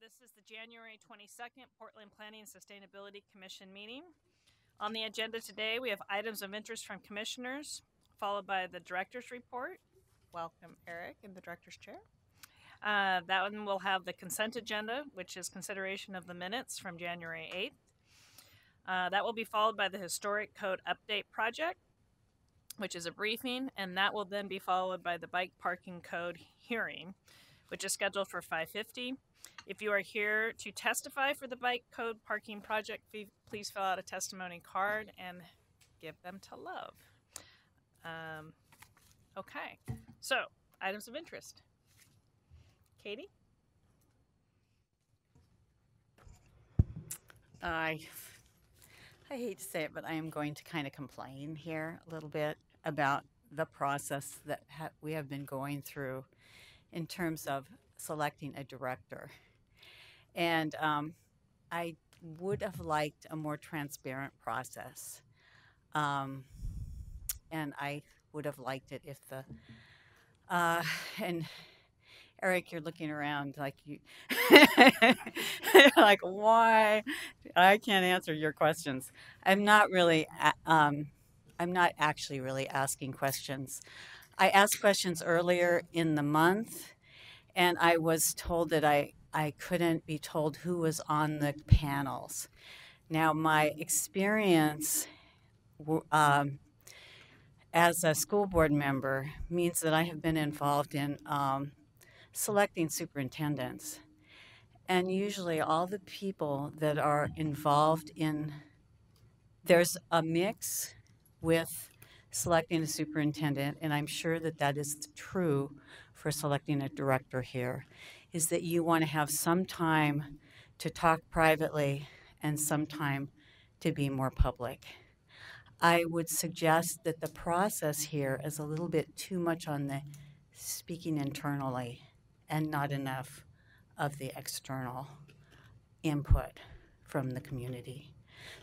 This is the January 22nd Portland Planning and Sustainability Commission meeting. On the agenda today, we have items of interest from commissioners, followed by the director's report. Welcome, Eric, in the director's chair. That one will have the consent agenda, which is consideration of the minutes from January 8th. That will be followed by the historic code update project, which is a briefing, and that will then be followed by the bike parking code hearing, which is scheduled for 5:50. If you are here to testify for the bike code parking project, please fill out a testimony card and give them to Love. Okay, so items of interest. Katie? I hate to say it, but I am going to kind of complain here a little bit about the process that we have been going through in terms of selecting a director. And I would have liked a more transparent process. And I would have liked it if the, and Eric, you're looking around like you, like, why? I can't answer your questions. I'm not actually really asking questions. I asked questions earlier in the month, and I was told that I couldn't be told who was on the panels. Now, my experience as a school board member means that I have been involved in selecting superintendents. And usually all the people that are involved in, there's a mix with selecting a superintendent, and I'm sure that that is true for selecting a director here, is that you want to have some time to talk privately and some time to be more public. I would suggest that the process here is a little bit too much on the speaking internally and not enough of the external input from the community.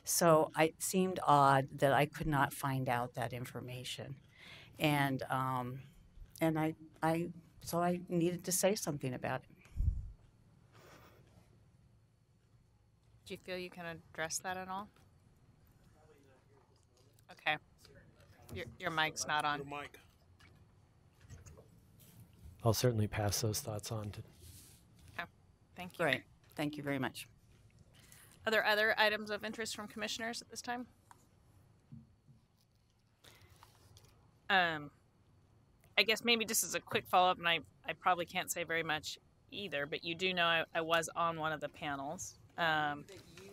So it seemed odd that I could not find out that information. And so I needed to say something about it. Do you feel you can address that at all? Okay. Your mic's not on. Your mic. I'll certainly pass those thoughts on to. Okay. Thank you. Great. Thank you very much. Are there other items of interest from commissioners at this time? I guess maybe just as a quick follow-up, and I probably can't say very much either, but you do know I was on one of the panels. Mike?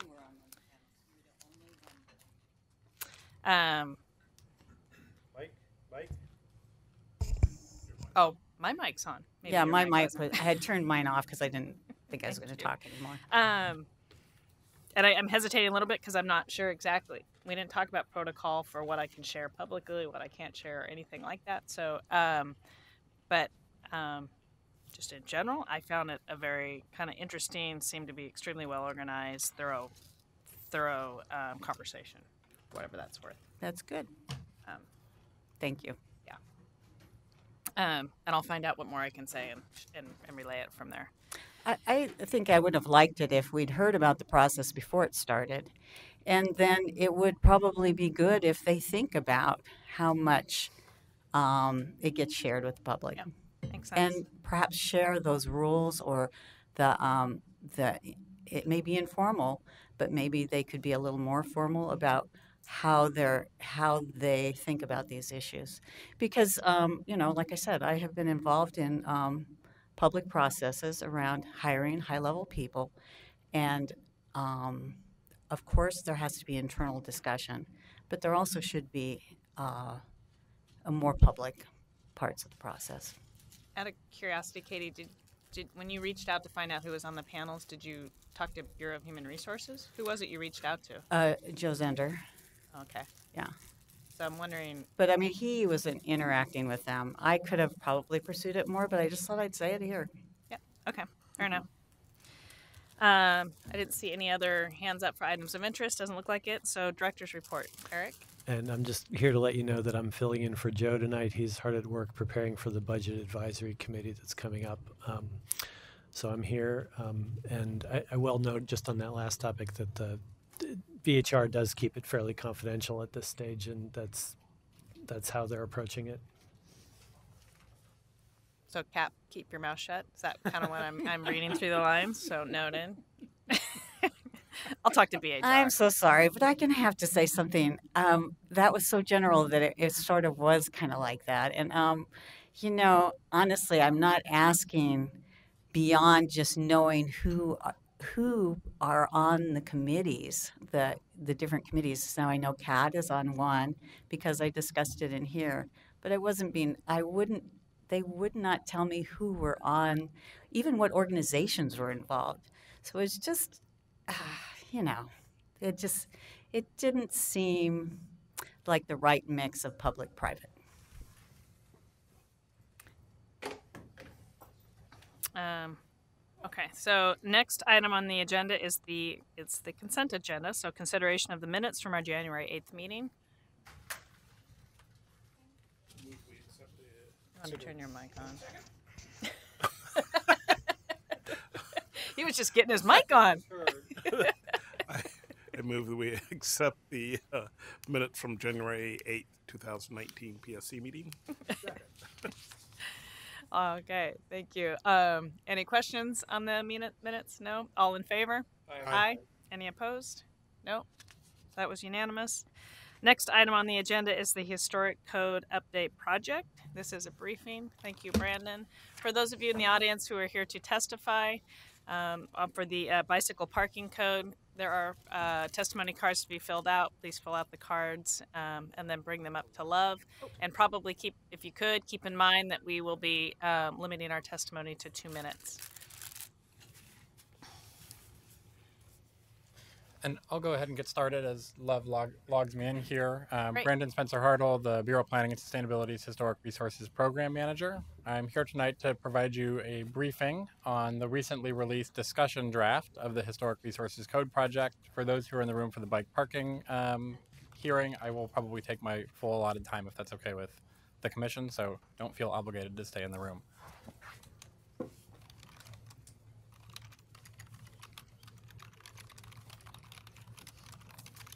Oh, my mic's on. Maybe yeah, your my mic wasn't. was, I had turned mine off because I didn't think I was going to talk anymore. And I'm hesitating a little bit because I'm not sure exactly. We didn't talk about protocol for what I can share publicly, what I can't share, or anything like that. So, just in general, I found it a very kind of interesting, seemed to be extremely well organized, thorough conversation, whatever that's worth. That's good. Thank you. Yeah. And I'll find out what more I can say and relay it from there. I think I would have liked it if we'd heard about the process before it started. And then it would probably be good if they think about how much it gets shared with the public. Yeah, makes sense. And perhaps share those rules, or it may be informal, but maybe they could be a little more formal about how they think about these issues. Because, like I said, I have been involved in public processes around hiring high-level people. And, of course, there has to be internal discussion, but there also should be a more public parts of the process. Out of curiosity, Katie, did when you reached out to find out who was on the panels, did you talk to Bureau of Human Resources? Who was it you reached out to? Joe Zender. Okay. Yeah. So I'm wondering. But, I mean, he wasn't interacting with them. I could have probably pursued it more, but I just thought I'd say it here. Yeah. Okay. Fair enough. I didn't see any other hands up for items of interest. Doesn't look like it. So director's report. Eric? And I'm just here to let you know that I'm filling in for Joe tonight. He's hard at work preparing for the Budget Advisory Committee that's coming up. So I'm here, and I will note just on that last topic that the VHR does keep it fairly confidential at this stage, and that's how they're approaching it. So, Cap, keep your mouth shut. Is that kind of what I'm reading through the lines? So noted. I'll talk to BHR. I'm so sorry, but I can have to say something. That was so general that it sort of was kind of like that. And, honestly, I'm not asking beyond just knowing who are on the committees, the different committees. So I know CAT is on one because I discussed it in here, but they would not tell me who were on, even what organizations were involved. So it's just, it didn't seem like the right mix of public-private. Okay, so next item on the agenda is the consent agenda. So consideration of the minutes from our January 8th meeting. Let me turn your mic on. He was just getting his mic on. I move that we accept the minutes from January 8th, 2019 PSC meeting. Okay, thank you. Any questions on the minutes? No? All in favor? Aye. Any opposed? No? That was unanimous. Next item on the agenda is the Historic Code Update Project. This is a briefing. Thank you, Brandon. For those of you in the audience who are here to testify for the bicycle parking code, there are testimony cards to be filled out. Please fill out the cards and then bring them up to Love. And probably if you could, keep in mind that we will be limiting our testimony to 2 minutes. And I'll go ahead and get started as Love logs me in here. Great. Brandon Spencer-Hartle, the Bureau of Planning and Sustainability's Historic Resources Program Manager. I'm here tonight to provide you a briefing on the recently released discussion draft of the Historic Resources Code Project. For those who are in the room for the bike parking hearing, I will probably take my full allotted time if that's okay with the commission, so don't feel obligated to stay in the room.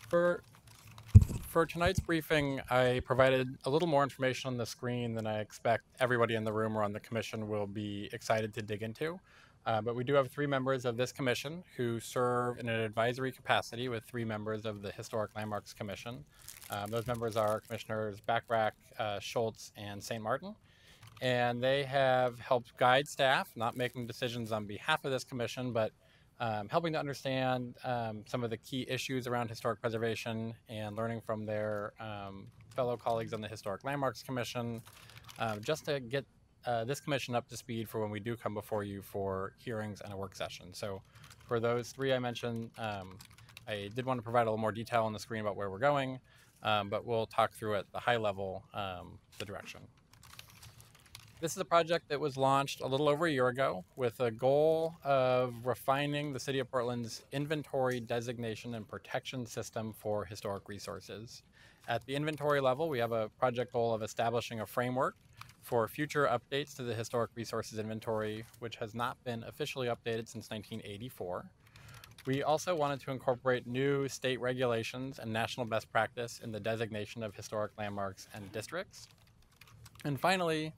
For tonight's briefing, I provided a little more information on the screen than I expect everybody in the room or on the commission will be excited to dig into. But we do have 3 members of this commission who serve in an advisory capacity with 3 members of the Historic Landmarks Commission. Those members are Commissioners Bachrach, Schultz, and St. Martin. And they have helped guide staff, not making decisions on behalf of this commission, but helping to understand some of the key issues around historic preservation and learning from their fellow colleagues on the Historic Landmarks Commission, just to get this commission up to speed for when we do come before you for hearings and a work session. So for those 3 I mentioned, I did want to provide a little more detail on the screen about where we're going, but we'll talk through at the high level the direction. This is a project that was launched a little over a year ago with a goal of refining the City of Portland's inventory, designation, and protection system for historic resources. At the inventory level, we have a project goal of establishing a framework for future updates to the historic resources inventory, which has not been officially updated since 1984. We also wanted to incorporate new state regulations and national best practice in the designation of historic landmarks and districts. And finally,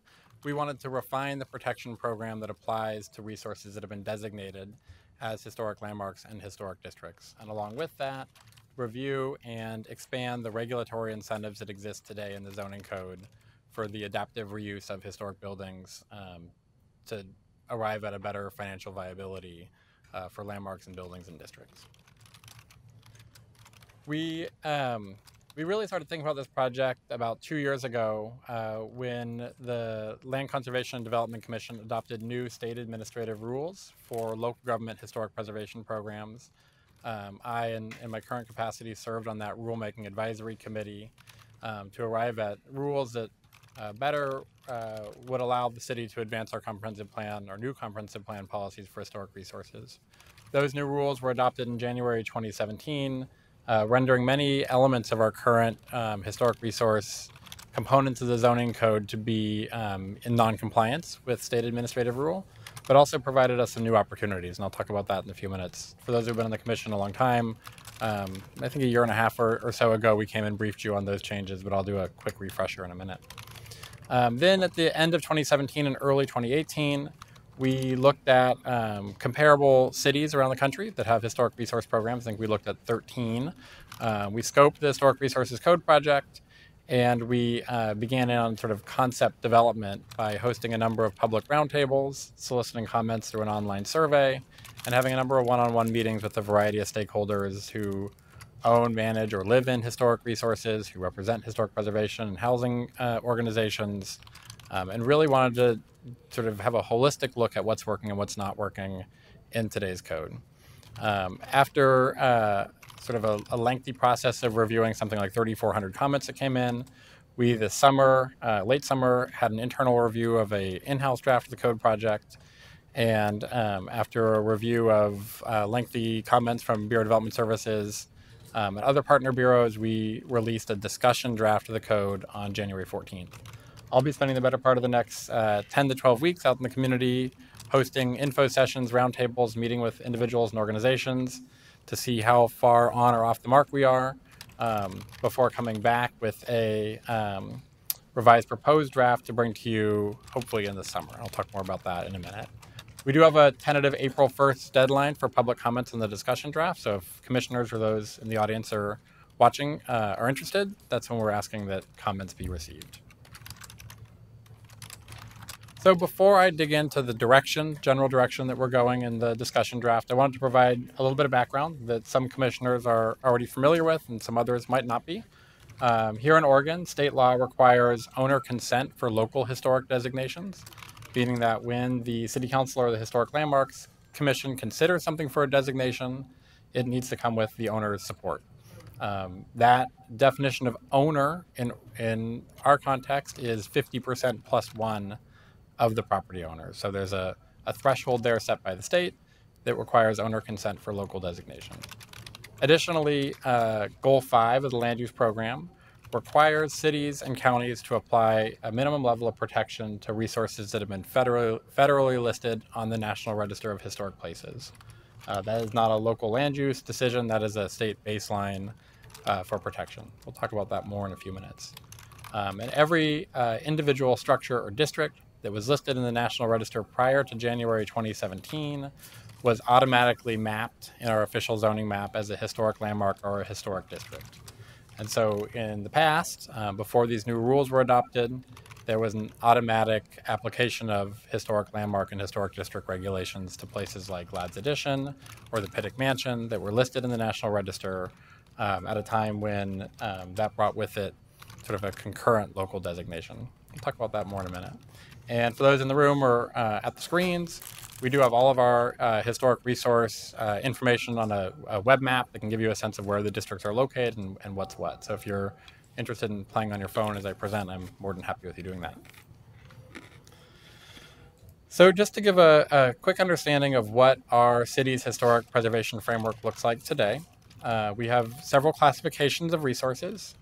we wanted to refine the protection program that applies to resources that have been designated as historic landmarks and historic districts. And along with that, review and expand the regulatory incentives that exist today in the zoning code for the adaptive reuse of historic buildings to arrive at a better financial viability for landmarks and buildings and districts. We really started thinking about this project about 2 years ago when the Land Conservation and Development Commission adopted new state administrative rules for local government historic preservation programs. I, in my current capacity, served on that rulemaking advisory committee to arrive at rules that better would allow the city to advance our comprehensive plan, our new comprehensive plan policies for historic resources. Those new rules were adopted in January 2017, rendering many elements of our current historic resource components of the zoning code to be in non-compliance with state administrative rule. but also provided us some new opportunities, and I'll talk about that in a few minutes. For those who've been in the commission a long time, I think a year and a half or so ago, we came and briefed you on those changes, but I'll do a quick refresher in a minute. Then at the end of 2017 and early 2018, we looked at comparable cities around the country that have historic resource programs. I think we looked at 13. We scoped the Historic Resources Code project, and we began on sort of concept development by hosting a number of public roundtables, soliciting comments through an online survey, and having a number of one-on-one meetings with a variety of stakeholders who own, manage, or live in historic resources, who represent historic preservation and housing organizations, and really wanted to sort of have a holistic look at what's working and what's not working in today's code. After sort of a lengthy process of reviewing something like 3,400 comments that came in, we this summer, late summer, had an internal review of a in-house draft of the code project. And after a review of lengthy comments from Bureau of Development Services and other partner bureaus, we released a discussion draft of the code on January 14th. I'll be spending the better part of the next 10 to 12 weeks out in the community, hosting info sessions, roundtables, meeting with individuals and organizations to see how far on or off the mark we are before coming back with a revised proposed draft to bring to you hopefully in the summer. I'll talk more about that in a minute. We do have a tentative April 1st deadline for public comments on the discussion draft, so if commissioners or those in the audience are watching are interested, that's when we're asking that comments be received. So before I dig into the general direction that we're going in the discussion draft, I wanted to provide a little bit of background that some commissioners are already familiar with and some others might not be. Here in Oregon, state law requires owner consent for local historic designations, meaning that when the City Council or the Historic Landmarks Commission considers something for a designation, it needs to come with the owner's support. That definition of owner in our context is 50% plus one of the property owners. So there's a threshold there set by the state that requires owner consent for local designation. Additionally, Goal 5 of the Land Use Program requires cities and counties to apply a minimum level of protection to resources that have been federally listed on the National Register of Historic Places. That is not a local land use decision, that is a state baseline for protection. We'll talk about that more in a few minutes. And every individual structure or district that was listed in the National Register prior to January 2017 was automatically mapped in our official zoning map as a historic landmark or a historic district. And so in the past, before these new rules were adopted, there was an automatic application of historic landmark and historic district regulations to places like Ladd's Addition or the Pittock Mansion that were listed in the National Register at a time when that brought with it sort of a concurrent local designation. We'll talk about that more in a minute. And for those in the room or at the screens, we do have all of our historic resource information on a web map that can give you a sense of where the districts are located and what's what. So if you're interested in playing on your phone as I present, I'm more than happy with you doing that. So just to give a quick understanding of what our city's historic preservation framework looks like today, we have several classifications of resources.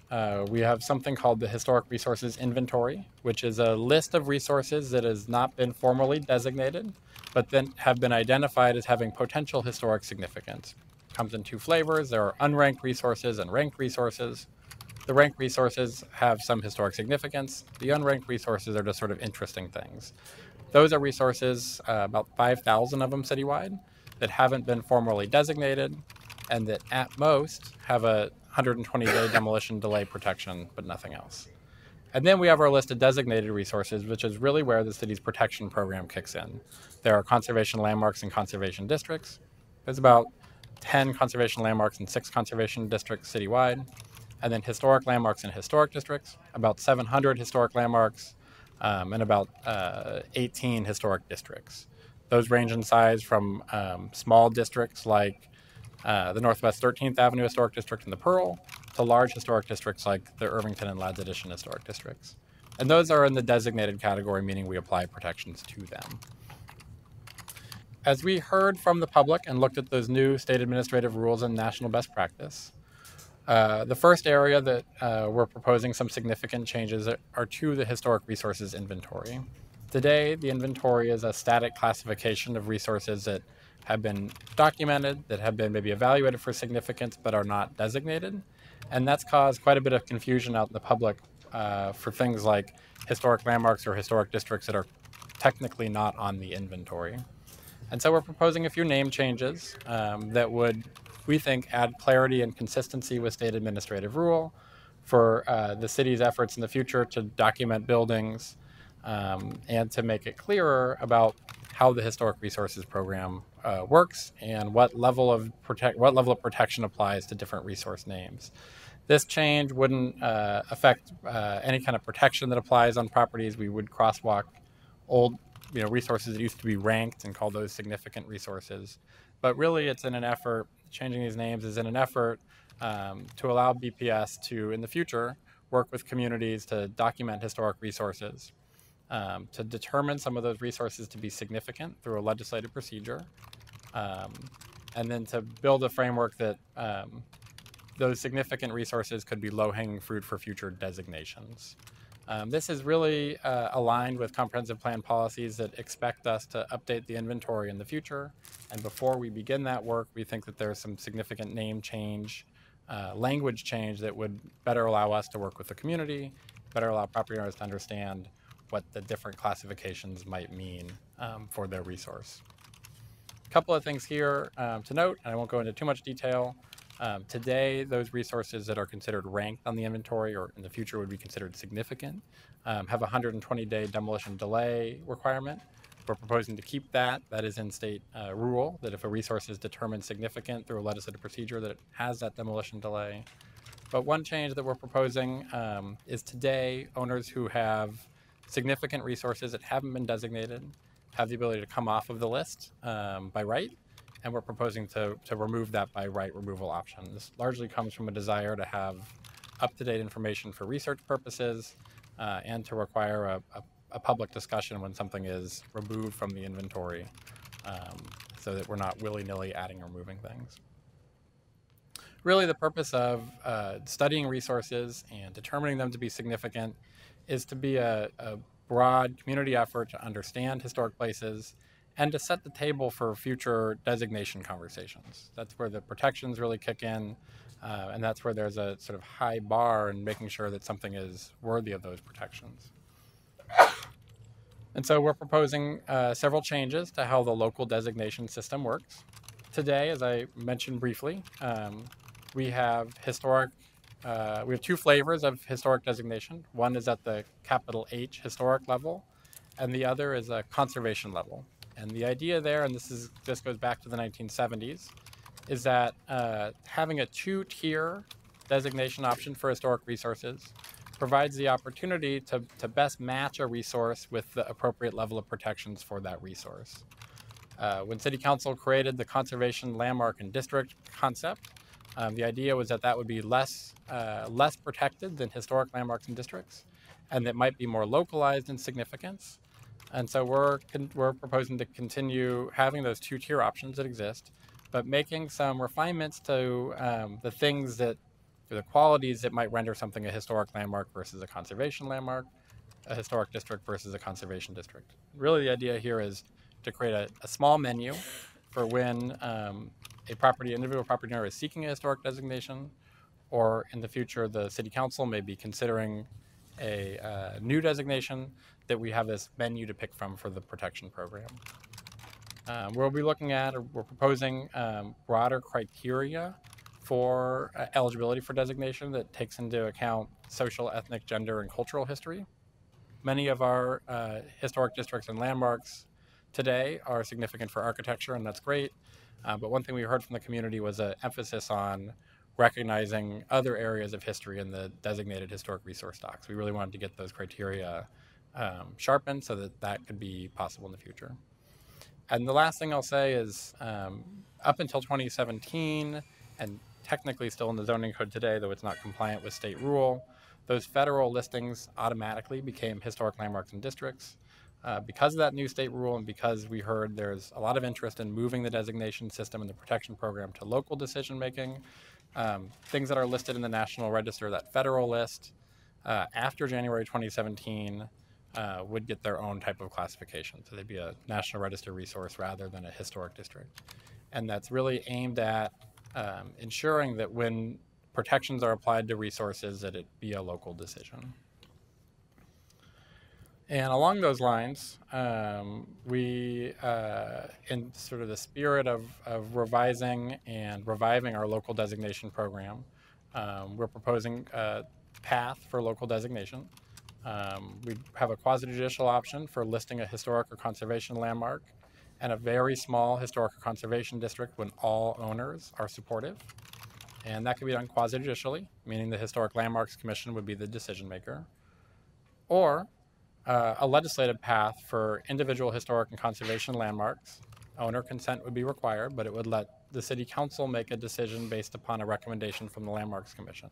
We have something called the Historic Resources Inventory, which is a list of resources that has not been formally designated, but then have been identified as having potential historic significance. It comes in two flavors. There are unranked resources and ranked resources. The ranked resources have some historic significance. The unranked resources are just sort of interesting things. Those are resources, about 5,000 of them citywide, that haven't been formally designated and that at most have a 120-day demolition delay protection, but nothing else. And then we have our list of designated resources, which is really where the city's protection program kicks in. There are conservation landmarks and conservation districts. There's about 10 conservation landmarks and 6 conservation districts citywide. And then historic landmarks and historic districts, about 700 historic landmarks, and about 18 historic districts. Those range in size from small districts like the Northwest 13th Avenue Historic District in the Pearl to large historic districts like the Irvington and Ladd's Addition historic districts. And those are in the designated category, meaning we apply protections to them. As we heard from the public and looked at those new state administrative rules and national best practice, the first area that we're proposing some significant changes are to the Historic Resources Inventory. Today, the inventory is a static classification of resources that have been documented, that have been maybe evaluated for significance, but are not designated. And that's caused quite a bit of confusion out in the public for things like historic landmarks or historic districts that are technically not on the inventory. And so we're proposing a few name changes that would, we think, add clarity and consistency with state administrative rule for the city's efforts in the future to document buildings and to make it clearer about how the Historic Resources Program works and what level of protection applies to different resource names. This change wouldn't affect any kind of protection that applies on properties. We would crosswalk old resources that used to be ranked and call those significant resources. But really, it's in an effort, changing these names is in an effort to allow BPS to, in the future, work with communities to document historic resources, to determine some of those resources to be significant through a legislative procedure, and then to build a framework that those significant resources could be low-hanging fruit for future designations. This is really aligned with comprehensive plan policies that expect us to update the inventory in the future. And before we begin that work, we think that there's some significant name change, language change that would better allow us to work with the community, better allow property owners to understand what the different classifications might mean for their resource. A couple of things here to note, and I won't go into too much detail. Today, those resources that are considered ranked on the inventory or in the future would be considered significant have a 120-day demolition delay requirement. We're proposing to keep that. That is in state rule, that if a resource is determined significant through a legislative procedure, that it has that demolition delay. But one change that we're proposing is today, owners who have significant resources that haven't been designated have the ability to come off of the list by right. And we're proposing to remove that by right removal option. This largely comes from a desire to have up-to-date information for research purposes and to require a public discussion when something is removed from the inventory so that we're not willy-nilly adding or removing things. Really, the purpose of studying resources and determining them to be significant is to be a broad community effort to understand historic places and to set the table for future designation conversations. That's where the protections really kick in, and that's where there's a sort of high bar in making sure that something is worthy of those protections. And so we're proposing several changes to how the local designation system works. Today, as I mentioned briefly, we have two flavors of historic designation. One is at the capital H historic level, and the other is a conservation level. And the idea there, and this goes back to the 1970s, is that having a two-tier designation option for historic resources provides the opportunity to best match a resource with the appropriate level of protections for that resource. When City Council created the conservation landmark and district concept, the idea was that would be less protected than historic landmarks and districts, and that might be more localized in significance. And so we're proposing to continue having those two-tier options that exist, but making some refinements to the qualities that might render something a historic landmark versus a conservation landmark, a historic district versus a conservation district. Really, the idea here is to create a small menu for when individual property owner is seeking a historic designation, or in the future, the City Council may be considering a new designation, that we have this menu to pick from for the protection program. We're proposing broader criteria for eligibility for designation that takes into account social, ethnic, gender, and cultural history. Many of our historic districts and landmarks today are significant for architecture, and that's great. But one thing we heard from the community was an emphasis on recognizing other areas of history in the designated historic resource docs. We really wanted to get those criteria sharpened so that could be possible in the future. And the last thing I'll say is up until 2017, and technically still in the zoning code today, though it's not compliant with state rule, those federal listings automatically became historic landmarks and districts. Because of that new state rule, and because we heard there's a lot of interest in moving the designation system and the protection program to local decision making, things that are listed in the National Register, that federal list, after January 2017, would get their own type of classification. So they'd be a National Register resource rather than a historic district. And that's really aimed at ensuring that when protections are applied to resources, that it be a local decision. And along those lines, we, in sort of the spirit of revising and reviving our local designation program, we're proposing a path for local designation. We have a quasi-judicial option for listing a historic or conservation landmark and a very small historic or conservation district when all owners are supportive. And that can be done quasi-judicially, meaning the Historic Landmarks Commission would be the decision maker. Or a legislative path for individual historic and conservation landmarks. Owner consent would be required, but it would let the City Council make a decision based upon a recommendation from the Landmarks Commission.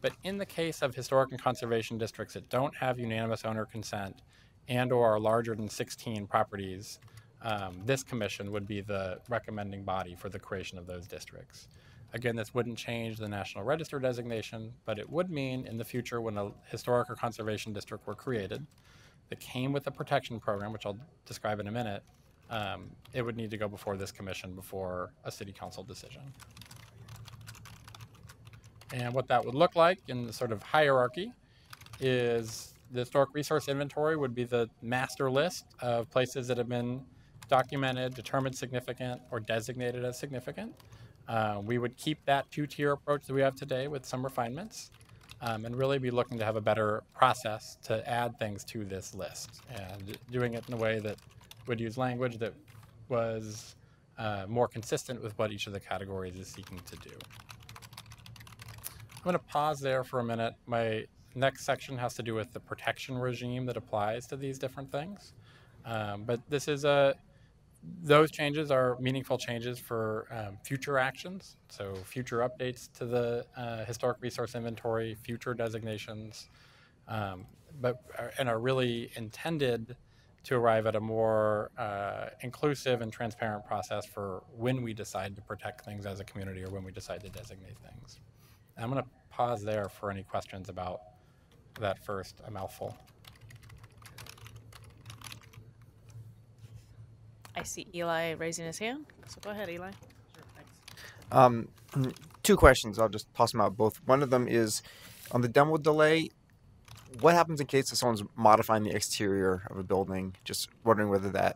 But in the case of historic and conservation districts that don't have unanimous owner consent and or are larger than 16 properties, this commission would be the recommending body for the creation of those districts. Again, this wouldn't change the National Register designation, but it would mean in the future when a historic or conservation district were created that came with a protection program, which I'll describe in a minute, it would need to go before this commission before a City Council decision. And what that would look like in the sort of hierarchy is the historic resource inventory would be the master list of places that have been documented, determined significant, or designated as significant. We would keep that two-tier approach that we have today with some refinements, and really be looking to have a better process to add things to this list, and doing it in a way that would use language that was more consistent with what each of the categories is seeking to do. I'm going to pause there for a minute. My next section has to do with the protection regime that applies to these different things. But this is those changes are meaningful changes for future actions, so future updates to the historic resource inventory, future designations, and are really intended to arrive at a more inclusive and transparent process for when we decide to protect things as a community or when we decide to designate things. I'm going to pause there for any questions about that first mouthful. I see Eli raising his hand, so go ahead, Eli. Two questions. I'll just toss them out both. One of them is on the demo delay. What happens in case someone's modifying the exterior of a building? Just wondering whether that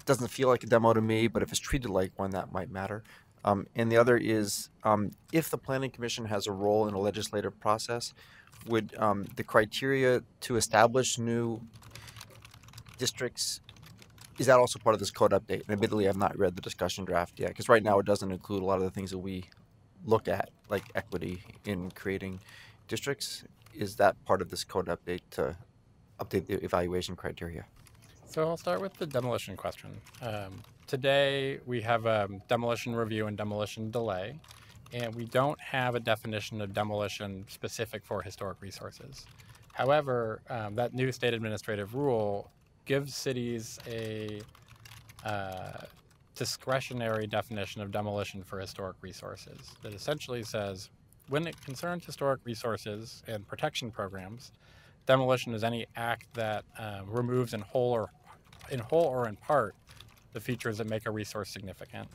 doesn't feel like a demo to me, but if it's treated like one, that might matter. And the other is if the Planning Commission has a role in a legislative process, would the criteria to establish new districts, is that also part of this code update? And admittedly, I've not read the discussion draft yet, because right now it doesn't include a lot of the things that we look at, like equity in creating districts. Is that part of this code update to update the evaluation criteria? So I'll start with the demolition question. Today, we have a demolition review and demolition delay, and we don't have a definition of demolition specific for historic resources. However, that new state administrative rule gives cities a discretionary definition of demolition for historic resources that essentially says, when it concerns historic resources and protection programs, demolition is any act that removes in whole or in part the features that make a resource significant.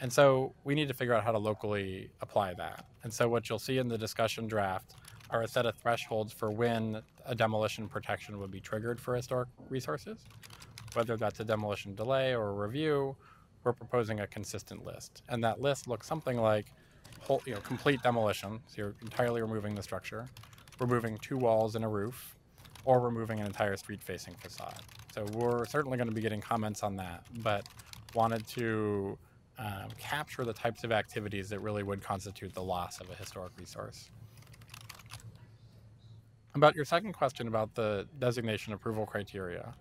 And so we need to figure out how to locally apply that. And so what you'll see in the discussion draft are a set of thresholds for when a demolition protection would be triggered for historic resources. Whether that's a demolition delay or a review, we're proposing a consistent list. And that list looks something like complete demolition, so you're entirely removing the structure, removing 2 walls and a roof, or removing an entire street-facing facade. So we're certainly going to be getting comments on that, but wanted to capture the types of activities that really would constitute the loss of a historic resource. About your second question about the designation approval criteria,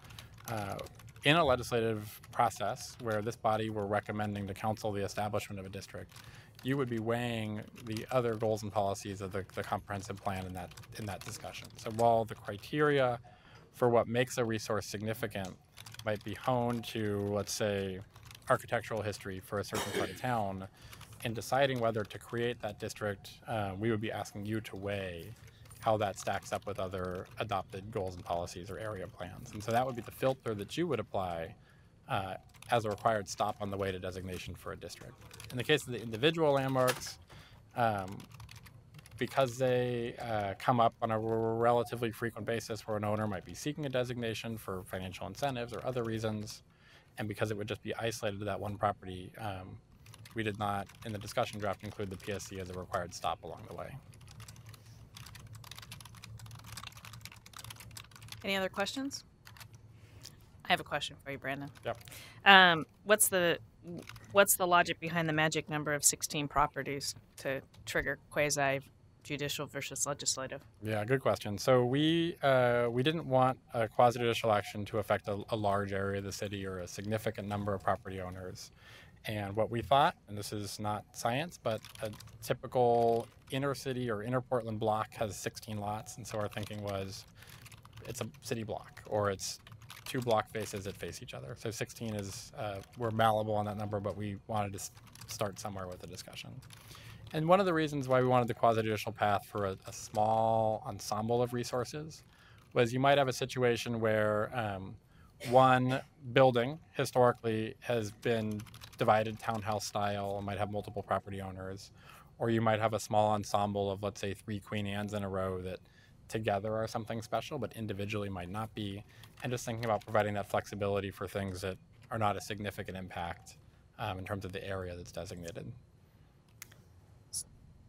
in a legislative process where this body were recommending to council the establishment of a district, you would be weighing the other goals and policies of the comprehensive plan in that discussion. So while the criteria for what makes a resource significant might be honed to, let's say, architectural history for a certain part of town, in deciding whether to create that district, we would be asking you to weigh how that stacks up with other adopted goals and policies or area plans. And so that would be the filter that you would apply as a required stop on the way to designation for a district. In the case of the individual landmarks, because they come up on a relatively frequent basis where an owner might be seeking a designation for financial incentives or other reasons, and because it would just be isolated to that one property, we did not, in the discussion draft, include the PSC as a required stop along the way. Any other questions? I have a question for you, Brandon. Yep. What's the logic behind the magic number of 16 properties to trigger quasi-judicial versus legislative? Yeah, good question. So we didn't want a quasi-judicial action to affect a large area of the city or a significant number of property owners. And what we thought, and this is not science, but a typical inner city or inner Portland block has 16 lots. And so our thinking was it's a city block, or it's 2 block faces that face each other. So 16 is, we're malleable on that number, but we wanted to start somewhere with the discussion. And one of the reasons why we wanted the quasi-judicial path for a small ensemble of resources was you might have a situation where one building historically has been divided townhouse style and might have multiple property owners, or you might have a small ensemble of, let's say, 3 Queen Annes in a row that together are something special, but individually might not be. And just thinking about providing that flexibility for things that are not a significant impact in terms of the area that's designated.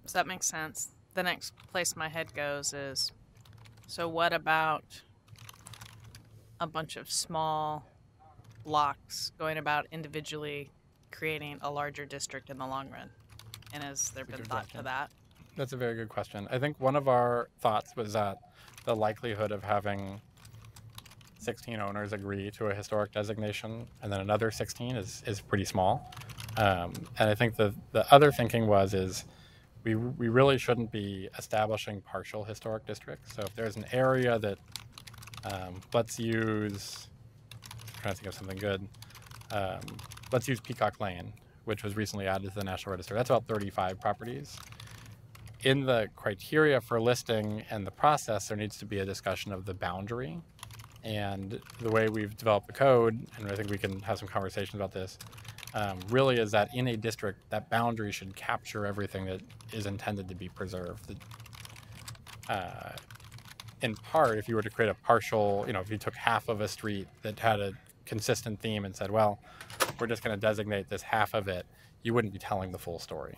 Does that make sense? The next place my head goes is, so what about a bunch of small blocks going about individually creating a larger district in the long run? And has there been thought to that? That's a very good question. I think one of our thoughts was that the likelihood of having 16 owners agree to a historic designation and then another 16 is pretty small. And I think the other thinking is we really shouldn't be establishing partial historic districts. So if there's an area that let's use, I'm trying to think of something good, let's use Peacock Lane, which was recently added to the National Register. That's about 35 properties. In the criteria for listing and the process, there needs to be a discussion of the boundary. And the way we've developed the code, and I think we can have some conversations about this, really is that in a district, that boundary should capture everything that is intended to be preserved. In part, if you were to create a partial, if you took half of a street that had a consistent theme and said, well, we're just going to designate this half of it, you wouldn't be telling the full story.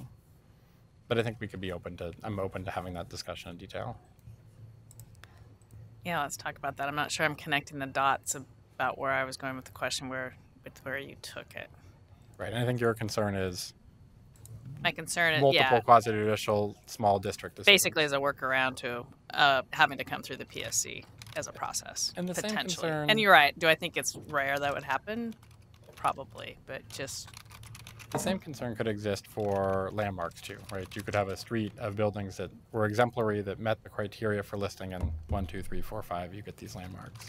But I think we could be I'm open to having that discussion in detail. Yeah, let's talk about that. I'm not sure I'm connecting the dots about where I was going with the question where you took it. Right, and I think your concern is my concern is multiple quasi-judicial small district decisions. Basically as a workaround to having to come through the PSC as a process. And the same potentially. concern, and you're right. Do I think it's rare that would happen? Probably, but just the same concern could exist for landmarks too, right? You could have a street of buildings that were exemplary that met the criteria for listing, and 1, 2, 3, 4, 5, you get these landmarks.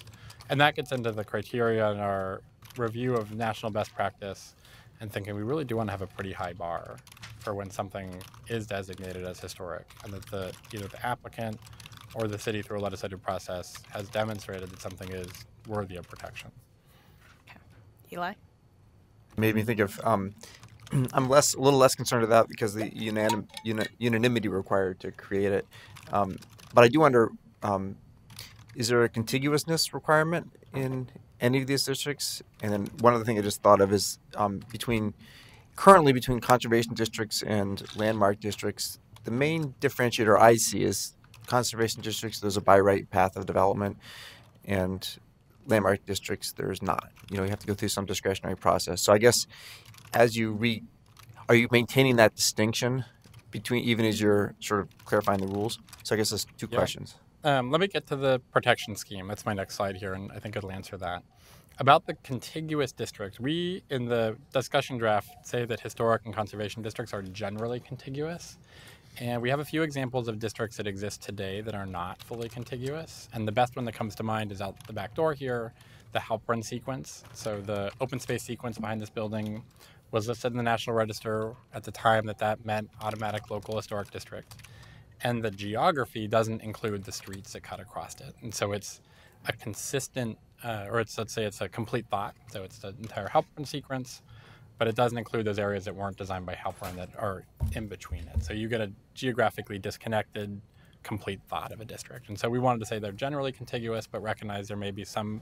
And that gets into the criteria in our review of national best practice and thinking we really do want to have a pretty high bar for when something is designated as historic, and that either the applicant or the city through a legislative process has demonstrated that something is worthy of protection. Okay. Eli? Made me think of I'm a little less concerned with that because the unanimity required to create it. But I do wonder, is there a contiguousness requirement in any of these districts? And then one other thing I just thought of is currently between conservation districts and landmark districts, the main differentiator I see is conservation districts, there's a by right path of development, and landmark districts, there's not. You have to go through some discretionary process. So I guess are you maintaining that distinction between, even as you're sort of clarifying the rules? So I guess there's 2 questions. Let me get to the protection scheme. That's my next slide here, and I think it'll answer that. About the contiguous districts, we, in the discussion draft, say that historic and conservation districts are generally contiguous. And we have a few examples of districts that exist today that are not fully contiguous. And the best one that comes to mind is out the back door here, the Halpern sequence. So the open space sequence behind this building was listed in the National Register at the time that meant automatic local historic district. and the geography doesn't include the streets that cut across it. And so it's a consistent, let's say it's a complete thought. So it's the entire Halpern sequence, but it doesn't include those areas that weren't designed by Halpern that are in between it. So you get a geographically disconnected, complete thought of a district. And so we wanted to say they're generally contiguous, but recognize there may be some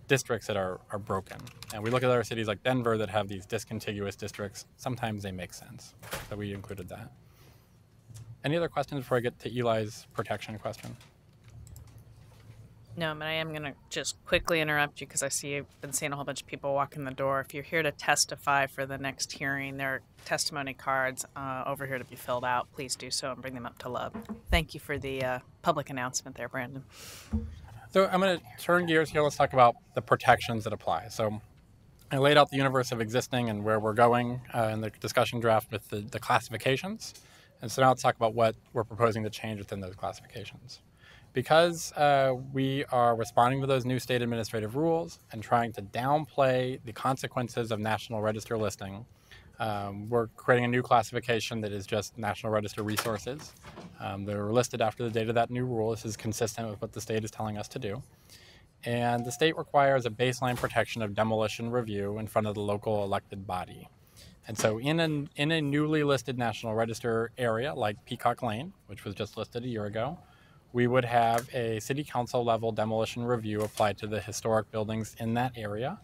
districts that are broken. And we look at other cities like Denver that have these discontiguous districts. Sometimes they make sense. So we included that. Any other questions before I get to Eli's protection question? No, but I am going to just quickly interrupt you because I see you've been seeing a whole bunch of people walk in the door. If you're here to testify for the next hearing, there are testimony cards over here to be filled out. Please do so and bring them up to Lub. Thank you for the public announcement there, Brandon. So I'm going to turn gears here. Let's talk about the protections that apply. So I laid out the universe of existing and where we're going in the discussion draft with the classifications. And so now let's talk about what we're proposing to change within those classifications. Because we are responding to those new state administrative rules and trying to downplay the consequences of National Register listing, we're creating a new classification that is just National Register resources. They're listed after the date of that new rule. This is consistent with what the state is telling us to do. And the state requires a baseline protection of demolition review in front of the local elected body. And so in a newly listed National Register area like Peacock Lane, which was just listed a year ago, we would have a city council level demolition review applied to the historic buildings in that area.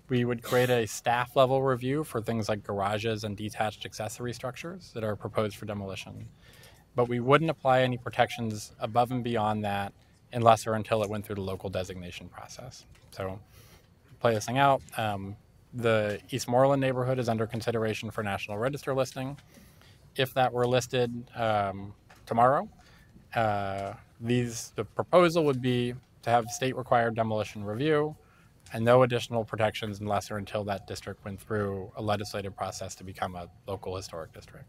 We would create a staff level review for things like garages and detached accessory structures that are proposed for demolition. But we wouldn't apply any protections above and beyond that unless or until it went through the local designation process. So play this thing out. The Eastmoreland neighborhood is under consideration for National Register listing. If that were listed tomorrow, the proposal would be to have state required demolition review and no additional protections unless or until that district went through a legislative process to become a local historic district.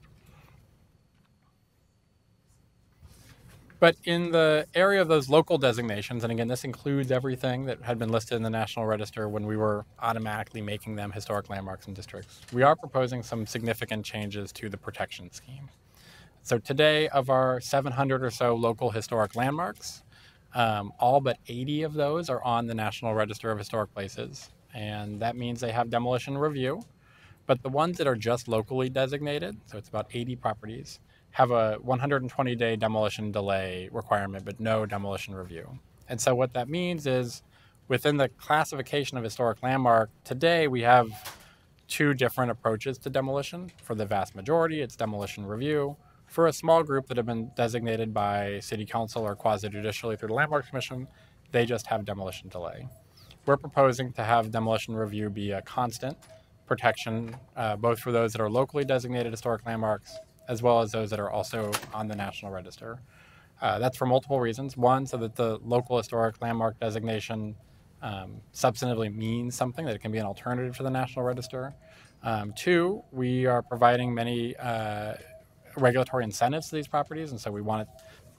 But in the area of those local designations, and again, this includes everything that had been listed in the National Register when we were automatically making them historic landmarks and districts, we are proposing some significant changes to the protection scheme. So today, of our 700 or so local historic landmarks, all but 80 of those are on the National Register of Historic Places. And that means they have demolition review. But the ones that are just locally designated, so it's about 80 properties, have a 120-day demolition delay requirement, but no demolition review. And so what that means is within the classification of historic landmark, today we have two different approaches to demolition. For the vast majority, it's demolition review. For a small group that have been designated by city council or quasi-judicially through the Landmarks Commission, they just have demolition delay. We're proposing to have demolition review be a constant protection, both for those that are locally designated historic landmarks, as well as those that are also on the National Register. That's for multiple reasons. One, so that the local historic landmark designation substantively means something, that it can be an alternative to the National Register. Two, we are providing many regulatory incentives to these properties, and so we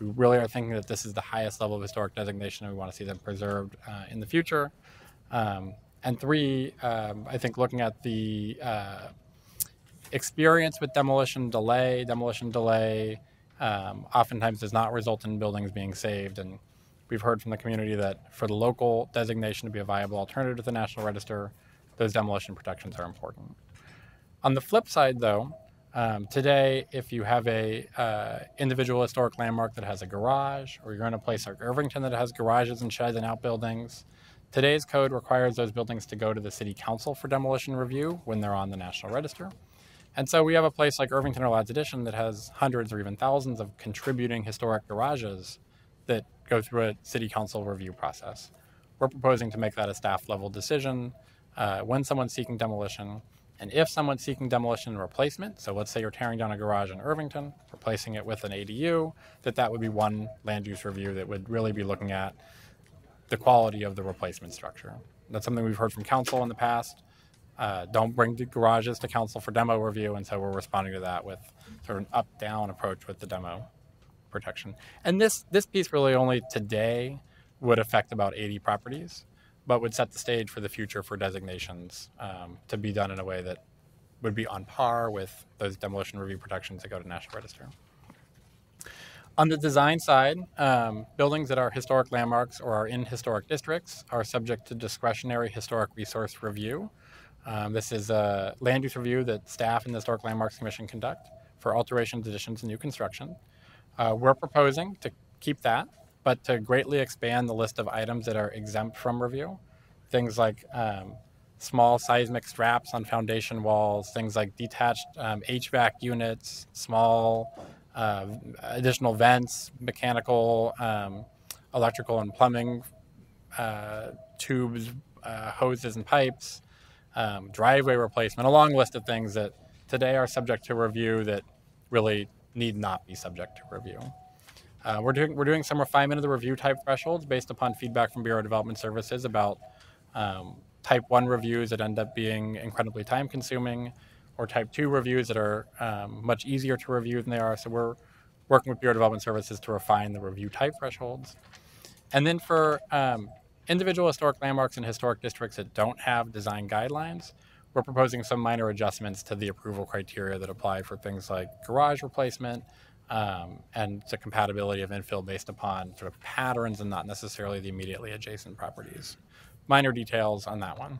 really are thinking that this is the highest level of historic designation, and we want to see them preserved in the future. And three, I think looking at the experience with demolition delay oftentimes does not result in buildings being saved, and we've heard from the community that for the local designation to be a viable alternative to the National Register, those demolition protections are important. On the flip side, though, today, if you have a individual historic landmark that has a garage, or you're in a place like Irvington that has garages and sheds and outbuildings, today's code requires those buildings to go to the city council for demolition review when they're on the National Register. And so we have a place like Irvington or Ladd's Addition that has hundreds or even thousands of contributing historic garages that go through a city council review process. We're proposing to make that a staff level decision when someone's seeking demolition. And if someone's seeking demolition and replacement, so let's say you're tearing down a garage in Irvington, replacing it with an ADU, that would be one land use review that would really be looking at the quality of the replacement structure. That's something we've heard from council in the past. Don't bring the garages to council for demo review, and so we're responding to that with sort of an up-down approach with the demo protection. And this piece really only today would affect about 80 properties, but would set the stage for the future for designations to be done in a way that would be on par with those demolition review protections that go to National Register. On the design side, buildings that are historic landmarks or are in historic districts are subject to discretionary historic resource review. This is a land use review that staff and the Historic Landmarks Commission conduct for alterations, additions, and new construction. We're proposing to keep that, but to greatly expand the list of items that are exempt from review. Things like small seismic straps on foundation walls, things like detached HVAC units, small additional vents, mechanical, electrical and plumbing tubes, hoses and pipes, driveway replacement, a long list of things that today are subject to review that really need not be subject to review. We're doing some refinement of the review type thresholds based upon feedback from Bureau of Development Services about type 1 reviews that end up being incredibly time consuming, or type 2 reviews that are much easier to review than they are. So we're working with Bureau of Development Services to refine the review type thresholds. And then for individual historic landmarks and historic districts that don't have design guidelines, we're proposing some minor adjustments to the approval criteria that apply for things like garage replacement and the compatibility of infill based upon sort of patterns and not necessarily the immediately adjacent properties. Minor details on that one.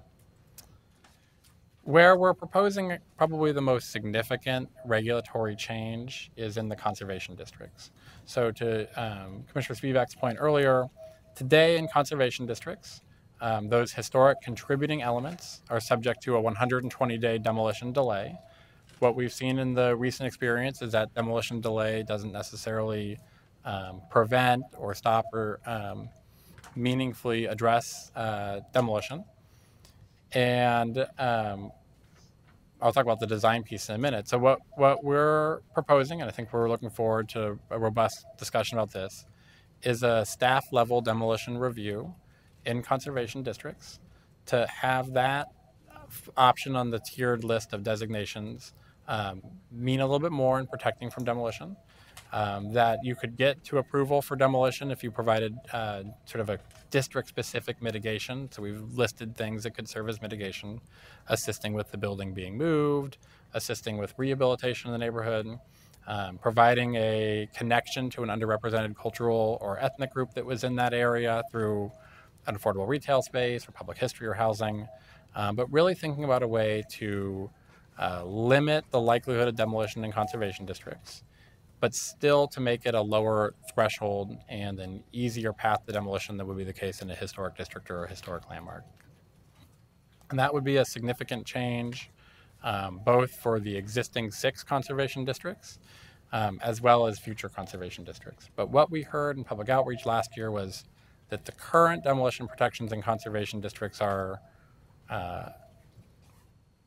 Where we're proposing probably the most significant regulatory change is in the conservation districts. So to Commissioner Spivak's point earlier, today in conservation districts, those historic contributing elements are subject to a 120-day demolition delay. What we've seen in the recent experience is that demolition delay doesn't necessarily prevent or stop or meaningfully address demolition. And I'll talk about the design piece in a minute. So what we're proposing, and I think we're looking forward to a robust discussion about this, is a staff level demolition review in conservation districts to have that option on the tiered list of designations mean a little bit more in protecting from demolition. That you could get to approval for demolition if you provided sort of a district-specific mitigation. So we've listed things that could serve as mitigation, assisting with the building being moved, assisting with rehabilitation in the neighborhood, providing a connection to an underrepresented cultural or ethnic group that was in that area through an affordable retail space or public history or housing, but really thinking about a way to limit the likelihood of demolition in conservation districts, but still to make it a lower threshold and an easier path to demolition than would be the case in a historic district or a historic landmark. And that would be a significant change, both for the existing 6 conservation districts, as well as future conservation districts. But what we heard in public outreach last year was that the current demolition protections in conservation districts are,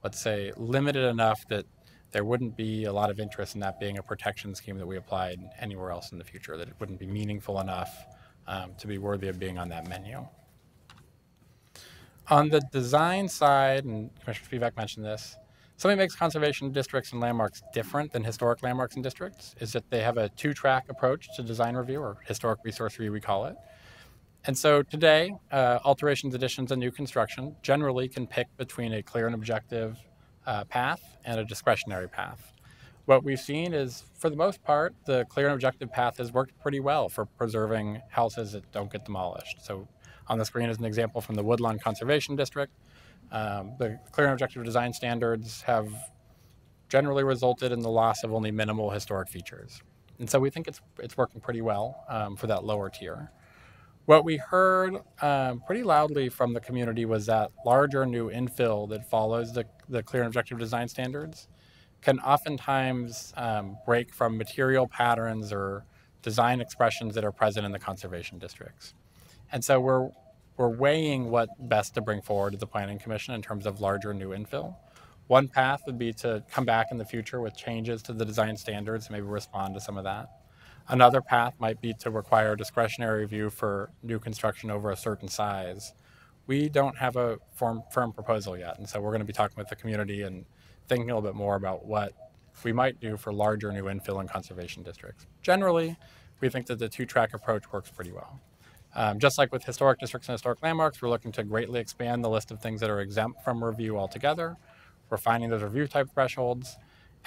let's say, limited enough that there wouldn't be a lot of interest in that being a protection scheme that we applied anywhere else in the future, that it wouldn't be meaningful enough to be worthy of being on that menu. On the design side, and Commissioner Spivak mentioned this, something that makes conservation districts and landmarks different than historic landmarks and districts is that they have a 2-track approach to design review, or historic resource review we call it. And so today, alterations, additions, and new construction generally can pick between a clear and objective path and a discretionary path. What we've seen is, for the most part, the clear and objective path has worked pretty well for preserving houses that don't get demolished. So on the screen is an example from the Woodlawn Conservation District. The clear and objective design standards have generally resulted in the loss of only minimal historic features. And so we think it's working pretty well for that lower tier. What we heard pretty loudly from the community was that larger new infill that follows the clear and objective design standards can oftentimes break from material patterns or design expressions that are present in the conservation districts. And so we're weighing what best to bring forward to the Planning Commission in terms of larger new infill. One path would be to come back in the future with changes to the design standards, maybe respond to some of that. Another path might be to require discretionary review for new construction over a certain size. We don't have a firm proposal yet, and so we're going to be talking with the community and thinking a little bit more about what we might do for larger new infill and conservation districts. Generally, we think that the 2-track approach works pretty well. Just like with historic districts and historic landmarks, we're looking to greatly expand the list of things that are exempt from review altogether. We're finding those review type thresholds.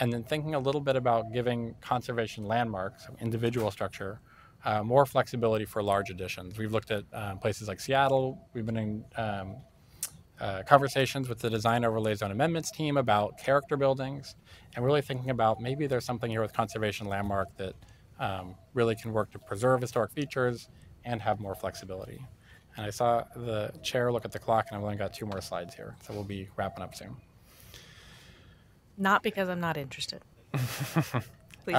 and then thinking a little bit about giving conservation landmarks, individual structure, more flexibility for large additions. We've looked at places like Seattle. We've been in conversations with the design overlay zone amendments team about character buildings, and really thinking about maybe there's something here with conservation landmark that really can work to preserve historic features and have more flexibility. And I saw the chair look at the clock, and I've only got 2 more slides here, so we'll be wrapping up soon. Not because I'm not interested. Please.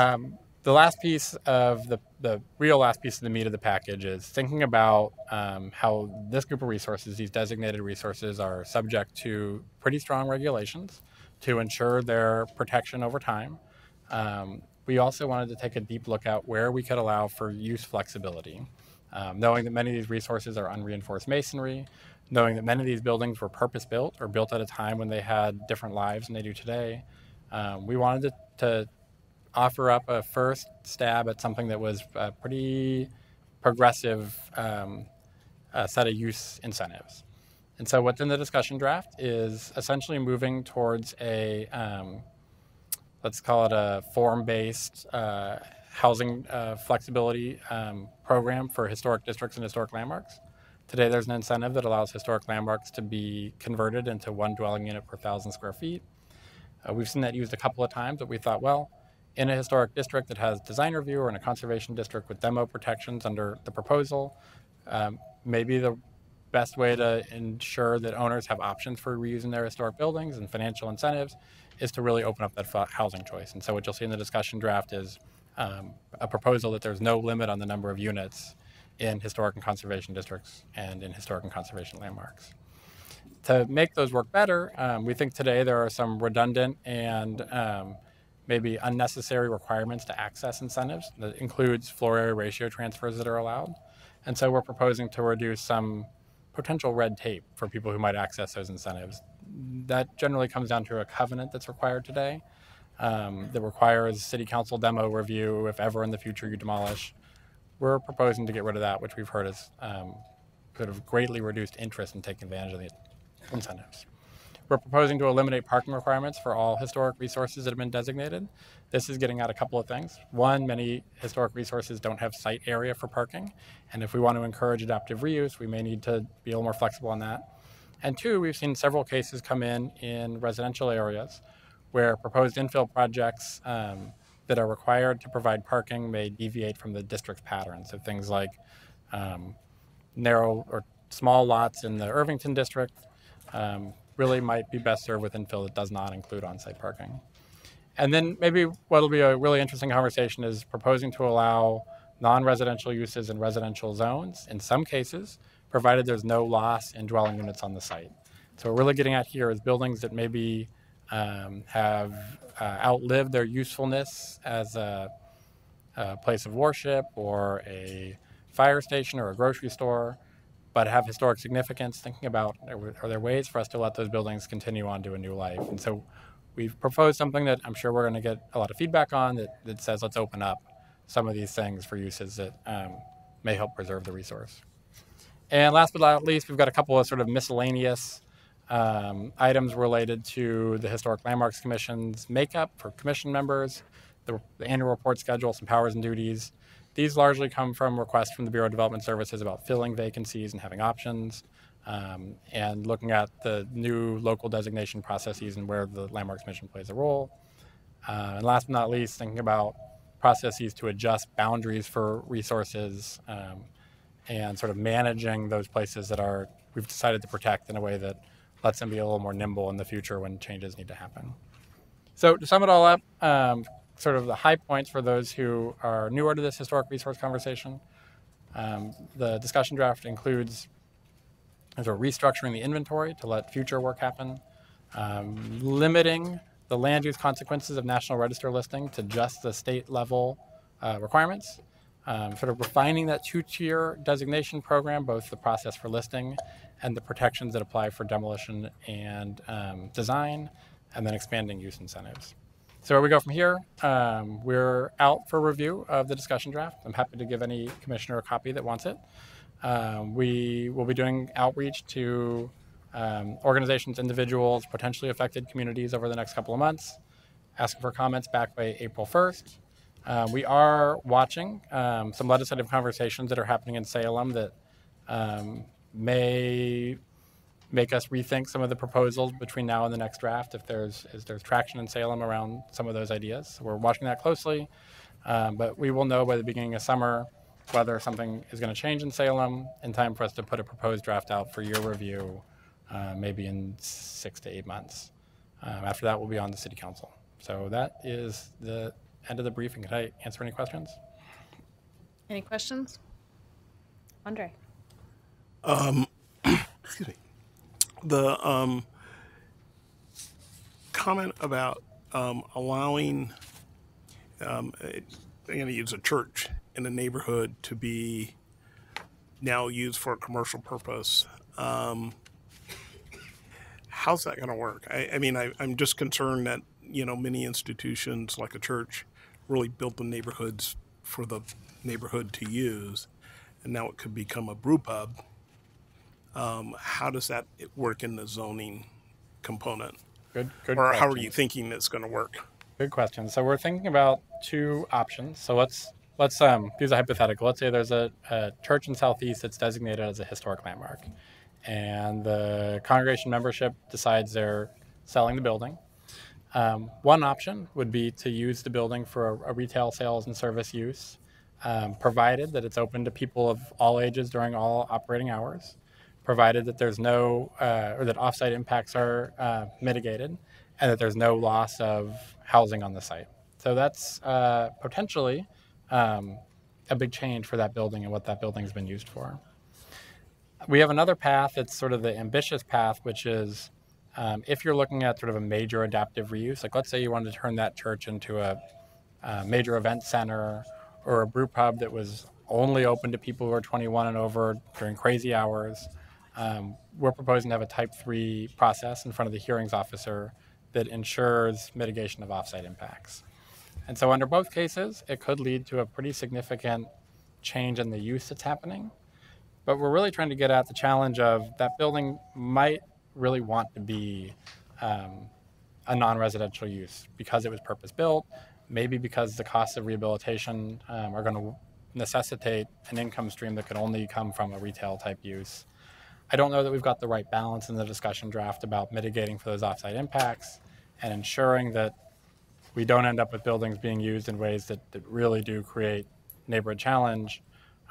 The last piece of the real last piece of the meat of the package is thinking about how this group of resources, these designated resources, are subject to pretty strong regulations to ensure their protection over time. We also wanted to take a deep look at where we could allow for use flexibility, knowing that many of these resources are unreinforced masonry, knowing that many of these buildings were purpose-built or built at a time when they had different lives than they do today. We wanted to offer up a first stab at something that was a pretty progressive set of use incentives. And so what's in the discussion draft is essentially moving towards a, let's call it a form-based housing flexibility program for historic districts and historic landmarks. Today, there's an incentive that allows historic landmarks to be converted into 1 dwelling unit per 1,000 square feet. We've seen that used a couple of times, but we thought, well, in a historic district that has design review or in a conservation district with demo protections under the proposal, maybe the best way to ensure that owners have options for reusing their historic buildings and financial incentives is to really open up that housing choice. And so what you'll see in the discussion draft is a proposal that there's no limit on the number of units in historic and conservation districts and in historic and conservation landmarks. To make those work better, we think today there are some redundant and maybe unnecessary requirements to access incentives. That includes floor area ratio transfers that are allowed. And so we're proposing to reduce some potential red tape for people who might access those incentives. That generally comes down to a covenant that's required today that requires city council demo review if ever in the future you demolish. We're proposing to get rid of that, which we've heard has sort of greatly reduced interest in taking advantage of the incentives. We're proposing to eliminate parking requirements for all historic resources that have been designated. This is getting at a couple of things. One, many historic resources don't have site area for parking, and if we want to encourage adaptive reuse, we may need to be a little more flexible on that. And 2, we've seen several cases come in residential areas where proposed infill projects that are required to provide parking may deviate from the district's pattern. So things like narrow or small lots in the Irvington district really might be best served with infill that does not include on-site parking. And then maybe what'll be a really interesting conversation is proposing to allow non-residential uses in residential zones in some cases, provided there's no loss in dwelling units on the site. So what we're really getting at here is buildings that maybe have outlived their usefulness as a place of worship or a fire station or a grocery store, but have historic significance, thinking about are there ways for us to let those buildings continue on to a new life. And so we've proposed something that I'm sure we're going to get a lot of feedback on that says let's open up some of these things for uses that may help preserve the resource. And last but not least, we've got a couple of sort of miscellaneous items related to the Historic Landmarks Commission's makeup for commission members, the annual report schedule, some powers and duties. These largely come from requests from the Bureau of Development Services about filling vacancies and having options, and looking at the new local designation processes and where the Landmarks Commission plays a role. And last but not least, thinking about processes to adjust boundaries for resources and sort of managing those places that we've decided to protect in a way that lets them be a little more nimble in the future when changes need to happen. So to sum it all up, sort of the high points for those who are newer to this historic resource conversation. The discussion draft includes sort of restructuring the inventory to let future work happen, limiting the land use consequences of National Register listing to just the state level requirements, sort of refining that 2-tier designation program, both the process for listing and the protections that apply for demolition and design, and then expanding use incentives. So where we go from here, we're out for review of the discussion draft. I'm happy to give any commissioner a copy that wants it. We will be doing outreach to organizations, individuals, potentially affected communities over the next couple of months. asking for comments back by April 1st. We are watching some legislative conversations that are happening in Salem that may make us rethink some of the proposals between now and the next draft if there's traction in Salem around some of those ideas. So we're watching that closely, but we will know by the beginning of summer whether something is going to change in Salem in time for us to put a proposed draft out for your review, maybe in 6 to 8 months. After that, we'll be on the City Council. So that is the end of the briefing. Can I answer any questions? Any questions? Andre? Excuse me. The comment about allowing, I'm going to use a church in a neighborhood to be now used for a commercial purpose. How's that going to work? I mean, I'm just concerned that, many institutions like a church really built the neighborhoods for the neighborhood to use, and now it could become a brew pub. How does that work in the zoning component? Good Or how are questions. you thinking it's going to work? Good question. So we're thinking about two options. So let's use a hypothetical. Let's say there's a church in Southeast that's designated as a historic landmark, and the congregation membership decides they're selling the building. One option would be to use the building for a retail sales and service use, provided that it's open to people of all ages during all operating hours, provided that there's no, or that offsite impacts are mitigated, and that there's no loss of housing on the site. So that's potentially a big change for that building and what that building's been used for. We have another path that's sort of the ambitious path, which is if you're looking at sort of a major adaptive reuse, like let's say you wanted to turn that church into a major event center or a brew pub that was only open to people who are 21 and over during crazy hours. We're proposing to have a type 3 process in front of the hearings officer that ensures mitigation of offsite impacts. And so under both cases, it could lead to a pretty significant change in the use that's happening. But we're really trying to get at the challenge of that building might really want to be a non-residential use because it was purpose-built, maybe because the costs of rehabilitation are going to necessitate an income stream that could only come from a retail type use. I don't know that we've got the right balance in the discussion draft about mitigating for those offsite impacts and ensuring that we don't end up with buildings being used in ways that really do create neighborhood challenge.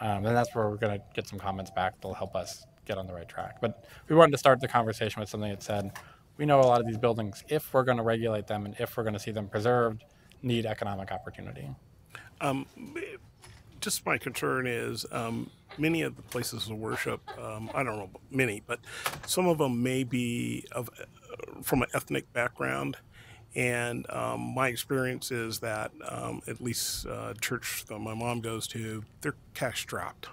And that's where we're going to get some comments back that'll help us get on the right track. But we wanted to start the conversation with something that said, we know a lot of these buildings, if we're going to regulate them and if we're going to see them preserved, need economic opportunity. Just my concern is many of the places of worship, I don't know about many, but some of them may be from an ethnic background. And my experience is that at least church that my mom goes to, they're cash strapped,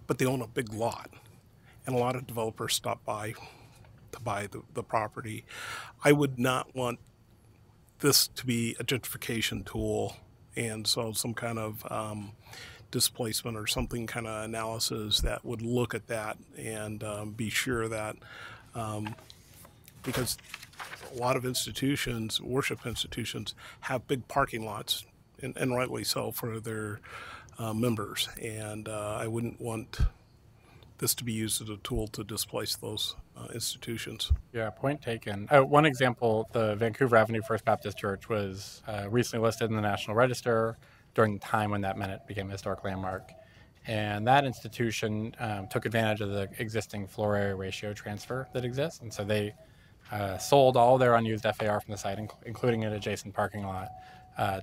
but they own a big lot. And a lot of developers stop by to buy the property. I would not want this to be a gentrification tool, and so some kind of displacement or something kind of analysis that would look at that and be sure that because a lot of institutions, worship institutions, have big parking lots, and rightly so, for their members. And I wouldn't want this to be used as a tool to displace those institutions. Yeah, point taken. One example, the Vancouver Avenue First Baptist Church was recently listed in the National Register during the time when that meant it became a historic landmark. And that institution took advantage of the existing floor area ratio transfer that exists. And so they sold all their unused FAR from the site, including an adjacent parking lot,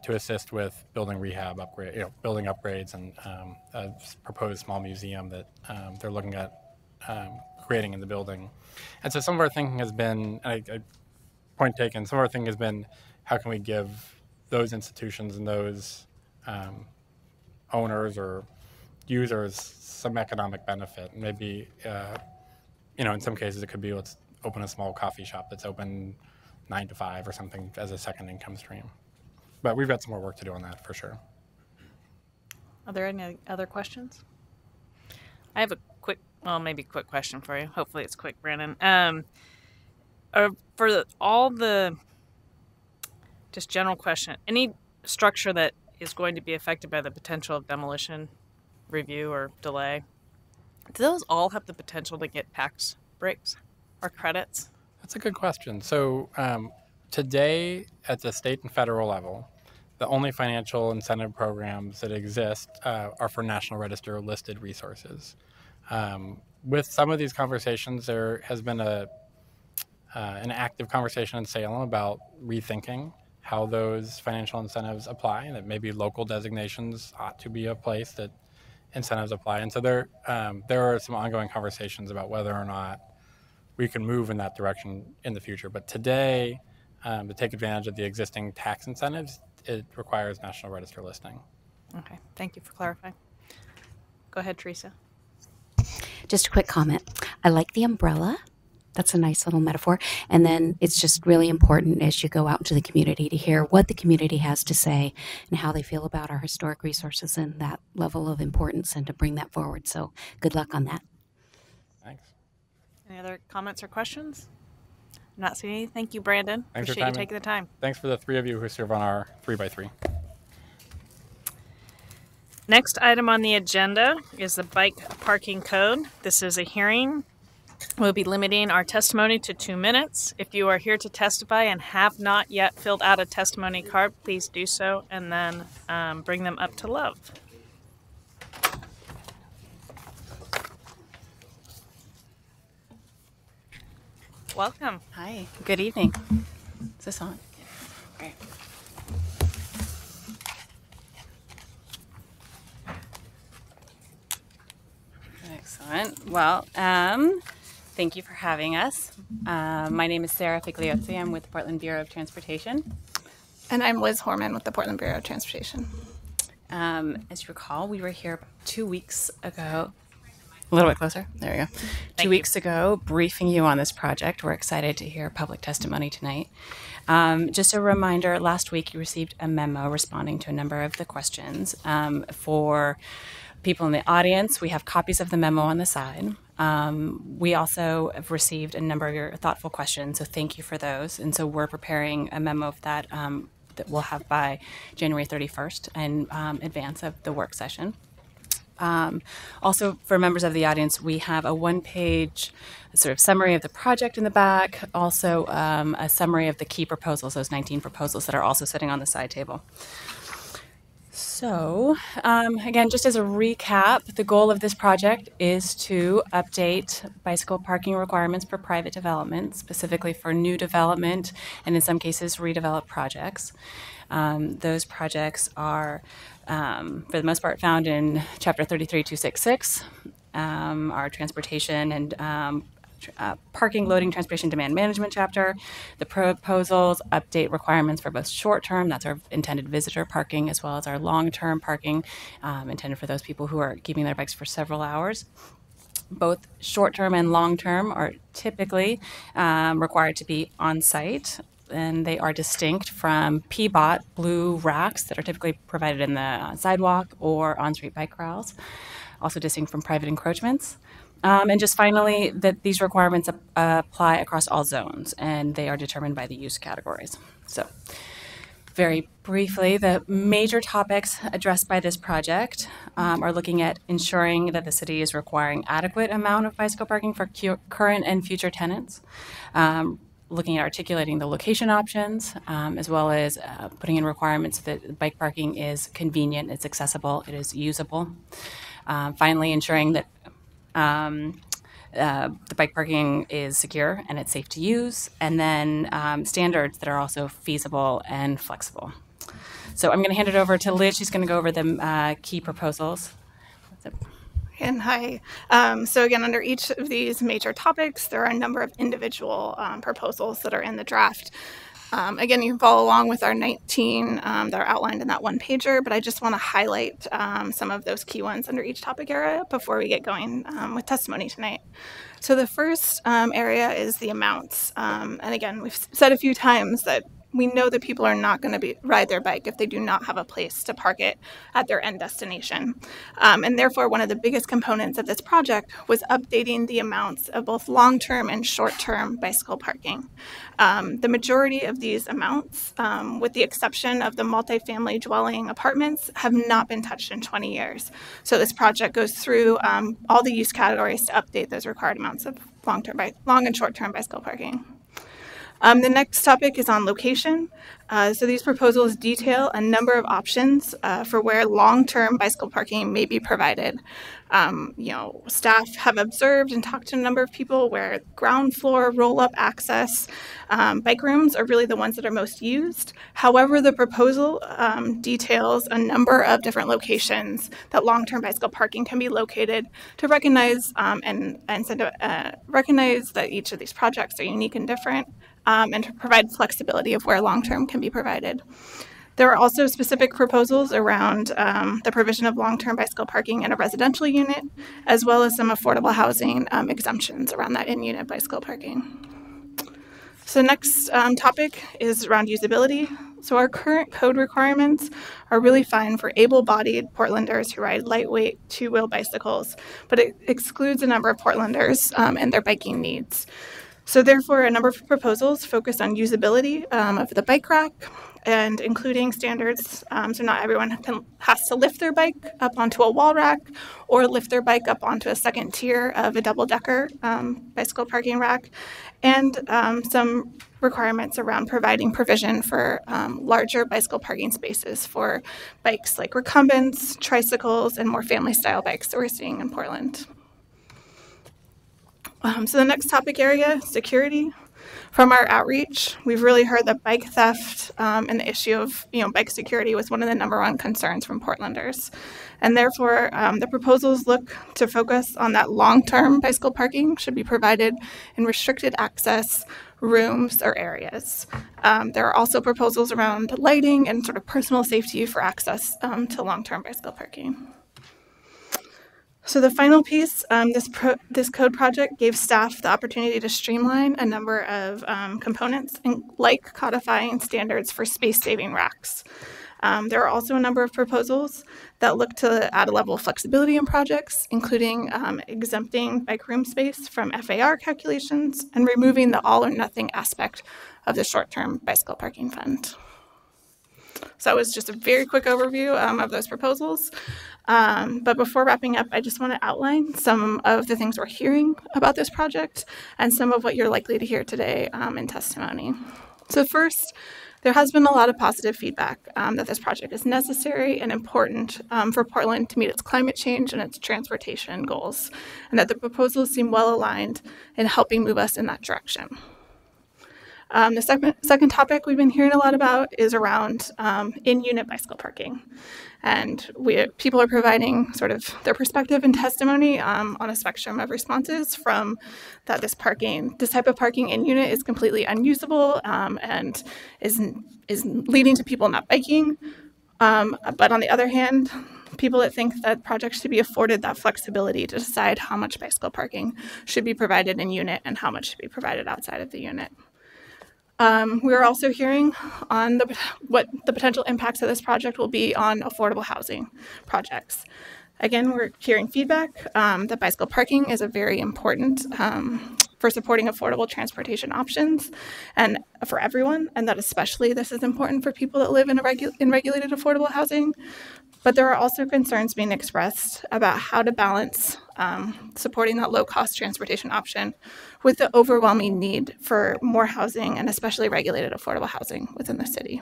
to assist with building rehab building upgrades and a proposed small museum that they're looking at creating in the building. And so some of our thinking has been, point taken, some of our thinking has been, how can we give those institutions and those owners or users some economic benefit? Maybe, in some cases it could be, let's open a small coffee shop that's open 9 to 5 or something as a second income stream. But we've got some more work to do on that for sure. Are there any other questions? I have a quick question for you. Hopefully it's quick, Brandon. For all the just general question. Any structure that is going to be affected by the potential of demolition, review, or delay, do those all have the potential to get tax breaks or credits? That's a good question. So today, at the state and federal level, the only financial incentive programs that exist are for National Register listed resources. With some of these conversations, there has been an active conversation in Salem about rethinking how those financial incentives apply, and that maybe local designations ought to be a place that incentives apply. And so there are some ongoing conversations about whether or not we can move in that direction in the future. But today, to take advantage of the existing tax incentives, it requires National Register listing. Okay, thank you for clarifying. Go ahead, Teresa. Just a quick comment. I like the umbrella. That's a nice little metaphor. And then it's just really important as you go out into the community to hear what the community has to say and how they feel about our historic resources and that level of importance, and to bring that forward. So good luck on that. Thanks. Any other comments or questions? I'm not seeing any. Thank you, Brandon. Thanks Appreciate you taking the time. Thanks for the three of you who serve on our 3x3. Next item on the agenda is the bike parking code. This is a hearing. We'll be limiting our testimony to 2 minutes. If you are here to testify and have not yet filled out a testimony card, please do so, and then bring them up to Love. Welcome. Hi, good evening. Is this on? Great. Excellent. Well, thank you for having us. My name is Sarah Figliozzi. I'm with the Portland Bureau of Transportation. And I'm Liz Horman with the Portland Bureau of Transportation. As you recall, we were here 2 weeks ago. A little bit closer. There we go. Two weeks ago, briefing you on this project. We're excited to hear public testimony tonight. Just a reminder, last week you received a memo responding to a number of the questions. For people in the audience, we have copies of the memo on the side. We also have received a number of your thoughtful questions, so thank you for those. And so we're preparing a memo of that that we'll have by January 31st in advance of the work session. Also, for members of the audience, we have a one-page sort of summary of the project in the back, also a summary of the key proposals, those 19 proposals that are also sitting on the side table. So, again, just as a recap, the goal of this project is to update bicycle parking requirements for private development, specifically for new development and in some cases redeveloped projects. Those projects are, for the most part, found in Chapter 33266, our transportation and parking, loading, transportation, demand management chapter. The proposals update requirements for both short-term, that's our intended visitor parking, as well as our long-term parking, intended for those people who are keeping their bikes for several hours. Both short-term and long-term are typically required to be on-site, and they are distinct from PBOT blue racks that are typically provided in the sidewalk or on-street bike corrals, also distinct from private encroachments. And just finally, that these requirements apply across all zones, and they are determined by the use categories. So, very briefly, the major topics addressed by this project are looking at ensuring that the city is requiring adequate amount of bicycle parking for current and future tenants, looking at articulating the location options, as well as putting in requirements that bike parking is convenient, it's accessible, it is usable. Finally, ensuring that the bike parking is secure and it's safe to use, and then standards that are also feasible and flexible. So I'm going to hand it over to Liz. She's going to go over the key proposals. And hi. So again, under each of these major topics, there are a number of individual proposals that are in the draft. Again, you can follow along with our 19 that are outlined in that one pager, but I just want to highlight some of those key ones under each topic area before we get going with testimony tonight. So the first area is the amounts. And again, we've said a few times that we know that people are not going to ride their bike if they do not have a place to park it at their end destination. And therefore, one of the biggest components of this project was updating the amounts of both long-term and short-term bicycle parking. The majority of these amounts, with the exception of the multifamily dwelling apartments, have not been touched in 20 years. So this project goes through all the use categories to update those required amounts of long and short-term bicycle parking. The next topic is on location. So these proposals detail a number of options for where long-term bicycle parking may be provided. Staff have observed and talked to a number of people where ground floor roll-up access bike rooms are really the ones that are most used. However, the proposal details a number of different locations that long-term bicycle parking can be located to recognize recognize that each of these projects are unique and different, and to provide flexibility of where long-term can be provided. There are also specific proposals around the provision of long-term bicycle parking in a residential unit, as well as some affordable housing exemptions around that in-unit bicycle parking. So the next topic is around usability. So our current code requirements are really fine for able-bodied Portlanders who ride lightweight two-wheel bicycles, but it excludes a number of Portlanders and their biking needs. So therefore, a number of proposals focus on usability of the bike rack and including standards. So not everyone has to lift their bike up onto a wall rack or lift their bike up onto a second tier of a double-decker bicycle parking rack, and some requirements around providing provision for larger bicycle parking spaces for bikes like recumbents, tricycles, and more family-style bikes that we're seeing in Portland. So the next topic area, security. From our outreach, we've really heard that bike theft and the issue of bike security was one of the #1 concerns from Portlanders. And therefore, the proposals look to focus on that long-term bicycle parking should be provided in restricted access rooms or areas. There are also proposals around lighting and sort of personal safety for access to long-term bicycle parking. So the final piece, this code project gave staff the opportunity to streamline a number of components, like codifying standards for space-saving racks. There are also a number of proposals that look to add a level of flexibility in projects, including exempting bike room space from FAR calculations and removing the all-or-nothing aspect of the short-term bicycle parking fund. So that was just a very quick overview of those proposals. But before wrapping up, I just want to outline some of the things we're hearing about this project and some of what you're likely to hear today in testimony. So first, there has been a lot of positive feedback that this project is necessary and important for Portland to meet its climate change and its transportation goals, and that the proposals seem well aligned in helping move us in that direction. The second topic we've been hearing a lot about is around in-unit bicycle parking. And people are providing sort of their perspective and testimony on a spectrum of responses from that this type of parking in-unit is completely unusable and is leading to people not biking. But on the other hand, people that think that projects should be afforded that flexibility to decide how much bicycle parking should be provided in unit and how much should be provided outside of the unit. We're also hearing on what the potential impacts of this project will be on affordable housing projects. Again, we're hearing feedback that bicycle parking is a very important for supporting affordable transportation options and for everyone, and that especially this is important for people that live in regulated affordable housing. But there are also concerns being expressed about how to balance supporting that low-cost transportation option with the overwhelming need for more housing and especially regulated affordable housing within the city.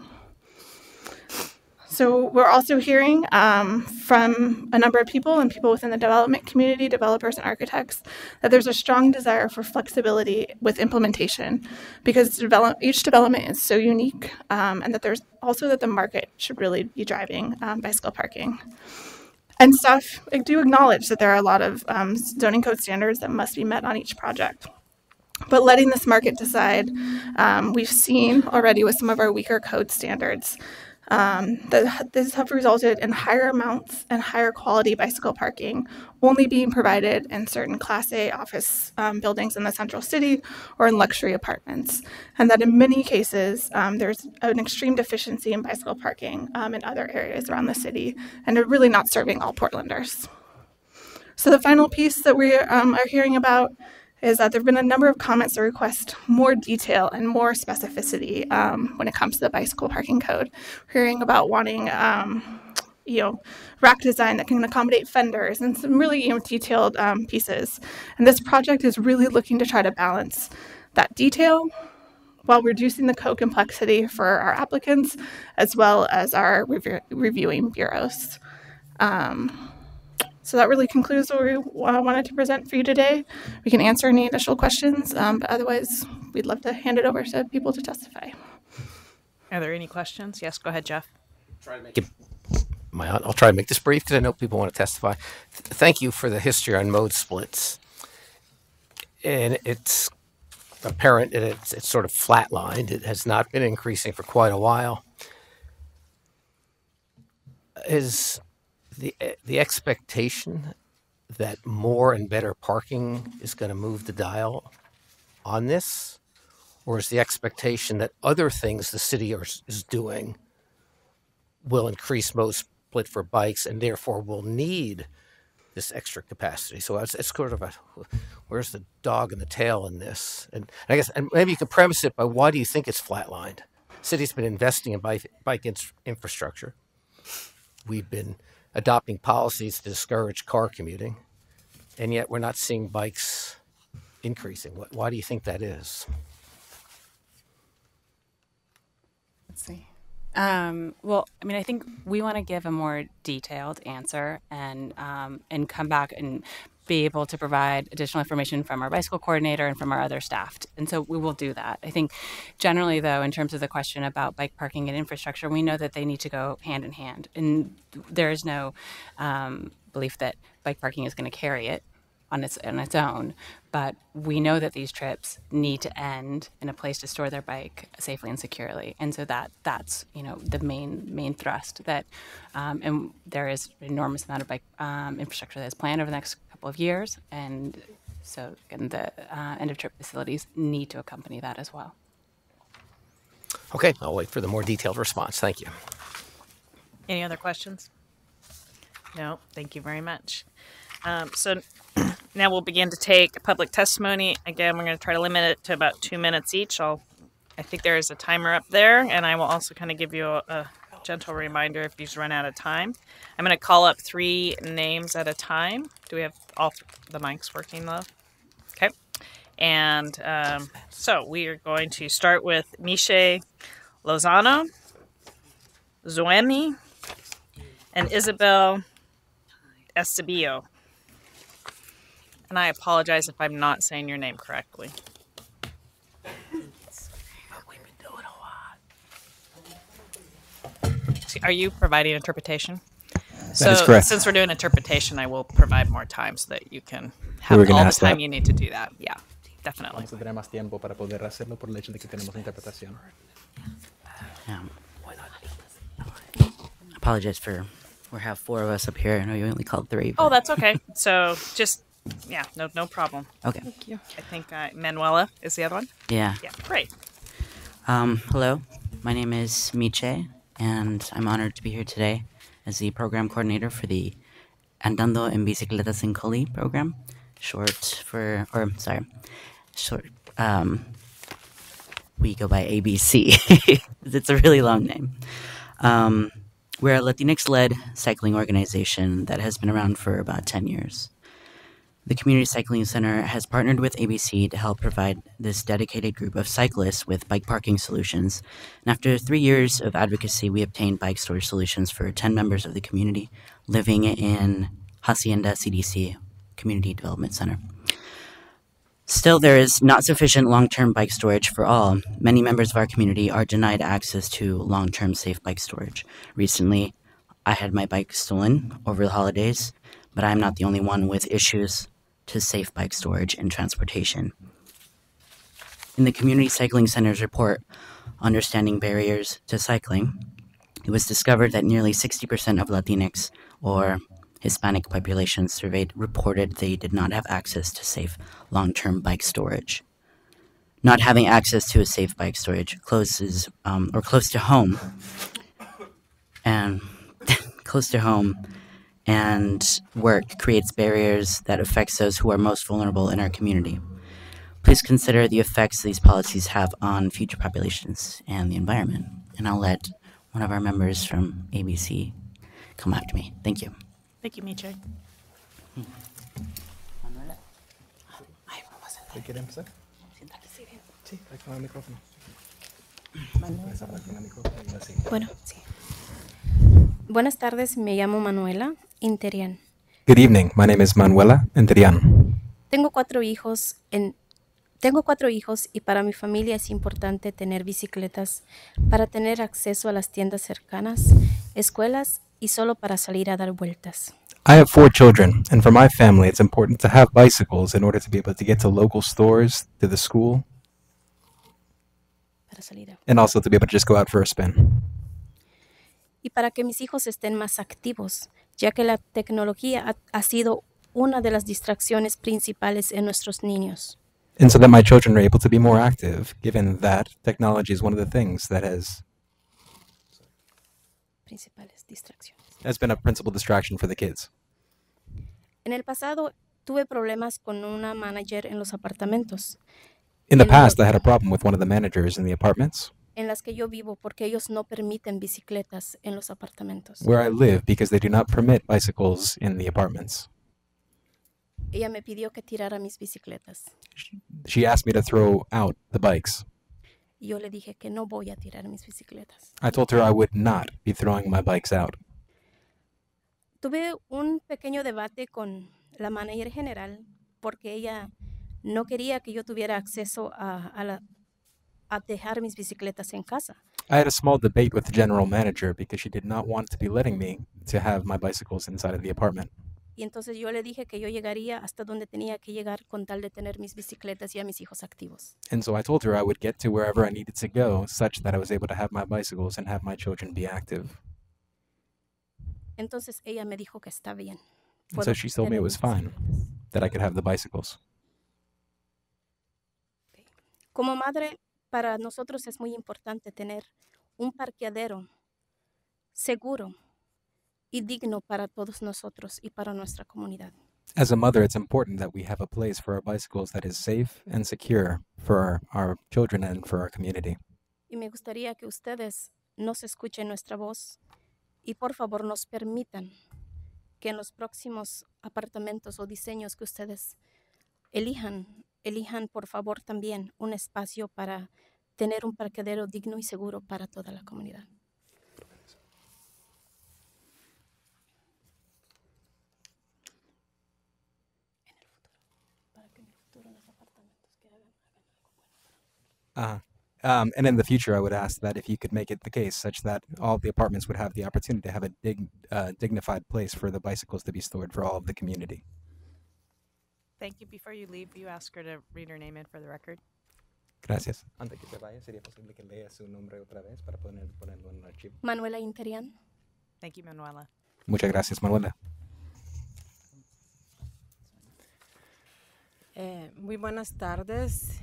So we're also hearing from a number of people and people within the development community, developers and architects, that there's a strong desire for flexibility with implementation because each development is so unique, and that there's also that the market should really be driving bicycle parking. And staff do acknowledge that there are a lot of zoning code standards that must be met on each project. But letting this market decide, we've seen already with some of our weaker code standards, This have resulted in higher amounts and higher quality bicycle parking only being provided in certain Class A office buildings in the central city or in luxury apartments, and that in many cases there's an extreme deficiency in bicycle parking in other areas around the city, and they're really not serving all Portlanders. So the final piece that we are hearing about is that there have been a number of comments that request more detail and more specificity when it comes to the bicycle parking code. We're hearing about wanting, rack design that can accommodate fenders and some really detailed pieces. And this project is really looking to try to balance that detail while reducing the code complexity for our applicants as well as our reviewing bureaus. So that really concludes what we wanted to present for you today. We can answer any additional questions, but otherwise, we'd love to hand it over to people to testify. Are there any questions? Yes, go ahead, Jeff. I'll try to make this brief because I know people want to testify. Thank you for the history on mode splits. And it's apparent that it's sort of flatlined. It has not been increasing for quite a while. Is the expectation that more and better parking is going to move the dial on this? Or is the expectation that other things the city is doing will increase mode split for bikes and therefore will need this extra capacity? So it's sort of where's the dog and the tail in this? And I guess, and maybe you could premise it by why do you think it's flatlined? City's been investing in bike infrastructure. We've been adopting policies to discourage car commuting, and yet we're not seeing bikes increasing. Why do you think that is? Let's see. Well, I mean, I think we want to give a more detailed answer and come back and be able to provide additional information from our bicycle coordinator and from our other staff. And so we will do that. I think generally, though, in terms of the question about bike parking and infrastructure, we know that they need to go hand in hand. And there is no belief that bike parking is going to carry it on its own. But we know that these trips need to end in a place to store their bike safely and securely. And so that's the main thrust that and there is an enormous amount of bike infrastructure that is planned over the next couple of years. And so again, the end of trip facilities need to accompany that as well. Okay, I'll wait for the more detailed response. Thank you. Any other questions? No, thank you very much. So now we'll begin to take public testimony. Again, we're going to try to limit it to about 2 minutes each. I think there is a timer up there, and I will also kind of give you a gentle reminder if you've run out of time. I'm going to call up 3 names at a time. Do we have all the mics working, though? Okay. And so we are going to start with Miche Lozano, Zoemi, and Isabel Estebillo. And I apologize if I'm not saying your name correctly. Are you providing interpretation? That is correct. Since we're doing interpretation, I will provide more time so that you can have all the time you need to do that. Yeah, definitely. Tendré más tiempo para poder hacerlo por el hecho de que tenemos interpretación. Apologize we have 4 of us up here. I know you only called 3. Oh, that's okay. So just, no problem. Okay. Thank you. I think Manuela is the other one. Yeah. Yeah, great. Hello, my name is Miche, and I'm honored to be here today as the program coordinator for the Andando en Bicicletas en Coli program, we go by ABC. It's a really long name. We're a Latinx-led cycling organization that has been around for about 10 years. The Community Cycling Center has partnered with ABC to help provide this dedicated group of cyclists with bike parking solutions. And after 3 years of advocacy, we obtained bike storage solutions for 10 members of the community living in Hacienda CDC, Community Development Center. Still, there is not sufficient long-term bike storage for all. Many members of our community are denied access to long-term safe bike storage. Recently, I had my bike stolen over the holidays, but I'm not the only one with issues to safe bike storage and transportation. In the Community Cycling Center's report, Understanding Barriers to Cycling, it was discovered that nearly 60% of Latinx or Hispanic populations surveyed reported they did not have access to safe long-term bike storage. Not having access to a safe bike storage close to home and close to home and work creates barriers that affects those who are most vulnerable in our community. Please consider the effects these policies have on future populations and the environment. And I'll let one of our members from ABC come after me. Thank you. Thank you, Miche. ¿Quiere empezar? Sí, ahí con el micrófono. Bueno, sí. Buenas tardes, me llamo Manuela Interian. Good evening. My name is Manuela Interian. Tengo cuatro hijos y para mi familia es importante tener bicicletas para tener acceso a las tiendas cercanas, escuelas y solo para salir a dar vueltas. I have 4 children, and for my family, it's important to have bicycles in order to be able to get to local stores, to the school, Para salir a... and also to be able to just go out for a spin. Y para que mis hijos estén más activos, ya que la tecnología ha sido una de las distracciones principales en nuestros niños. And so that my children are able to be more active, given that technology is one of the things that Principales distracciones. has been a principal distraction for the kids. En el pasado tuve problemas con una manager en los apartamentos, In the En past, lo- I had a problem with one of the managers in the apartments en las que yo vivo porque ellos no permiten bicicletas en los apartamentos. where I live because they do not permit bicycles in the apartments. Ella me pidió que tirara mis bicicletas She asked me to throw out the bikes. y yo le dije que no voy a tirar mis bicicletas. I told her I would not be throwing my bikes out. Tuve un pequeño debate con la manager general porque ella no quería que yo tuviera acceso a dejar mis bicicletas en casa. I had a small debate with the general manager because she did not want to be letting me to have my bicycles inside of the apartment. Y entonces yo le dije que yo llegaría hasta donde tenía que llegar con tal de tener mis bicicletas y a mis hijos activos. And so I told her I would get to wherever I needed to go such that I was able to have my bicycles and have my children be active. Entonces ella me dijo que está bien. And so Puedo she told me it tener was mis fine, bicicletas. that I could have the bicycles. Como madre, para nosotros es muy importante tener un parqueadero seguro y digno para todos nosotros y para nuestra comunidad. As a mother, it's important that we have a place for our bicycles that is safe and secure for our children and for our community. Y me gustaría que ustedes nos escuchen nuestra voz y por favor nos permitan que en los próximos apartamentos o diseños que ustedes elijan por favor también un espacio para tener un parqueadero digno y seguro para toda la comunidad. And in the future, I would ask that if you could make it the case such that all the apartments would have the opportunity to have a dignified place for the bicycles to be stored for all of the community. Thank you. Before you leave, you ask her to read her name in for the record. Gracias. Antes que se vaya, ¿sería posible que lea su nombre otra vez para ponerlo en el archivo? Manuela Interian. Thank you, Manuela. Muchas gracias, Manuela. Muy buenas tardes.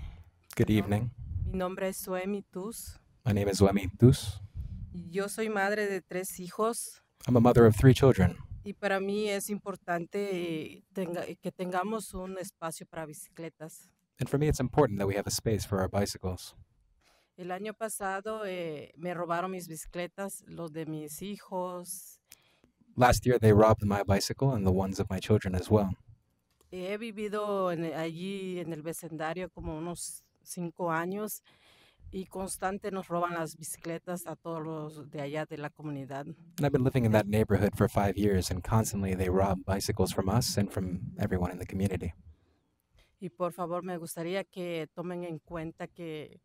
Good evening. Mi nombre es Suemi Tus. My name is Wemi Dus. Yo soy madre de 3 hijos I'm a mother of 3 children. y para mí es importante que tengamos un espacio para bicicletas. And for me, it's important that we have a space for our bicycles. El año pasado me robaron mis bicicletas, los de mis hijos. Last year, they robbed my bicycle and the ones of my children as well. He vivido allí en el vecindario como unos 5 años y constante nos roban las bicicletas a todos los de allá de la comunidad. And I've been living in that neighborhood for 5 years, and constantly they rob bicycles from us and from everyone in the community. Y por favor me gustaría que tomen en cuenta que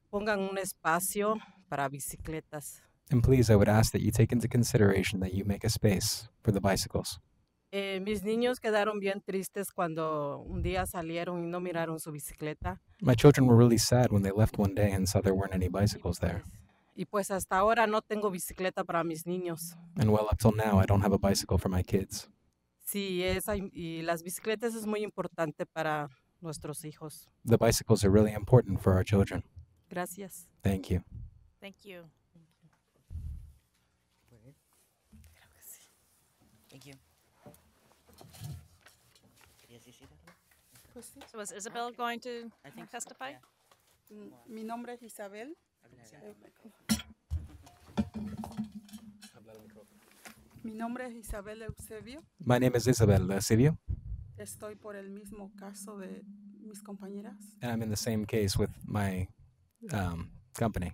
pongan un espacio para bicicletas. And please, I would ask that you take into consideration that you make a space for the bicycles. Mis niños quedaron bien tristes cuando un día salieron y no miraron su bicicleta. My children were really sad when they left one day and saw there weren't any bicycles there. Y pues hasta ahora no tengo bicicleta para mis niños. And well, up till now, I don't have a bicycle for my kids. Sí, y las bicicletas es muy importante para nuestros hijos. The bicycles are really important for our children. Gracias. Thank you. Thank you. Thank you. So was Isabel going to testify? Mi nombre es Isabel. Mi nombre es Isabel Eusebio. My name is Isabel Silvio, Estoy por el mismo caso de mis compañeras. and I'm in the same case with my company.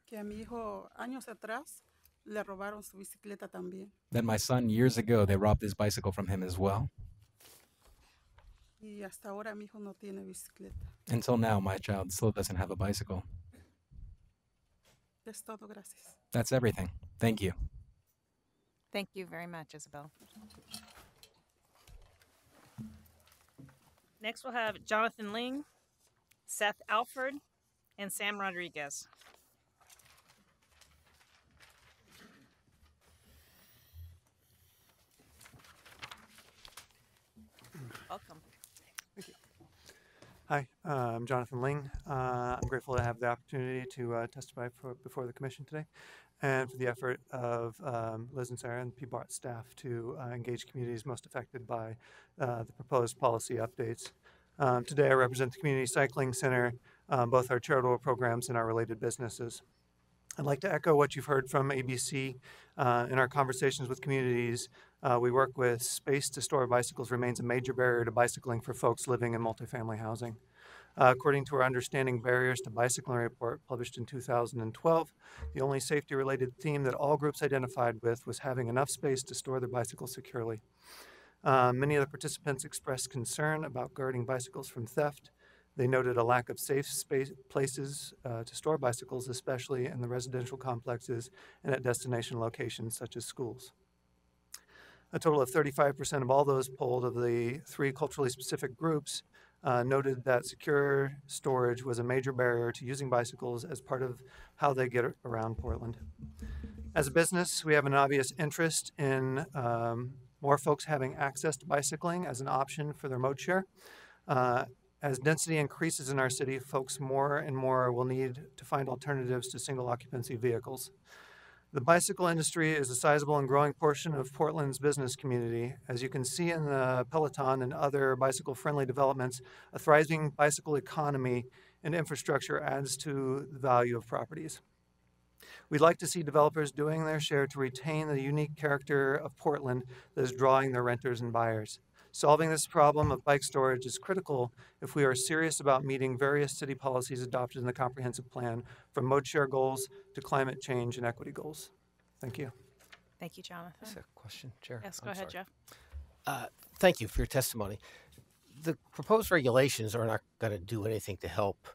Que a mi hijo años atrás le robaron su bicicleta también. That my son, years ago, they robbed his bicycle from him as well. Y hasta ahora mi hijo no tiene bicicleta. Until now, my child still doesn't have a bicycle. Es todo, gracias. That's everything. Thank you. Thank you very much, Isabel. Next, we'll have Jonathan Ling, Seth Alford, and Sam Rodriguez. Welcome. Hi, I'm Jonathan Ling. I'm grateful to have the opportunity to testify before the Commission today and for the effort of Liz and Sarah and PBART staff to engage communities most affected by the proposed policy updates. Today I represent the Community Cycling Center, both our charitable programs and our related businesses. I'd like to echo what you've heard from ABC in our conversations with communities. We work with space to store bicycles remains a major barrier to bicycling for folks living in multifamily housing. According to our Understanding Barriers to Bicycling report published in 2012, the only safety-related theme that all groups identified with was having enough space to store their bicycles securely. Many of the participants expressed concern about guarding bicycles from theft. They noted a lack of safe places to store bicycles, especially in the residential complexes and at destination locations such as schools. A total of 35% of all those polled of the 3 culturally specific groups noted that secure storage was a major barrier to using bicycles as part of how they get around Portland. As a business, we have an obvious interest in more folks having access to bicycling as an option for their mode share. As density increases in our city, folks more and more will need to find alternatives to single occupancy vehicles. The bicycle industry is a sizable and growing portion of Portland's business community. As you can see in the Peloton and other bicycle-friendly developments, a thriving bicycle economy and infrastructure adds to the value of properties. We'd like to see developers doing their share to retain the unique character of Portland that is drawing their renters and buyers. Solving this problem of bike storage is critical if we are serious about meeting various city policies adopted in the comprehensive plan, from mode share goals to climate change and equity goals. Thank you. Thank you, Jonathan. That's a question, Chair. Yes, go ahead, Jeff. Thank you for your testimony. The proposed regulations are not going to do anything to help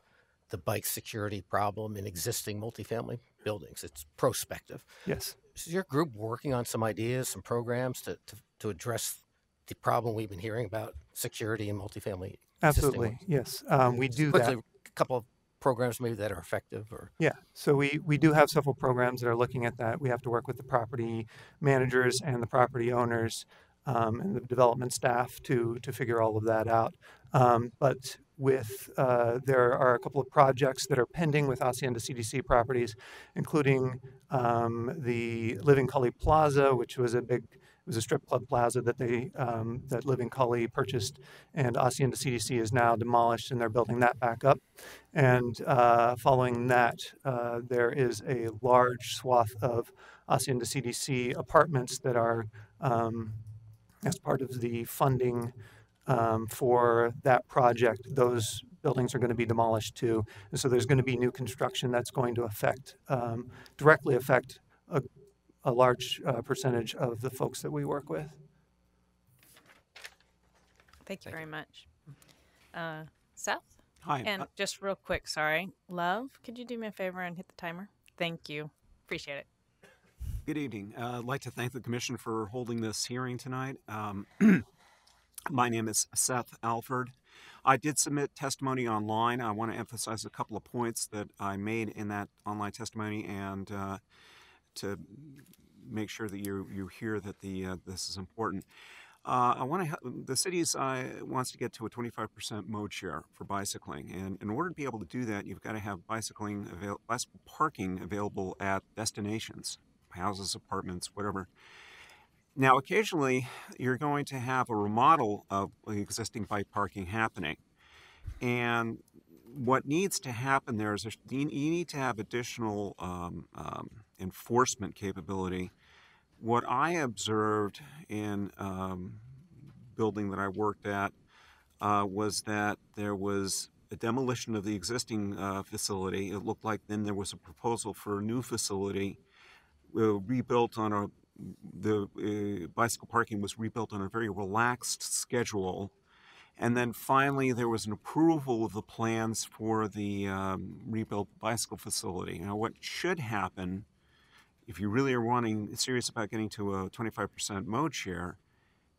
the bike security problem in existing multifamily buildings. It's prospective. Yes. Is your group working on some ideas, some programs to address the problem we've been hearing about security in multifamily? Absolutely, yes. We do quickly, that. A couple of programs maybe that are effective, or yeah. So we do have several programs that are looking at that. We have to work with the property managers and the property owners and the development staff to figure all of that out. But with there are a couple of projects that are pending with Hacienda CDC properties, including the Living Cully Plaza, which was a strip club plaza that that Living Cully purchased, and Hacienda CDC is now demolished, and they're building that back up. And following that, there is a large swath of Hacienda CDC apartments that are, as part of the funding for that project, those buildings are going to be demolished too. And so there's going to be new construction that's going to directly affect a large percentage of the folks that we work with. Thank you very much. Seth? Hi. And just real quick, sorry. Love, could you do me a favor and hit the timer? Thank you. Appreciate it. Good evening. I'd like to thank the Commission for holding this hearing tonight. My name is Seth Alford, I did submit testimony online. I want to emphasize a couple of points that I made in that online testimony, and to make sure that you hear that this is important. The city wants to get to a 25% mode share for bicycling, and in order to be able to do that, you've got to have bicycle parking available at destinations, houses, apartments, whatever. Now, occasionally, you're going to have a remodel of existing bike parking happening, and what needs to happen there is you need to have additional enforcement capability. What I observed in building that I worked at was that there was a demolition of the existing facility. It looked like then there was a proposal for a new facility rebuilt on the bicycle parking was rebuilt on a very relaxed schedule. And then finally, there was an approval of the plans for the rebuilt bicycle facility. Now, what should happen, if you really are serious about getting to a 25% mode share,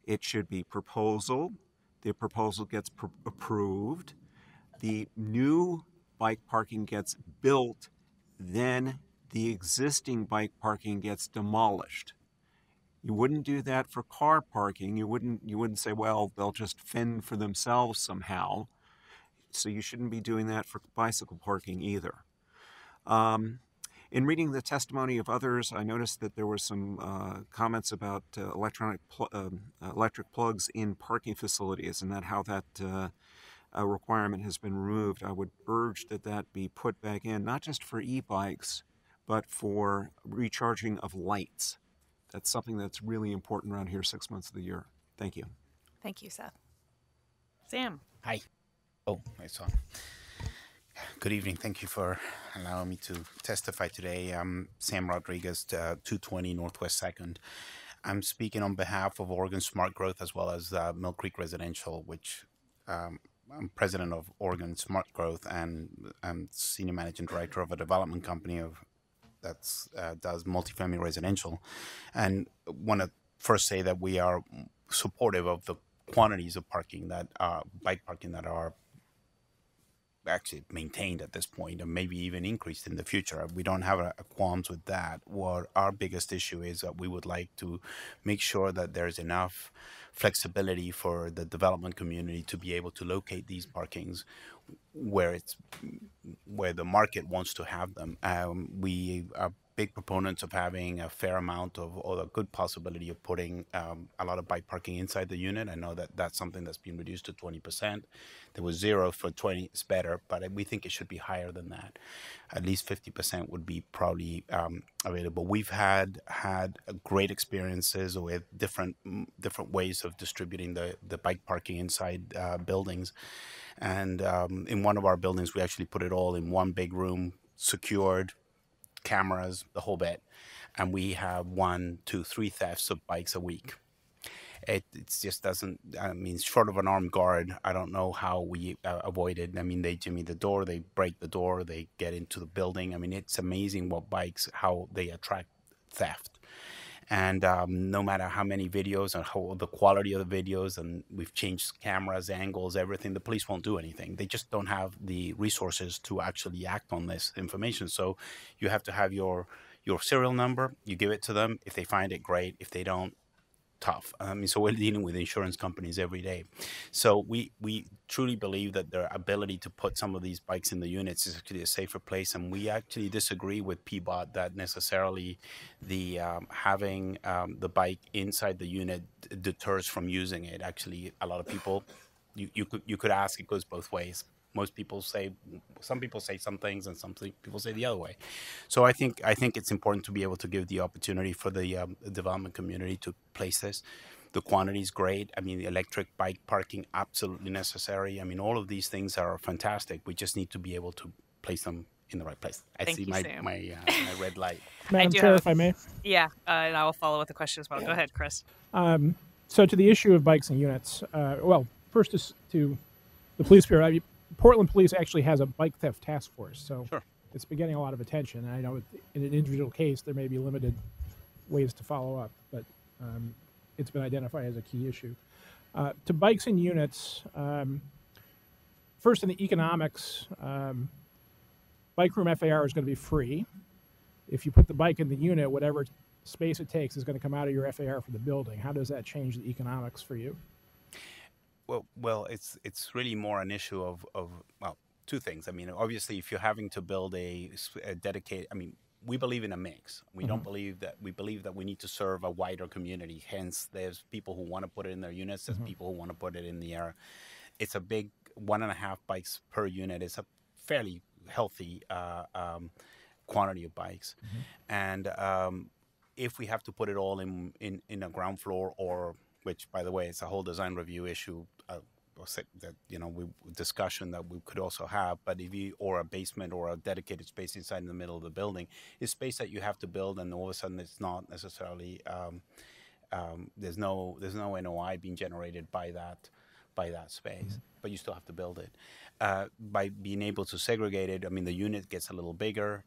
it should be proposal. The proposal gets approved. The new bike parking gets built. Then the existing bike parking gets demolished. You wouldn't do that for car parking. You wouldn't say, well, they'll just fend for themselves somehow. So you shouldn't be doing that for bicycle parking either. In reading the testimony of others, I noticed that there were some comments about electric plugs in parking facilities, and how that requirement has been removed. I would urge that be put back in, not just for e-bikes, but for recharging of lights. That's something that's really important around here 6 months of the year. Thank you. Thank you, Seth. Sam. Hi. Oh, I saw. Good evening. Thank you for allowing me to testify today. I'm Sam Rodriguez, 220 Northwest 2nd. I'm speaking on behalf of Oregon Smart Growth as well as Mill Creek Residential, which I'm president of Oregon Smart Growth, and I'm senior managing director of a development company that does multifamily residential. And want to first say that we are supportive of the quantities of parking bike parking that are actually maintained at this point, and maybe even increased in the future. We don't have a qualms with that. What our biggest issue is that we would like to make sure that there's enough flexibility for the development community to be able to locate these parkings where the market wants to have them. We are big proponents of having a fair amount of, or a good possibility of putting a lot of bike parking inside the unit. I know that that's something that's been reduced to 20%. There was 0 for 20 is better, but we think it should be higher than that. At least 50% would be probably available. We've had great experiences with different ways of distributing the bike parking inside buildings. And in one of our buildings, we actually put it all in one big room, secured, cameras, the whole bit. And we have 1, 2, 3 thefts of bikes a week. It just doesn't, short of an armed guard, I don't know how we avoid it. They jimmy the door, they break the door, they get into the building. It's amazing how they attract theft. And no matter how many videos and how the quality of the videos, and we've changed cameras, angles, everything, the police won't do anything. They just don't have the resources to actually act on this information. So you have to have your serial number, you give it to them. If they find it, great. If they don't, tough. So we're dealing with insurance companies every day. So we truly believe that their ability to put some of these bikes in the units is actually a safer place. And we actually disagree with PBOT that necessarily the having the bike inside the unit deters from using it. Actually, a lot of people, you could ask, it goes both ways. Some people say some things and some people say the other way. So I think it's important to be able to give the opportunity for the development community to place this. The quantity is great. The electric bike parking, absolutely necessary. All of these things are fantastic. We just need to be able to place them in the right place. I see my red light. Madam Chair, if I may. Yeah, and I will follow with the question as well. Go ahead, Chris. So to the issue of bikes and units, first is to the police bureau. Portland Police actually has a bike theft task force, so sure. It's been getting a lot of attention. And I know in an individual case there may be limited ways to follow up, but it's been identified as a key issue. To bikes and units, first in the economics, bike room FAR is going to be free. If you put the bike in the unit, whatever space it takes is going to come out of your FAR for the building. How does that change the economics for you? Well, it's really more an issue of well, two things. I mean, obviously, if you're having to build a dedicated, I mean, we believe in a mix. We don't believe that. We believe that we need to serve a wider community. Hence, there's people who want to put it in their units. There's people who want to put it in the air. It's a big 1.5 bikes per unit. It's a fairly healthy quantity of bikes, and if we have to put it all in a ground floor, or which, by the way, it's a whole design review issue. That we discussion that we could also have, but if you or a basement or a dedicated space inside in the middle of the building is space that you have to build, and all of a sudden it's not necessarily there's no NOI being generated by that space, but you still have to build it. By being able to segregate it, I mean, the unit gets a little bigger.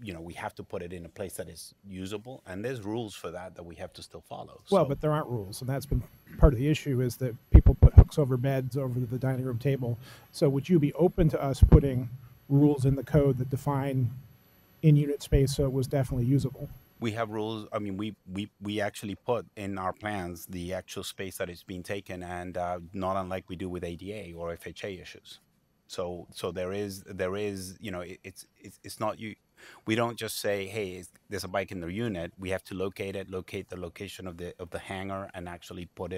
We have to put it in a place that is usable, and there's rules for that we have to still follow. Well, but there aren't rules, and that's been part of the issue, is that people put hooks over beds over the dining room table. So would you be open to us putting rules in the code that define in-unit space so it was definitely usable? We have rules. I mean, we actually put in our plans the actual space that is being taken, and not unlike we do with ADA or FHA issues. So there is it's not you. We don't just say, hey, there's a bike in the unit. We have to locate the location of the hangar, and actually put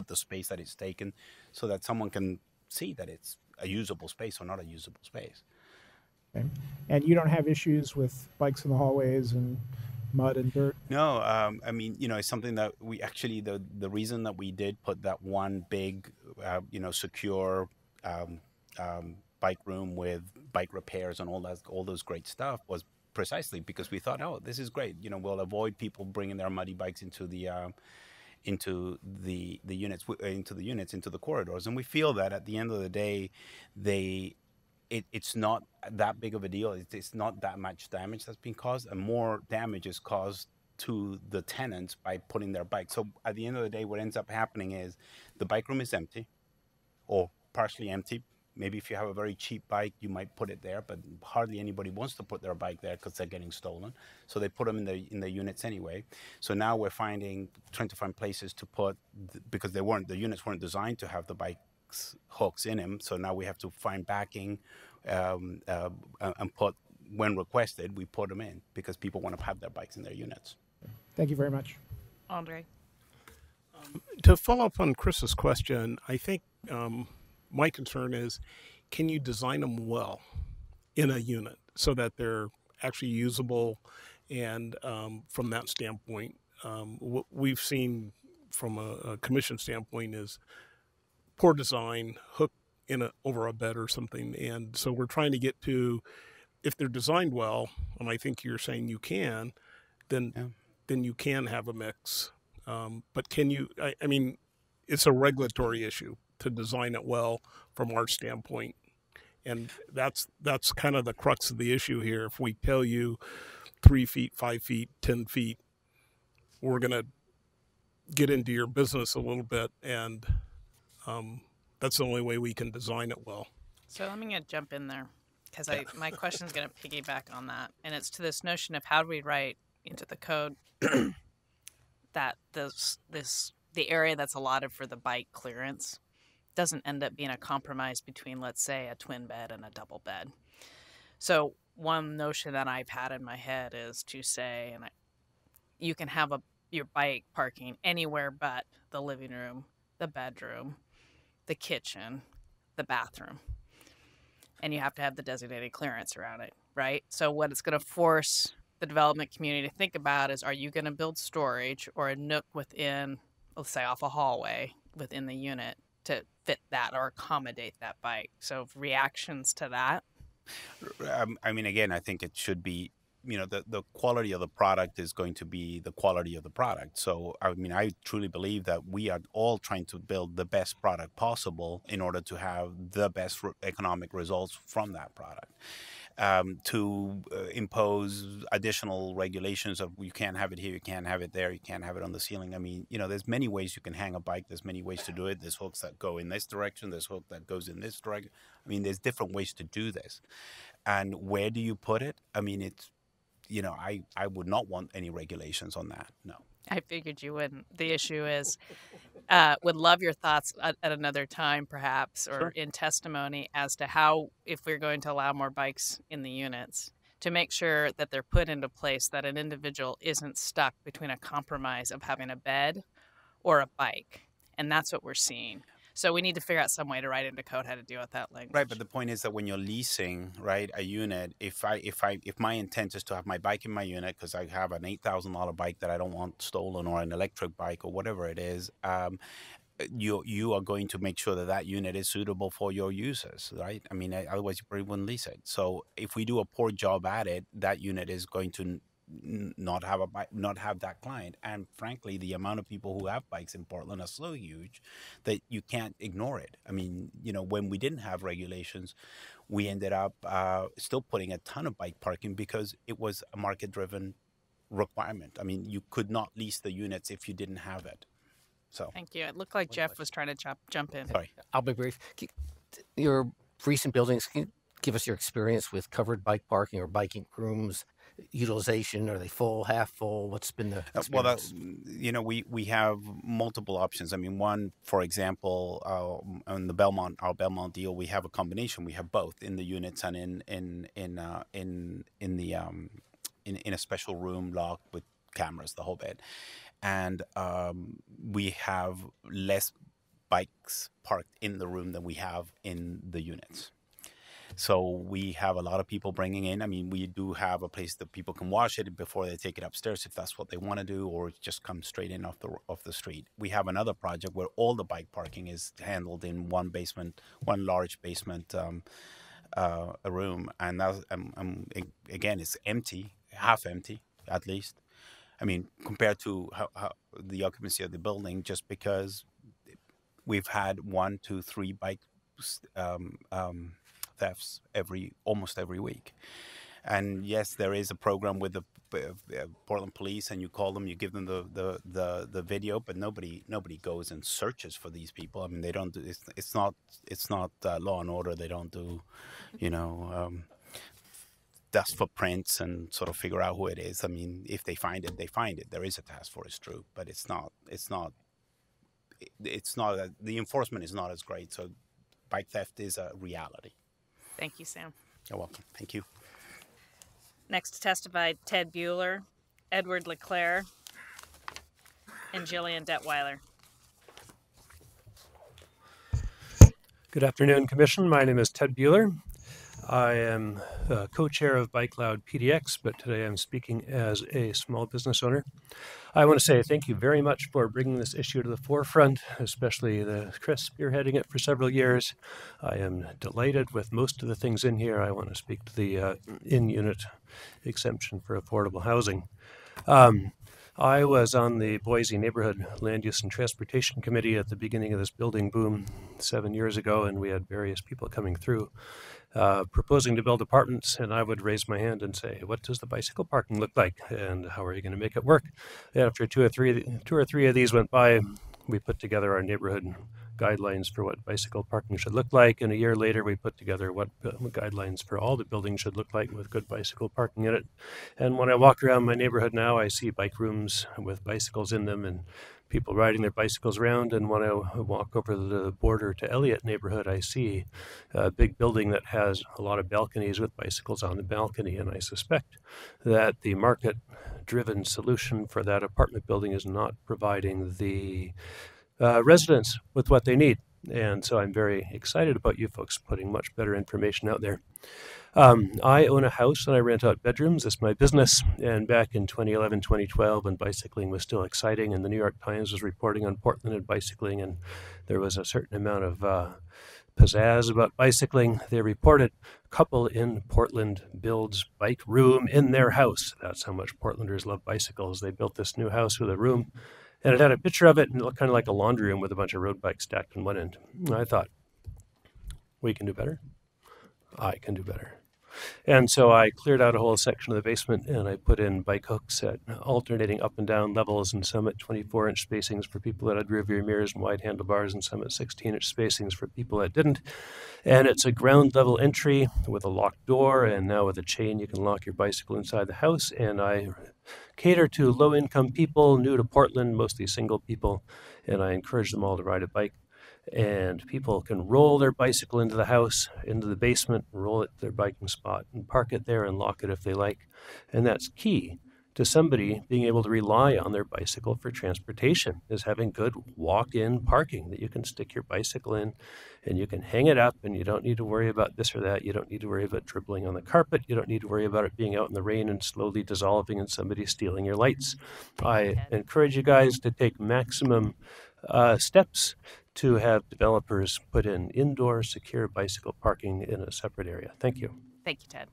the space that it's taken, so that someone can see that it's a usable space or not a usable space. Okay. And you don't have issues with bikes in the hallways and mud and dirt? No, I mean, it's something that we actually, the reason that we did put that one big, secure bike room with bike repairs and all those great stuff was precisely because we thought, oh, this is great. We'll avoid people bringing their muddy bikes into the units, into the corridors. And we feel that at the end of the day, it's not that big of a deal. It's not that much damage that's being caused, and more damage is caused to the tenants by putting their bikes. So at the end of the day, what ends up happening is the bike room is empty or partially empty. Maybe if you have a very cheap bike, you might put it there, but hardly anybody wants to put their bike there because they're getting stolen. So they put them in the units anyway. So now we're trying to find places to put, because the units weren't designed to have the bikes hooks in them. So now we have to find backing and put, when requested, we put them in because people want to have their bikes in their units. Thank you very much. Andre. To follow up on Chris's question, I think my concern is, can you design them well in a unit so that they're actually usable? And from that standpoint, what we've seen from a commission standpoint is poor design, hook over a bed or something. And so we're trying to get to, if they're designed well, and I think you're saying you can, then you can have a mix. But can you, I mean, it's a regulatory issue to design it well from our standpoint. And that's kind of the crux of the issue here. If we tell you 3 feet, 5 feet, 10 feet, we're going to get into your business a little bit, and that's the only way we can design it well. So I'm going to jump in there because my question is going to piggyback on that. And it's to this notion of how do we write into the code that the area that's allotted for the bike clearance doesn't end up being a compromise between, let's say, a twin bed and a double bed. So one notion that I've had in my head is to say, you can have your bike parking anywhere but the living room, the bedroom, the kitchen, the bathroom. And you have to have the designated clearance around it, right? So what it's going to force the development community to think about is, are you going to build storage or a nook within, let's say, off a hallway within the unit to fit that or accommodate that bike? So reactions to that? I mean, again, I think it should be, the quality of the product is going to be the quality of the product. So, I mean, I truly believe that we are all trying to build the best product possible in order to have the best economic results from that product. to impose additional regulations of you can't have it here, you can't have it there, you can't have it on the ceiling. I mean, there's many ways you can hang a bike. There's many ways to do it. There's hooks that go in this direction. There's hook that goes in this direction. I mean, there's different ways to do this. And where do you put it? I mean, it's, I would not want any regulations on that. No. I figured you wouldn't. The issue is, would love your thoughts at another time, perhaps, or in testimony as to how, if we're going to allow more bikes in the units, to make sure that they're put into place that an individual isn't stuck between a compromise of having a bed or a bike. And that's what we're seeing. So we need to figure out some way to write into code how to deal with that language. Right, but the point is that when you're leasing, right, a unit, if my intent is to have my bike in my unit because I have an $8,000 bike that I don't want stolen, or an electric bike, or whatever it is, you are going to make sure that unit is suitable for your users, right? I mean, otherwise you probably wouldn't lease it. So if we do a poor job at it, that unit is going to not have that client. And frankly, the amount of people who have bikes in Portland are so huge that you can't ignore it. I mean, when we didn't have regulations, we ended up still putting a ton of bike parking because it was a market-driven requirement. I mean, you could not lease the units if you didn't have it. So thank you. It looked like Jeff was trying to jump in. Sorry. I'll be brief. Your recent buildings, can you give us your experience with covered bike parking or biking rooms? Utilization, are they full, half full? What's been the experience? Well, that's, we have multiple options. I mean, one, for example, on our Belmont deal, we have a combination. We have both in the units and in a special room locked with cameras, the whole bit. And we have less bikes parked in the room than we have in the units. So we have a lot of people bringing in. I mean, we do have a place that people can wash it before they take it upstairs if that's what they want to do, or just come straight in off the street. We have another project where all the bike parking is handled in one large basement a room, and that's, again, it's empty, half empty at least. I mean, compared to how the occupancy of the building, just because we've had 1, 2, 3 bike thefts almost every week. And yes, there is a program with the Portland police, and you call them, you give them the video, but nobody goes and searches for these people. I mean, they don't do it's not Law and Order. They don't do dust footprints and sort of figure out who it is. I mean, if they find it, they find it. There is a task force, true, but it's not the enforcement is not as great. So bike theft is a reality. Thank you, Sam. You're welcome. Thank you. Next to testify, Ted Bueller, Edward LeClaire, and Jillian Detweiler. Good afternoon, Commission. My name is Ted Bueller. I am co-chair of Bike Loud PDX, but today I'm speaking as a small business owner. I want to say thank you very much for bringing this issue to the forefront, especially Chris spearheading it for several years. I am delighted with most of the things in here. I want to speak to the in-unit exemption for affordable housing. I was on the Boise Neighborhood Land Use and Transportation Committee at the beginning of this building boom 7 years ago, and we had various people coming through proposing to build apartments, and I would raise my hand and say, what does the bicycle parking look like, and how are you going to make it work? After two or three of these went by, we put together our neighborhood guidelines for what bicycle parking should look like, and a year later we put together what guidelines for all the buildings should look like with good bicycle parking in it. And when I walk around my neighborhood now, I see bike rooms with bicycles in them and people riding their bicycles around. And when I walk over the border to Elliott neighborhood, I see a big building that has a lot of balconies with bicycles on the balcony. And I suspect that the market-driven solution for that apartment building is not providing the residents with what they need. And so I'm very excited about you folks putting much better information out there. I own a house and I rent out bedrooms. It's my business. And back in 2011, 2012, when bicycling was still exciting and the New York Times was reporting on Portland and bicycling, and there was a certain amount of pizzazz about bicycling, they reported a couple in Portland builds bike room in their house. That's how much Portlanders love bicycles. They built this new house with a room, and it had a picture of it, and it looked kind of like a laundry room with a bunch of road bikes stacked on one end. And I thought, we can do better. I can do better. And so I cleared out a whole section of the basement and I put in bike hooks at alternating up and down levels, and some at 24-inch spacings for people that had rear view mirrors and wide handlebars, and some at 16-inch spacings for people that didn't. And it's a ground level entry with a locked door, and now with a chain you can lock your bicycle inside the house. And I cater to low income people, new to Portland, mostly single people, and I encourage them all to ride a bike. And people can roll their bicycle into the house, into the basement, roll it to their biking spot, and park it there and lock it if they like. And that's key to somebody being able to rely on their bicycle for transportation, is having good walk-in parking that you can stick your bicycle in and you can hang it up, and you don't need to worry about this or that. You don't need to worry about dribbling on the carpet. You don't need to worry about it being out in the rain and slowly dissolving and somebody stealing your lights. I encourage you guys to take maximum steps to have developers put in indoor secure bicycle parking in a separate area. Thank you. Thank you, Ted.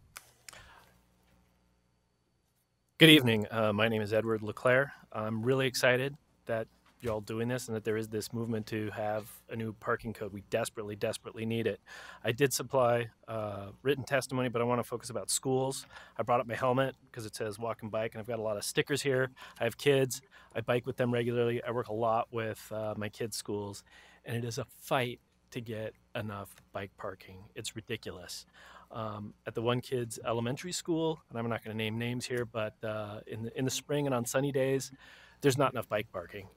Good evening. My name is Edward LeClaire. I'm really excited that you're all doing this and that there is this movement to have a new parking code. We desperately, desperately need it. I did supply written testimony, but I want to focus about schools. I brought up my helmet because it says walk and bike, and I've got a lot of stickers here. I have kids. I bike with them regularly. I work a lot with my kids' schools, and it is a fight to get enough bike parking. It's ridiculous. At the one kid's elementary school, and I'm not going to name names here, but in the spring and on sunny days, there's not enough bike parking.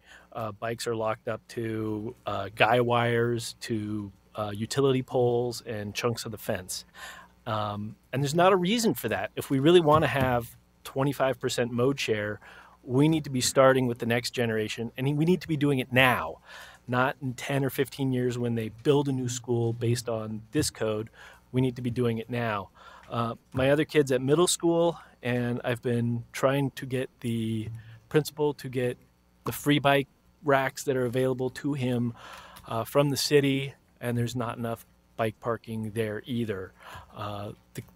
Bikes are locked up to guy wires, to utility poles, and chunks of the fence. And there's not a reason for that. If we really want to have 25% mode share, we need to be starting with the next generation, and we need to be doing it now, not in 10 or 15 years when they build a new school based on this code. We need to be doing it now. My other kid's at middle school, and I've been trying to get the principal to get the free bike racks that are available to him from the city, and there's not enough bike parking there either.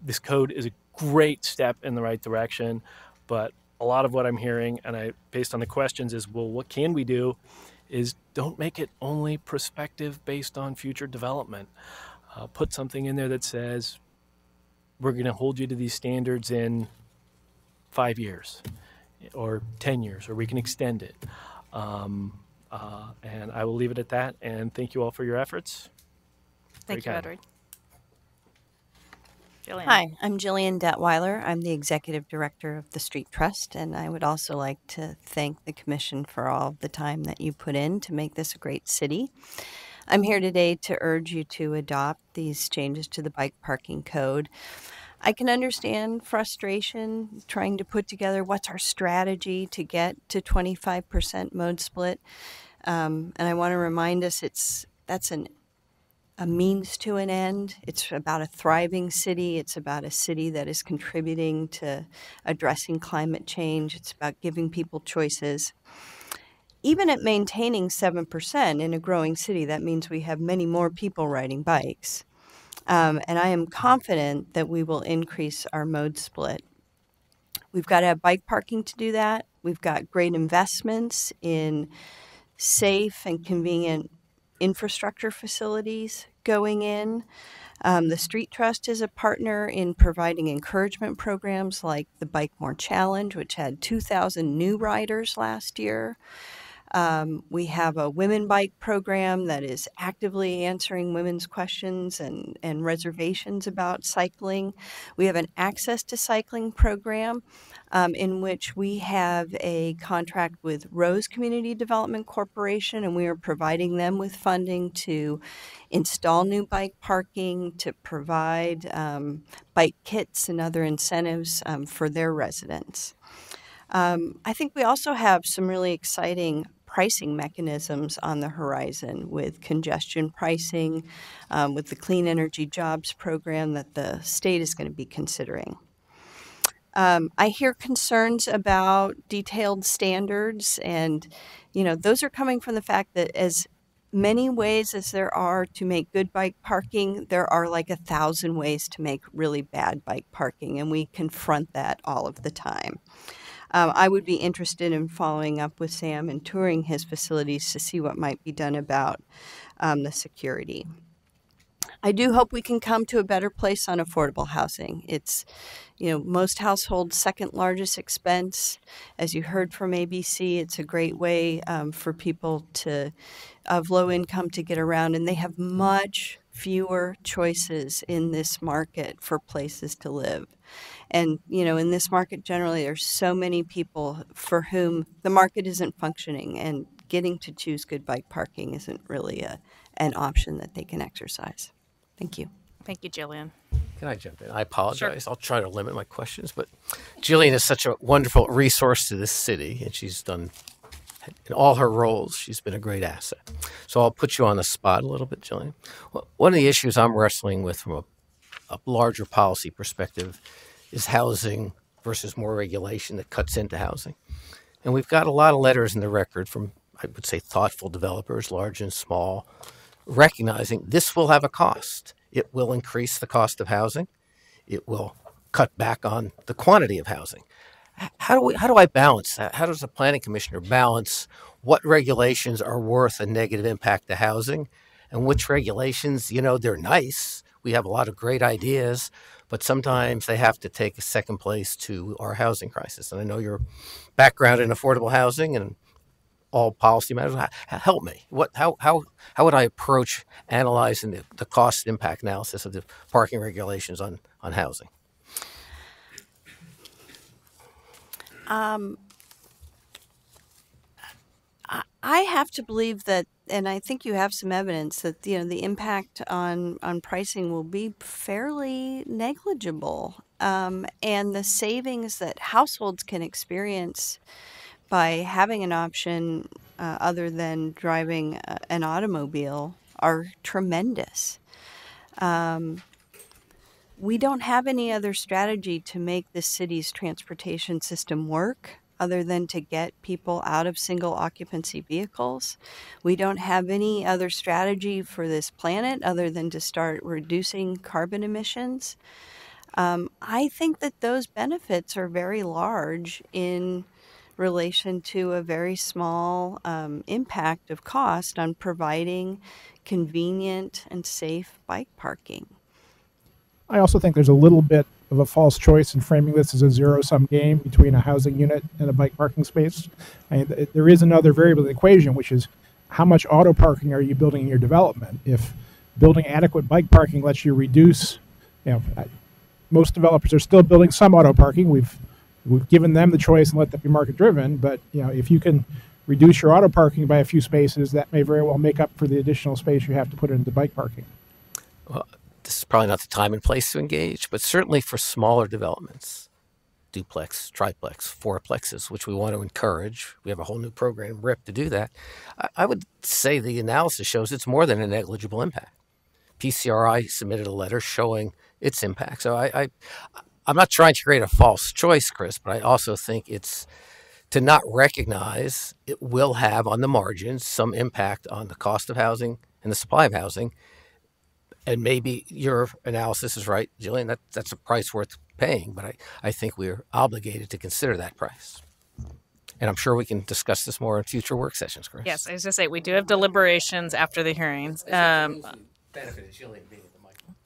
This code is a great step in the right direction, but a lot of what I'm hearing, and based on the questions, is, well, what can we do? Is don't make it only prospective based on future development. Put something in there that says we're going to hold you to these standards in 5 years or 10 years, or we can extend it. And I will leave it at that, and thank you all for your efforts. Thank you, Edward. Jillian. Hi, I'm Jillian Detweiler. I'm the Executive Director of the Street Trust, and I would also like to thank the Commission for all the time that you put in to make this a great city. I'm here today to urge you to adopt these changes to the bike parking code. I can understand frustration trying to put together what's our strategy to get to 25% mode split. And I want to remind us that's a means to an end. It's about a thriving city. It's about a city that is contributing to addressing climate change. It's about giving people choices. Even at maintaining 7% in a growing city, that means we have many more people riding bikes. And I am confident that we will increase our mode split. We've got to have bike parking to do that. We've got great investments in safe and convenient infrastructure facilities going in. The Street Trust is a partner in providing encouragement programs like the Bike More Challenge, which had 2,000 new riders last year. We have a women bike program that is actively answering women's questions and reservations about cycling. We have an access to cycling program in which we have a contract with Rose Community Development Corporation, and we are providing them with funding to install new bike parking, to provide bike kits and other incentives for their residents. I think we also have some really exciting pricing mechanisms on the horizon with congestion pricing, with the Clean Energy Jobs program that the state is going to be considering. I hear concerns about detailed standards, and those are coming from the fact that as many ways as there are to make good bike parking, there are like 1,000 ways to make really bad bike parking, and we confront that all of the time. I would be interested in following up with Sam and touring his facilities to see what might be done about the security. I do hope we can come to a better place on affordable housing. It's, most households' second largest expense. As you heard from ABC, it's a great way for people of low income to get around, and they have much fewer choices in this market for places to live. And, in this market generally, there's so many people for whom the market isn't functioning, and getting to choose good bike parking isn't really an option that they can exercise. Thank you. Thank you, Jillian. Can I jump in? I apologize. Sure. I'll try to limit my questions, but Jillian is such a wonderful resource to this city, and she's done, in all her roles, she's been a great asset. So I'll put you on the spot a little bit, Jillian. One of the issues I'm wrestling with from a larger policy perspective is housing versus more regulation that cuts into housing. And we've got a lot of letters in the record from, I would say, thoughtful developers, large and small, recognizing this will have a cost. It will increase the cost of housing. It will cut back on the quantity of housing. How do I balance that? How does a planning commissioner balance what regulations are worth a negative impact to housing and which regulations, they're nice. We have a lot of great ideas, but sometimes they have to take a second place to our housing crisis. And I know your background in affordable housing and all policy matters. Help me. How would I approach analyzing the cost impact analysis of the parking regulations on housing? I have to believe that, and I think you have some evidence that the impact on pricing will be fairly negligible, and the savings that households can experience by having an option other than driving an automobile are tremendous. We don't have any other strategy to make the city's transportation system work other than to get people out of single occupancy vehicles. We don't have any other strategy for this planet other than to start reducing carbon emissions. I think that those benefits are very large in relation to a very small impact of cost on providing convenient and safe bike parking. I also think there's a little bit of a false choice in framing this as a zero-sum game between a housing unit and a bike parking space. There is another variable in the equation, which is how much auto parking are you building in your development? If building adequate bike parking lets you reduce, most developers are still building some auto parking. We've given them the choice and let that be market driven, but if you can reduce your auto parking by a few spaces, that may very well make up for the additional space you have to put into bike parking. Well, this is probably not the time and place to engage, but certainly for smaller developments, duplex, triplex, fourplexes, which we want to encourage. We have a whole new program, RIP, to do that. I would say the analysis shows it's more than a negligible impact. PCRI submitted a letter showing its impact. So I'm not trying to create a false choice, Chris, but I also think it's to not recognize it will have on the margins some impact on the cost of housing and the supply of housing. And maybe your analysis is right, Jillian, that's a price worth paying, but I think we're obligated to consider that price. And I'm sure we can discuss this more in future work sessions, Chris. Yes, I was going to say, we do have deliberations after the hearings.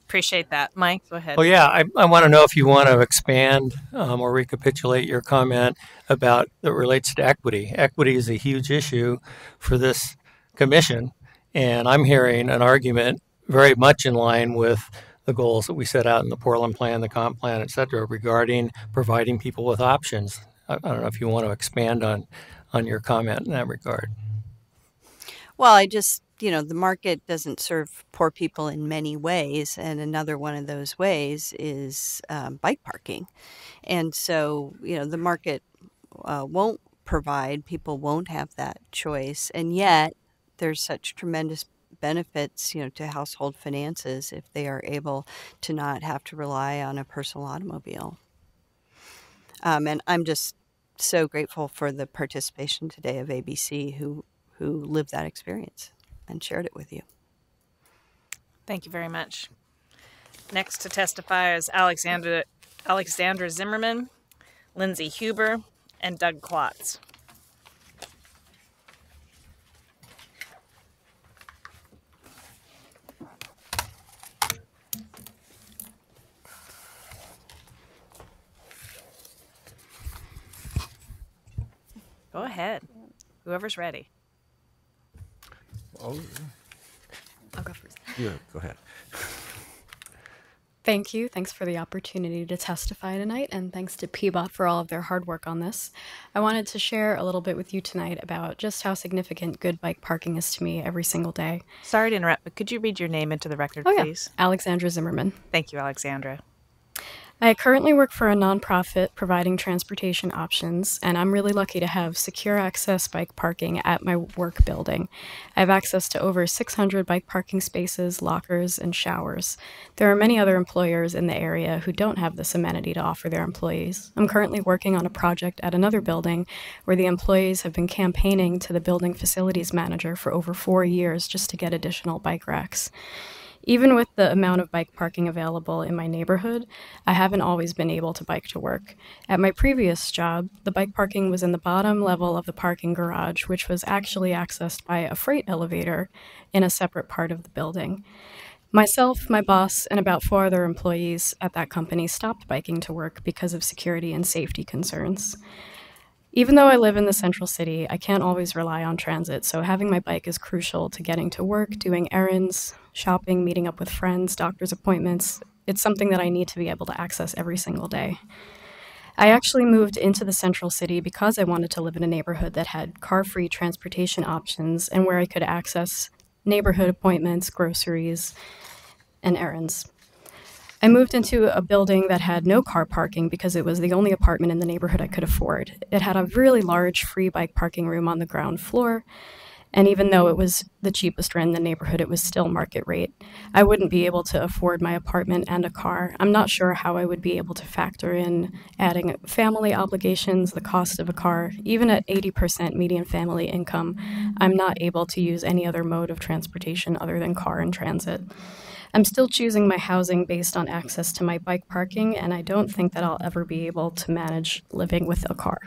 Appreciate that. Mike, go ahead. Well, yeah, I want to know if you want to expand or recapitulate your comment about that relates to equity. Equity is a huge issue for this commission, and I'm hearing an argument very much in line with the goals that we set out in the Portland Plan, the comp plan, et cetera, regarding providing people with options. I don't know if you want to expand on your comment in that regard. Well, the market doesn't serve poor people in many ways, and another one of those ways is bike parking. And so, the market won't provide, people won't have that choice, and yet there's such tremendous benefits, to household finances if they are able to not have to rely on a personal automobile. And I'm just so grateful for the participation today of ABC who lived that experience and shared it with you. Thank you very much. Next to testify is Alexandra Zimmerman, Lindsay Huber, and Doug Klotz. Go ahead. Whoever's ready. Oh, I'll go first. yeah, go ahead. Thank you. Thanks for the opportunity to testify tonight, and thanks to PBOT for all of their hard work on this. I wanted to share a little bit with you tonight about just how significant good bike parking is to me every single day. Sorry to interrupt, but could you read your name into the record, Oh, yeah. please? Alexandra Zimmerman. Thank you, Alexandra. I currently work for a nonprofit providing transportation options, and I'm really lucky to have secure access bike parking at my work building. I have access to over 600 bike parking spaces, lockers, and showers. There are many other employers in the area who don't have this amenity to offer their employees. I'm currently working on a project at another building where the employees have been campaigning to the building facilities manager for over 4 years just to get additional bike racks. Even with the amount of bike parking available in my neighborhood, I haven't always been able to bike to work. At my previous job, the bike parking was in the bottom level of the parking garage, which was actually accessed by a freight elevator in a separate part of the building. Myself, my boss, and about 4 other employees at that company stopped biking to work because of security and safety concerns. Even though I live in the central city, I can't always rely on transit, so having my bike is crucial to getting to work, doing errands, shopping, meeting up with friends, doctor's appointments. It's something that I need to be able to access every single day. I actually moved into the central city because I wanted to live in a neighborhood that had car-free transportation options and where I could access neighborhood appointments, groceries, and errands. I moved into a building that had no car parking because it was the only apartment in the neighborhood I could afford. It had a really large free bike parking room on the ground floor, and even though it was the cheapest rent in the neighborhood, it was still market rate. I wouldn't be able to afford my apartment and a car. I'm not sure how I would be able to factor in adding family obligations, the cost of a car. Even at 80% median family income, I'm not able to use any other mode of transportation other than car and transit. I'm still choosing my housing based on access to my bike parking, and I don't think that I'll ever be able to manage living with a car.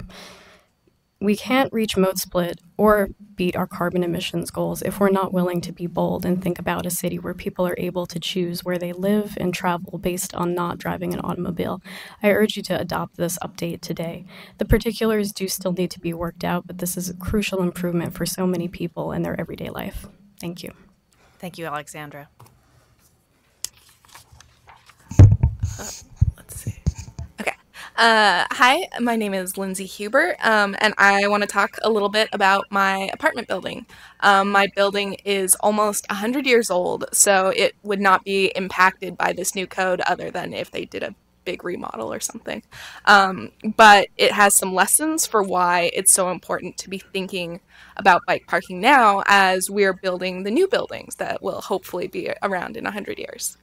We can't reach mode split or beat our carbon emissions goals if we're not willing to be bold and think about a city where people are able to choose where they live and travel based on not driving an automobile. I urge you to adopt this update today. The particulars do still need to be worked out, but this is a crucial improvement for so many people in their everyday life. Thank you. Thank you, Alexandra. Let's see. Okay. Hi, my name is Lindsay Huber, and I want to talk a little bit about my apartment building. My building is almost 100 years old, so it would not be impacted by this new code other than if they did a big remodel or something. But it has some lessons for why it's so important to be thinking about bike parking now as we're building the new buildings that will hopefully be around in 100 years.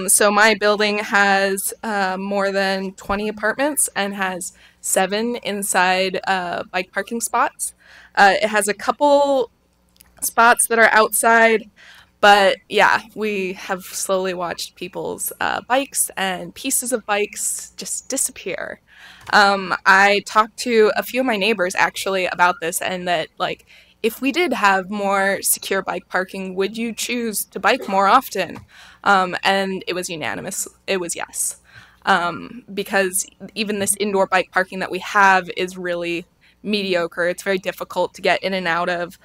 So my building has more than 20 apartments and has 7 inside bike parking spots. It has a couple spots that are outside, but yeah, we have slowly watched people's bikes and pieces of bikes just disappear. I talked to a few of my neighbors actually about this, and that like, if we did have more secure bike parking, would you choose to bike more often? And it was unanimous. It was yes. Because even this indoor bike parking that we have is really mediocre. It's very difficult to get in and out of.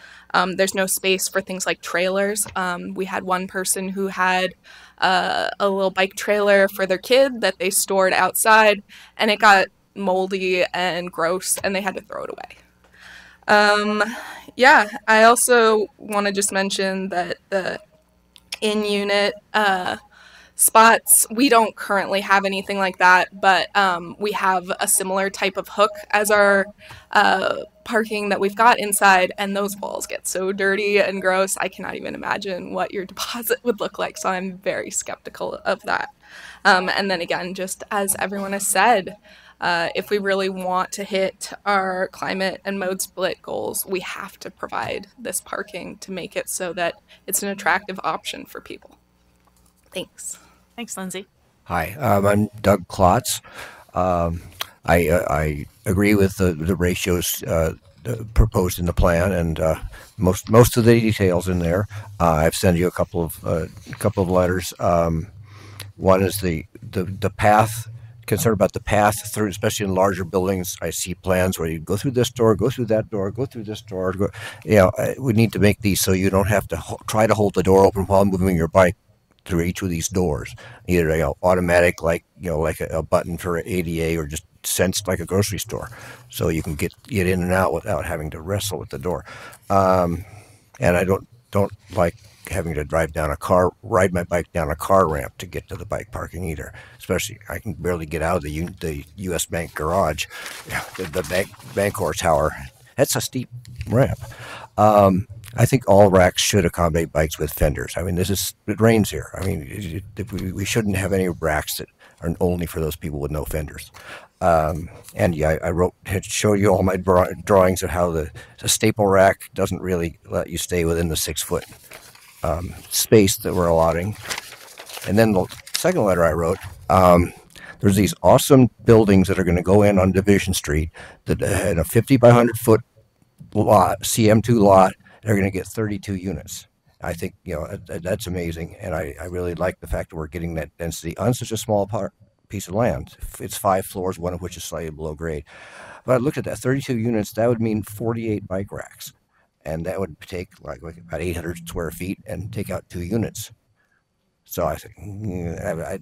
There's no space for things like trailers. We had one person who had a little bike trailer for their kid that they stored outside, and it got moldy and gross, and they had to throw it away. Yeah, I also want to just mention that the in-unit spots, we don't currently have anything like that, but we have a similar type of hook as our parking that we've got inside, and those walls get so dirty and gross, I cannot even imagine what your deposit would look like, so I'm very skeptical of that. And then again, just as everyone has said, if we really want to hit our climate and mode split goals, we have to provide this parking to make it so that it's an attractive option for people. Thanks. Thanks, Lindsay. Hi, I'm Doug Klotz. I agree with the ratios proposed in the plan, and most of the details in there. I've sent you a couple of letters. One is the path concerned about the path through, especially in larger buildings. I see plans where you go through this door, go through that door, go through this door. We need to make these so you don't have to try to hold the door open while moving your bike through each of these doors. Either automatic, like a button for ADA, or just sensed like a grocery store, so you can get in and out without having to wrestle with the door. And I don't like having to ride my bike down a car ramp to get to the bike parking either. Especially, I can barely get out of the U.S. Bank garage, the Bancorp Tower. That's a steep ramp. I think all racks should accommodate bikes with fenders. I mean, it rains here. I mean, we shouldn't have any racks that are only for those people with no fenders. And yeah, had showed you all my drawings of how the staple rack doesn't really let you stay within the 6-foot space that we're allotting. And then the second letter I wrote, there's these awesome buildings that are going to go in on Division Street that in a 50 by 100 foot lot, CM2 lot, they're going to get 32 units. I think, that's amazing. And I really like the fact that we're getting that density on such a small piece of land. It's 5 floors, one of which is slightly below grade. But I looked at that, 32 units, that would mean 48 bike racks. And that would take like about 800 square feet and take out 2 units. So I think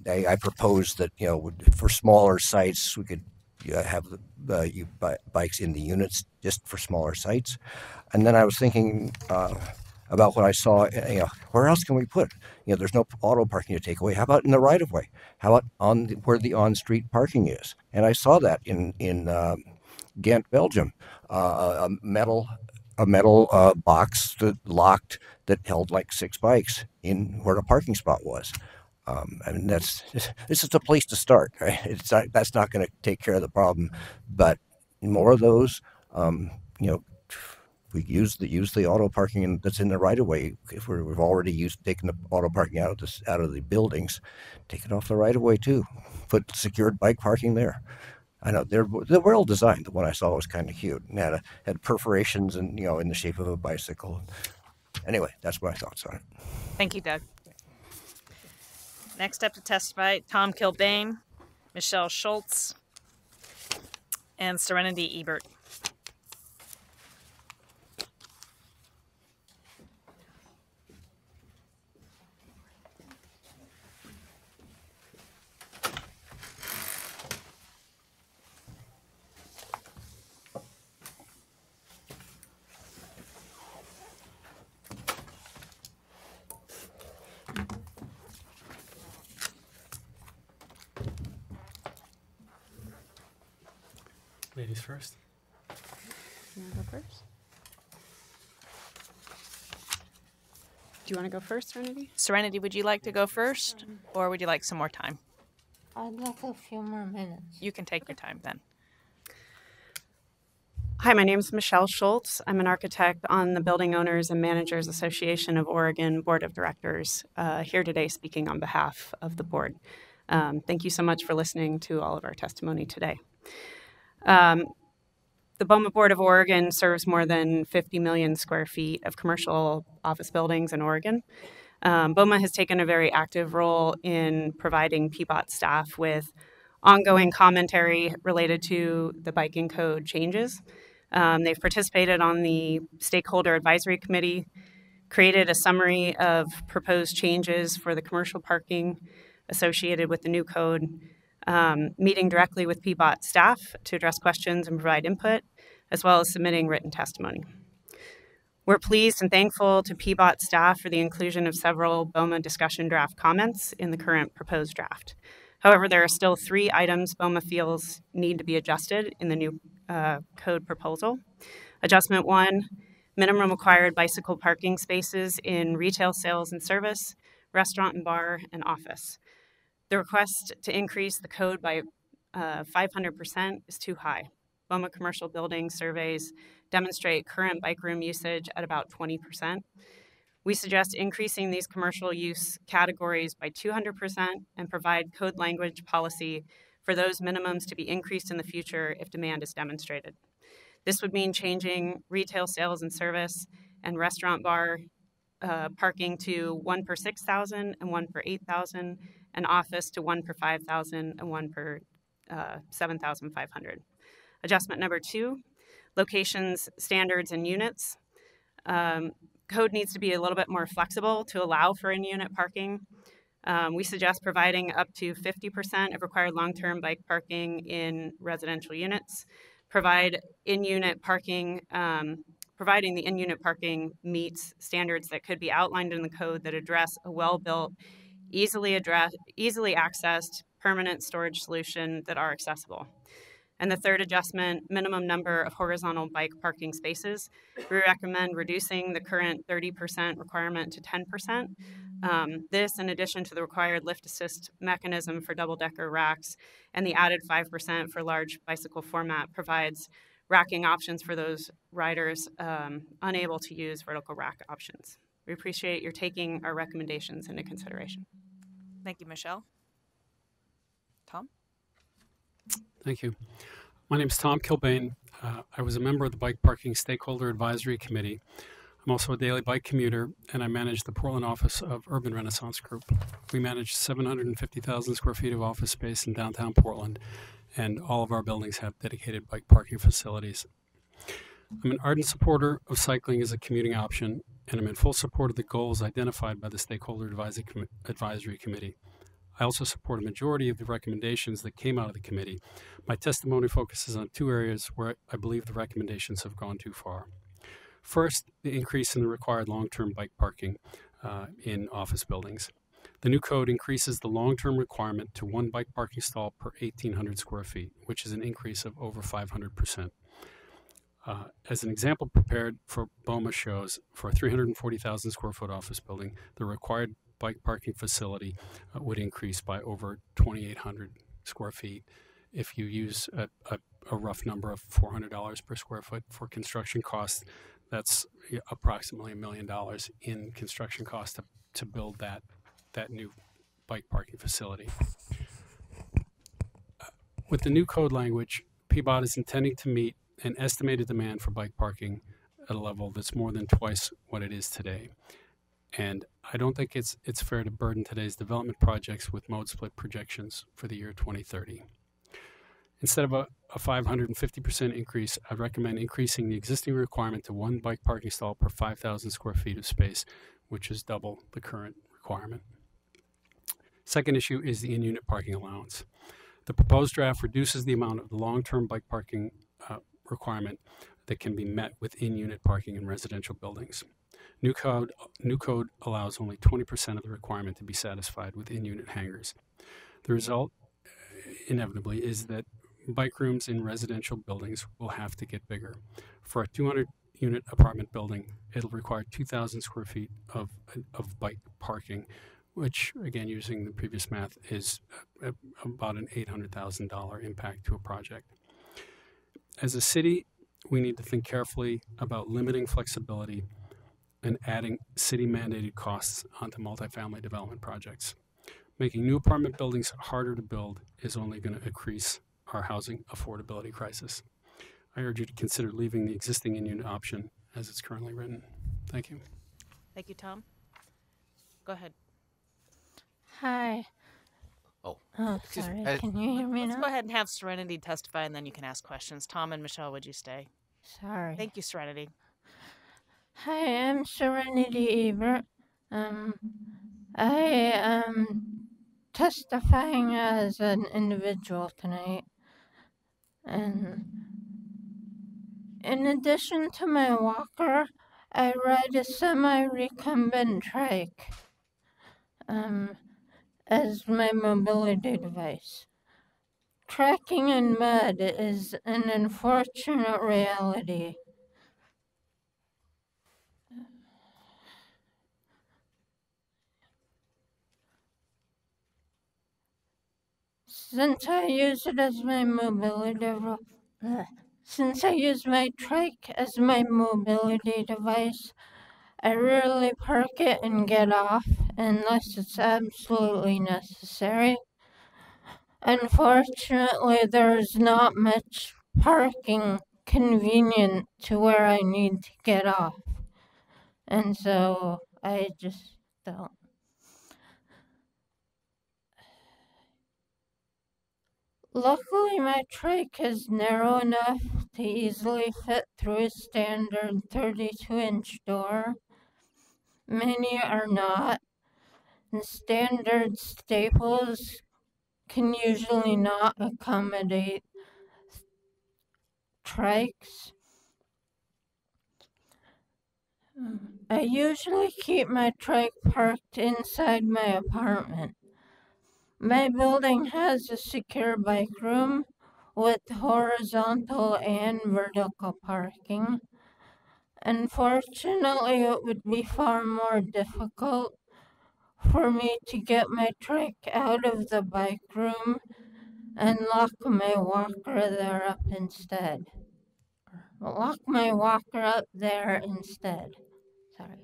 I proposed that, for smaller sites, we could have the bikes in the units just for smaller sites. And then I was thinking about what I saw, where else can we put? There's no auto parking to take away. How about in the right of way? How about where the on-street parking is? And I saw that in Ghent, Belgium, a metal box that locked that held like 6 bikes in where the parking spot was. I mean, this is a place to start, right? That's not going to take care of the problem, but more of those, we use the auto parking that's in the right of way. If we've already taken the auto parking out of the buildings, take it off the right of way too. Put secured bike parking there. I know they're well designed. The one I saw was kind of cute and had perforations and in the shape of a bicycle. Anyway, that's my thoughts on it. Thank you, Doug. Next up to testify, Tom Kilbane, Michelle Schultz, and Serenity Ebert. Ladies first. You want to go first? Do you want to go first, Serenity? Serenity, would you like to go first, or would you like some more time? I'd like a few more minutes. You can take your time then. Hi, my name is Michelle Schultz. I'm an architect on the Building Owners and Managers Association of Oregon Board of Directors, here today speaking on behalf of the board. Thank you so much for listening to all of our testimony today. The BOMA Board of Oregon serves more than 50 million square feet of commercial office buildings in Oregon. BOMA has taken a very active role in providing PBOT staff with ongoing commentary related to the biking code changes. They've participated on the Stakeholder Advisory Committee, created a summary of proposed changes for the commercial parking associated with the new code, meeting directly with PBOT staff to address questions and provide input, as well as submitting written testimony. We're pleased and thankful to PBOT staff for the inclusion of several BOMA discussion draft comments in the current proposed draft. However, there are still 3 items BOMA feels need to be adjusted in the new code proposal. Adjustment 1, minimum required bicycle parking spaces in retail sales and service, restaurant and bar, and office. The request to increase the code by 500% is too high. BOMA commercial building surveys demonstrate current bike room usage at about 20%. We suggest increasing these commercial use categories by 200% and provide code language policy for those minimums to be increased in the future if demand is demonstrated. This would mean changing retail sales and service and restaurant bar parking to 1 per 6,000 and 1 per 8,000, and office to 1 per 5,000 and 1 per $7,500. Adjustment number 2, locations, standards, and units. Code needs to be a little bit more flexible to allow for in-unit parking. We suggest providing up to 50% of required long-term bike parking in residential units. Providing the in-unit parking meets standards that could be outlined in the code that address a well-built, easily accessed, permanent storage solution that are accessible. And the third adjustment, minimum number of horizontal bike parking spaces. We recommend reducing the current 30% requirement to 10%. This, in addition to the required lift assist mechanism for double-decker racks and the added 5% for large bicycle format, provides racking options for those riders unable to use vertical rack options. We appreciate your taking our recommendations into consideration. Thank you, Michelle. Tom? Thank you. My name is Tom Kilbane. I was a member of the Bike Parking Stakeholder Advisory Committee. I'm also a daily bike commuter, and I manage the Portland office of Urban Renaissance Group. We manage 750,000 square feet of office space in downtown Portland, and all of our buildings have dedicated bike parking facilities. I'm an ardent supporter of cycling as a commuting option, and I'm in full support of the goals identified by the Stakeholder Advisory Committee. I also support a majority of the recommendations that came out of the committee. My testimony focuses on 2 areas where I believe the recommendations have gone too far. First, the increase in the required long-term bike parking in office buildings. The new code increases the long-term requirement to 1 bike parking stall per 1,800 square feet, which is an increase of over 500%. As an example prepared for BOMA shows, for a 340,000 square foot office building, the required bike parking facility would increase by over 2,800 square feet. If you use a rough number of $400 per square foot for construction costs, that's approximately $1 million in construction costs to build that new bike parking facility. With the new code language, PBOT is intending to meet an estimated demand for bike parking at a level that's more than twice what it is today. And I don't think it's fair to burden today's development projects with mode split projections for the year 2030. Instead of a 550% increase, I'd recommend increasing the existing requirement to 1 bike parking stall per 5,000 square feet of space, which is double the current requirement. Second issue is the in-unit parking allowance. The proposed draft reduces the amount of the long-term bike parking requirement that can be met with in-unit parking in residential buildings. New code allows only 20% of the requirement to be satisfied with in-unit hangars. The result, inevitably, is that bike rooms in residential buildings will have to get bigger. For a 200-unit apartment building, it'll require 2,000 square feet of bike parking, which, again, using the previous math, is about an $800,000 impact to a project. As a city, we need to think carefully about limiting flexibility and adding city-mandated costs onto multifamily development projects. Making new apartment buildings harder to build is only going to increase our housing affordability crisis. I urge you to consider leaving the existing in-unit option as it's currently written. Thank you. Thank you, Tom. Go ahead. Hi. Oh, sorry. Can you hear me Let's now? go ahead and have Serenity testify, and then you can ask questions. Tom and Michelle, would you stay? Sorry. Thank you, Serenity. Hi, I'm Serenity Ebert. I am testifying as an individual tonight. And in addition to my walker, I ride a semi-recumbent trike as my mobility device. Trekking in mud is an unfortunate reality. Since I use it as my since I use my trike as my mobility device, I rarely park it and get off unless it's absolutely necessary. Unfortunately, there's not much parking convenient to where I need to get off. And so I just don't. Luckily, my trike is narrow enough to easily fit through a standard 32-inch door. Many are not, and standard staples can usually not accommodate trikes. I usually keep my trike parked inside my apartment. My building has a secure bike room with horizontal and vertical parking. Unfortunately, it would be far more difficult for me to get my trike out of the bike room and lock my walker there up instead. Lock my walker up there instead. Sorry.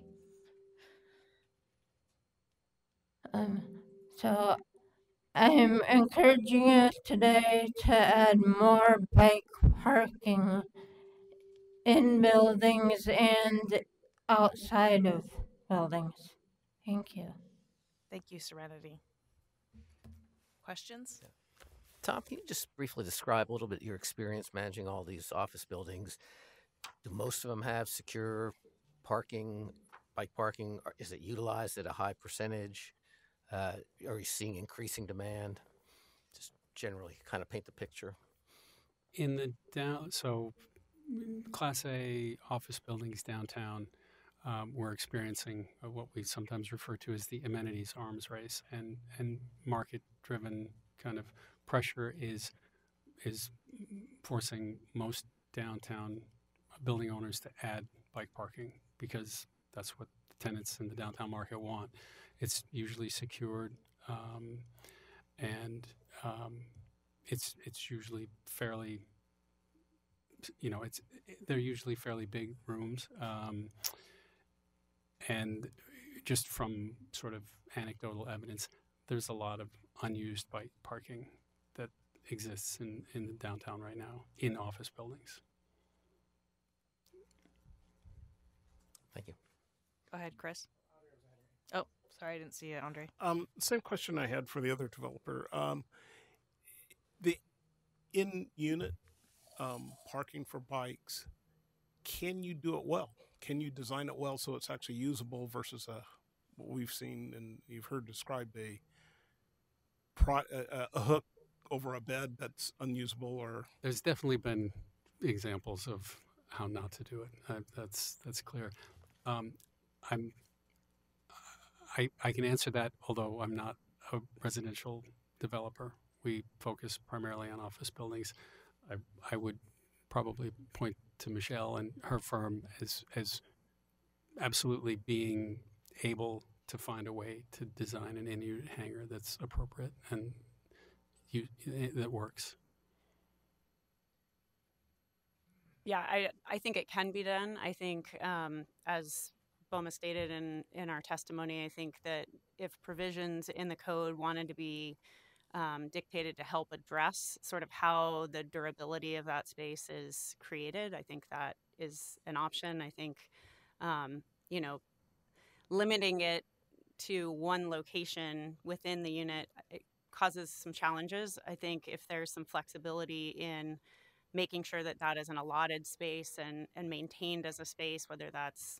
So I'm encouraging us today to add more bike parking in buildings and outside of buildings. Thank you. Thank you, Serenity. Questions? Tom, can you just briefly describe a little bit your experience managing all these office buildings? Do most of them have secure parking, bike parking? Is it utilized at a high percentage? Are you seeing increasing demand? Just generally kind of paint the picture. In the Class A office buildings downtown, we're experiencing what we sometimes refer to as the amenities arms race, and market-driven kind of pressure is forcing most downtown building owners to add bike parking because that's what the tenants in the downtown market want. It's usually secured, and it's usually fairly, they're usually fairly big rooms, and just from sort of anecdotal evidence, there's a lot of unused bike parking that exists in the downtown right now in office buildings. Thank you. Go ahead, Chris. Oh, sorry, I didn't see it, Andre. Same question I had for the other developer. The in-unit parking for bikes, can you do it well? Can you design it well so it's actually usable versus what we've seen and you've heard described a hook over a bed that's unusable? Or there's definitely been examples of how not to do it. That's clear. I can answer that, although I'm not a residential developer. We focus primarily on office buildings. I would probably point to Michelle and her firm as absolutely being able to find a way to design an in-unit hangar that's appropriate and that works. Yeah, I think it can be done. I think, as Boma stated in our testimony, I think that if provisions in the code wanted to be dictated to help address sort of how the durability of that space is created, I think that is an option. I think, limiting it to one location within the unit, it causes some challenges. I think if there's some flexibility in making sure that that is an allotted space and maintained as a space, whether that's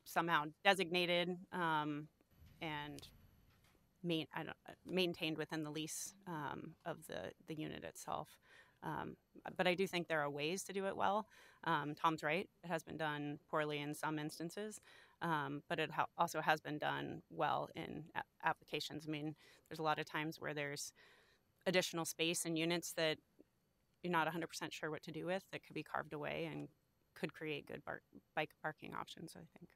somehow designated and maintained within the lease of the unit itself. But I do think there are ways to do it well. Tom's right; it has been done poorly in some instances, but it also has been done well in applications. I mean, there's a lot of times where there's additional space in units that you're not 100% sure what to do with that could be carved away and could create good bike parking options, I think.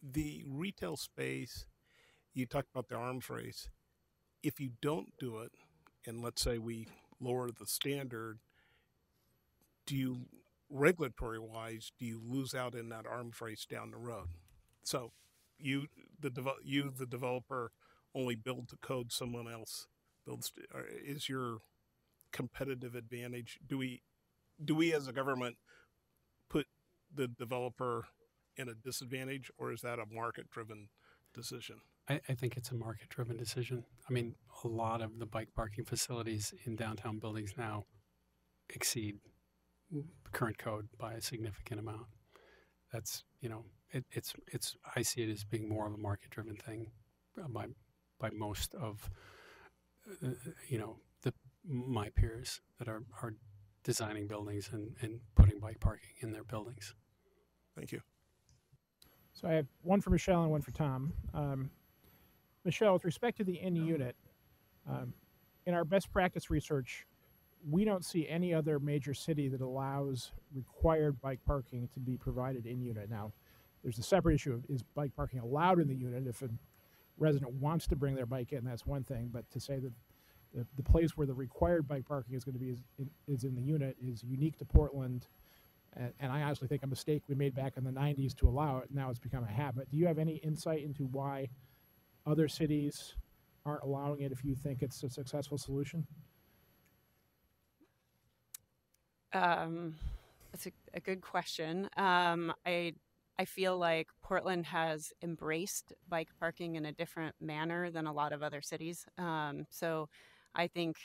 The retail space, you talked about the arms race. If you don't do it, and let's say we lower the standard, regulatory-wise, do you lose out in that arms race down the road? So you, the developer, only build the code someone else builds. Is your competitive advantage? Do we as a government put the developer in a disadvantage, or is that a market-driven decision? I think it's a market-driven decision. I mean, a lot of the bike parking facilities in downtown buildings now exceed the current code by a significant amount. That's, you know, it's I see it as being more of a market-driven thing by most of you know, my peers that are designing buildings and putting bike parking in their buildings. Thank you. So I have one for Michelle and one for Tom. Michelle, with respect to the in-unit, in our best practice research, we don't see any other major city that allows required bike parking to be provided in-unit. Now, there's a separate issue of, is bike parking allowed in the unit? If a resident wants to bring their bike in, that's one thing, but to say that the place where the required bike parking is going to be is in the unit is unique to Portland, and I honestly think a mistake we made back in the 90s to allow it. Now it's become a habit. Do you have any insight into why other cities aren't allowing it if you think it's a successful solution? That's a good question. I feel like Portland has embraced bike parking in a different manner than a lot of other cities. So I think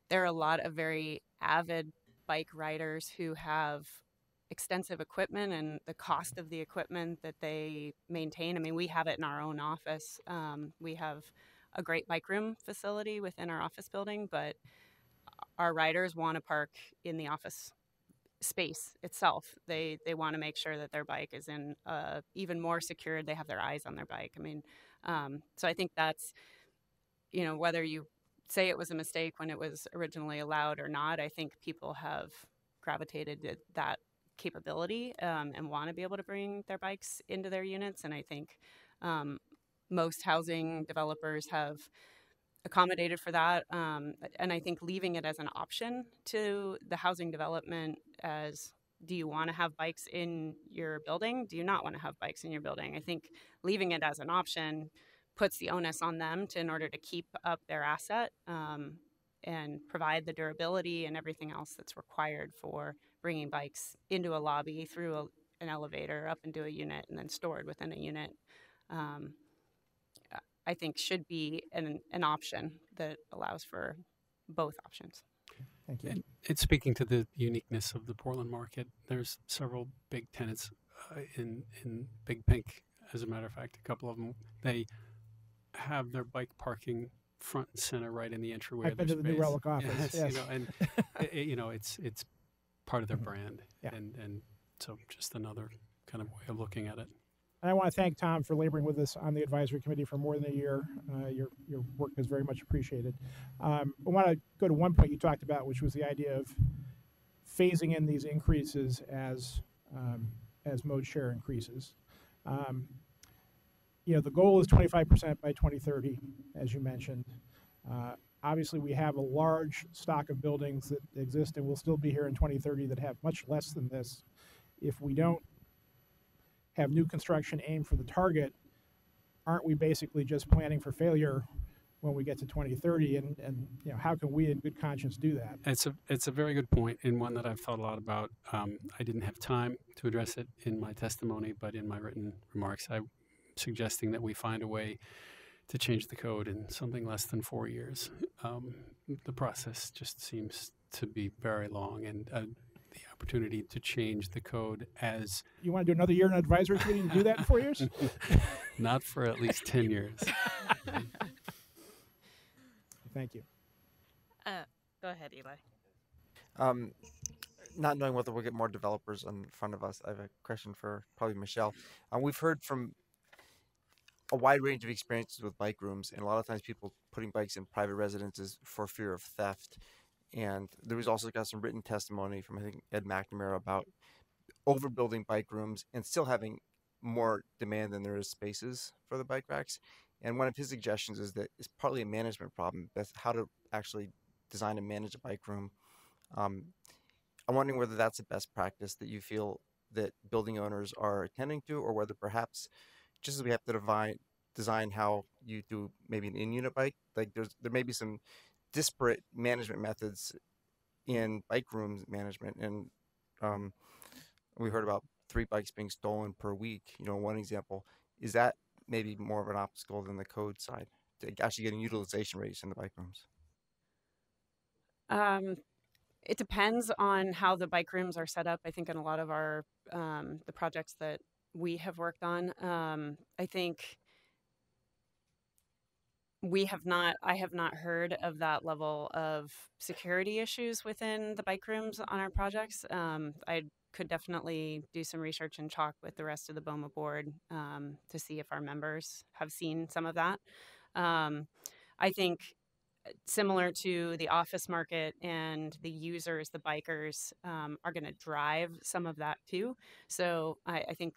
there are a lot of very avid bike riders who have extensive equipment, and the cost of the equipment that they maintain. I mean, we have it in our own office. We have a great bike room facility within our office building, but our riders want to park in the office space itself. They want to make sure that their bike is in even more secured. They have their eyes on their bike. I mean, so I think that's, you know, whether you say it was a mistake when it was originally allowed or not, I think people have gravitated to that capability and want to be able to bring their bikes into their units. And I think most housing developers have accommodated for that. And I think leaving it as an option to the housing development as, do you want to have bikes in your building? Do you not want to have bikes in your building? I think leaving it as an option puts the onus on them in order to keep up their asset and provide the durability and everything else that's required for bringing bikes into a lobby, through an elevator, up into a unit, and then stored within a unit. I think should be an option that allows for both options. Thank you. And it's speaking to the uniqueness of the Portland market. There's several big tenants in Big Pink. As a matter of fact, a couple of them, they have their bike parking front and center right in the entryway. I've been to the New Relic office. Yes. You know, and you know, it's part of their brand, yeah. And so just another kind of way of looking at it. And I want to thank Tom for laboring with us on the advisory committee for more than a year. Your work is very much appreciated. I want to go to one point you talked about, which was the idea of phasing in these increases as mode share increases. You know, the goal is 25% by 2030, as you mentioned. Obviously, we have a large stock of buildings that exist and will still be here in 2030 that have much less than this. If we don't have new construction aimed for the target, aren't we basically just planning for failure when we get to 2030? And you know, how can we in good conscience do that? It's a very good point, and one that I've thought a lot about. I didn't have time to address it in my testimony, but in my written remarks, I'm suggesting that we find a way to change the code in something less than 4 years. The process just seems to be very long, and the opportunity to change the code as... You want to do another year in an advisory committee and do that in 4 years? Not for at least 10 years. Thank you. Go ahead, Eli. Not knowing whether we'll get more developers in front of us, I have a question for probably Michelle. We've heard from a wide range of experiences with bike rooms, and a lot of times people putting bikes in private residences for fear of theft. And there was also got some written testimony from, I think, Ed McNamara about overbuilding bike rooms and still having more demand than there is spaces for the bike racks. And one of his suggestions is that it's partly a management problem. That's how to actually design and manage a bike room. I'm wondering whether that's a best practice that you feel that building owners are attending to, or whether perhaps just as we have to design how you do maybe an in-unit bike, like there may be some disparate management methods in bike room management. And we heard about 3 bikes being stolen per week, you know, one example. Is that maybe more of an obstacle than the code side to actually getting utilization rates in the bike rooms? It depends on how the bike rooms are set up. I think in a lot of our the projects that we have worked on, I think I have not heard of that level of security issues within the bike rooms on our projects. I could definitely do some research and talk with the rest of the BOMA board to see if our members have seen some of that. I think similar to the office market and the users, the bikers are going to drive some of that too. So I think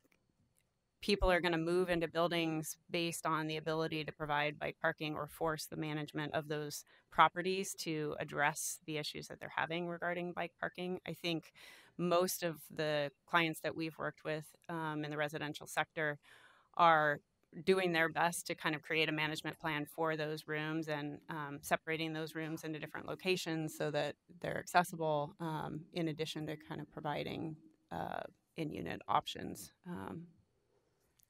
people are going to move into buildings based on the ability to provide bike parking or force the management of those properties to address the issues that they're having regarding bike parking. I think most of the clients that we've worked with in the residential sector are doing their best to kind of create a management plan for those rooms and separating those rooms into different locations so that they're accessible in addition to kind of providing in-unit options.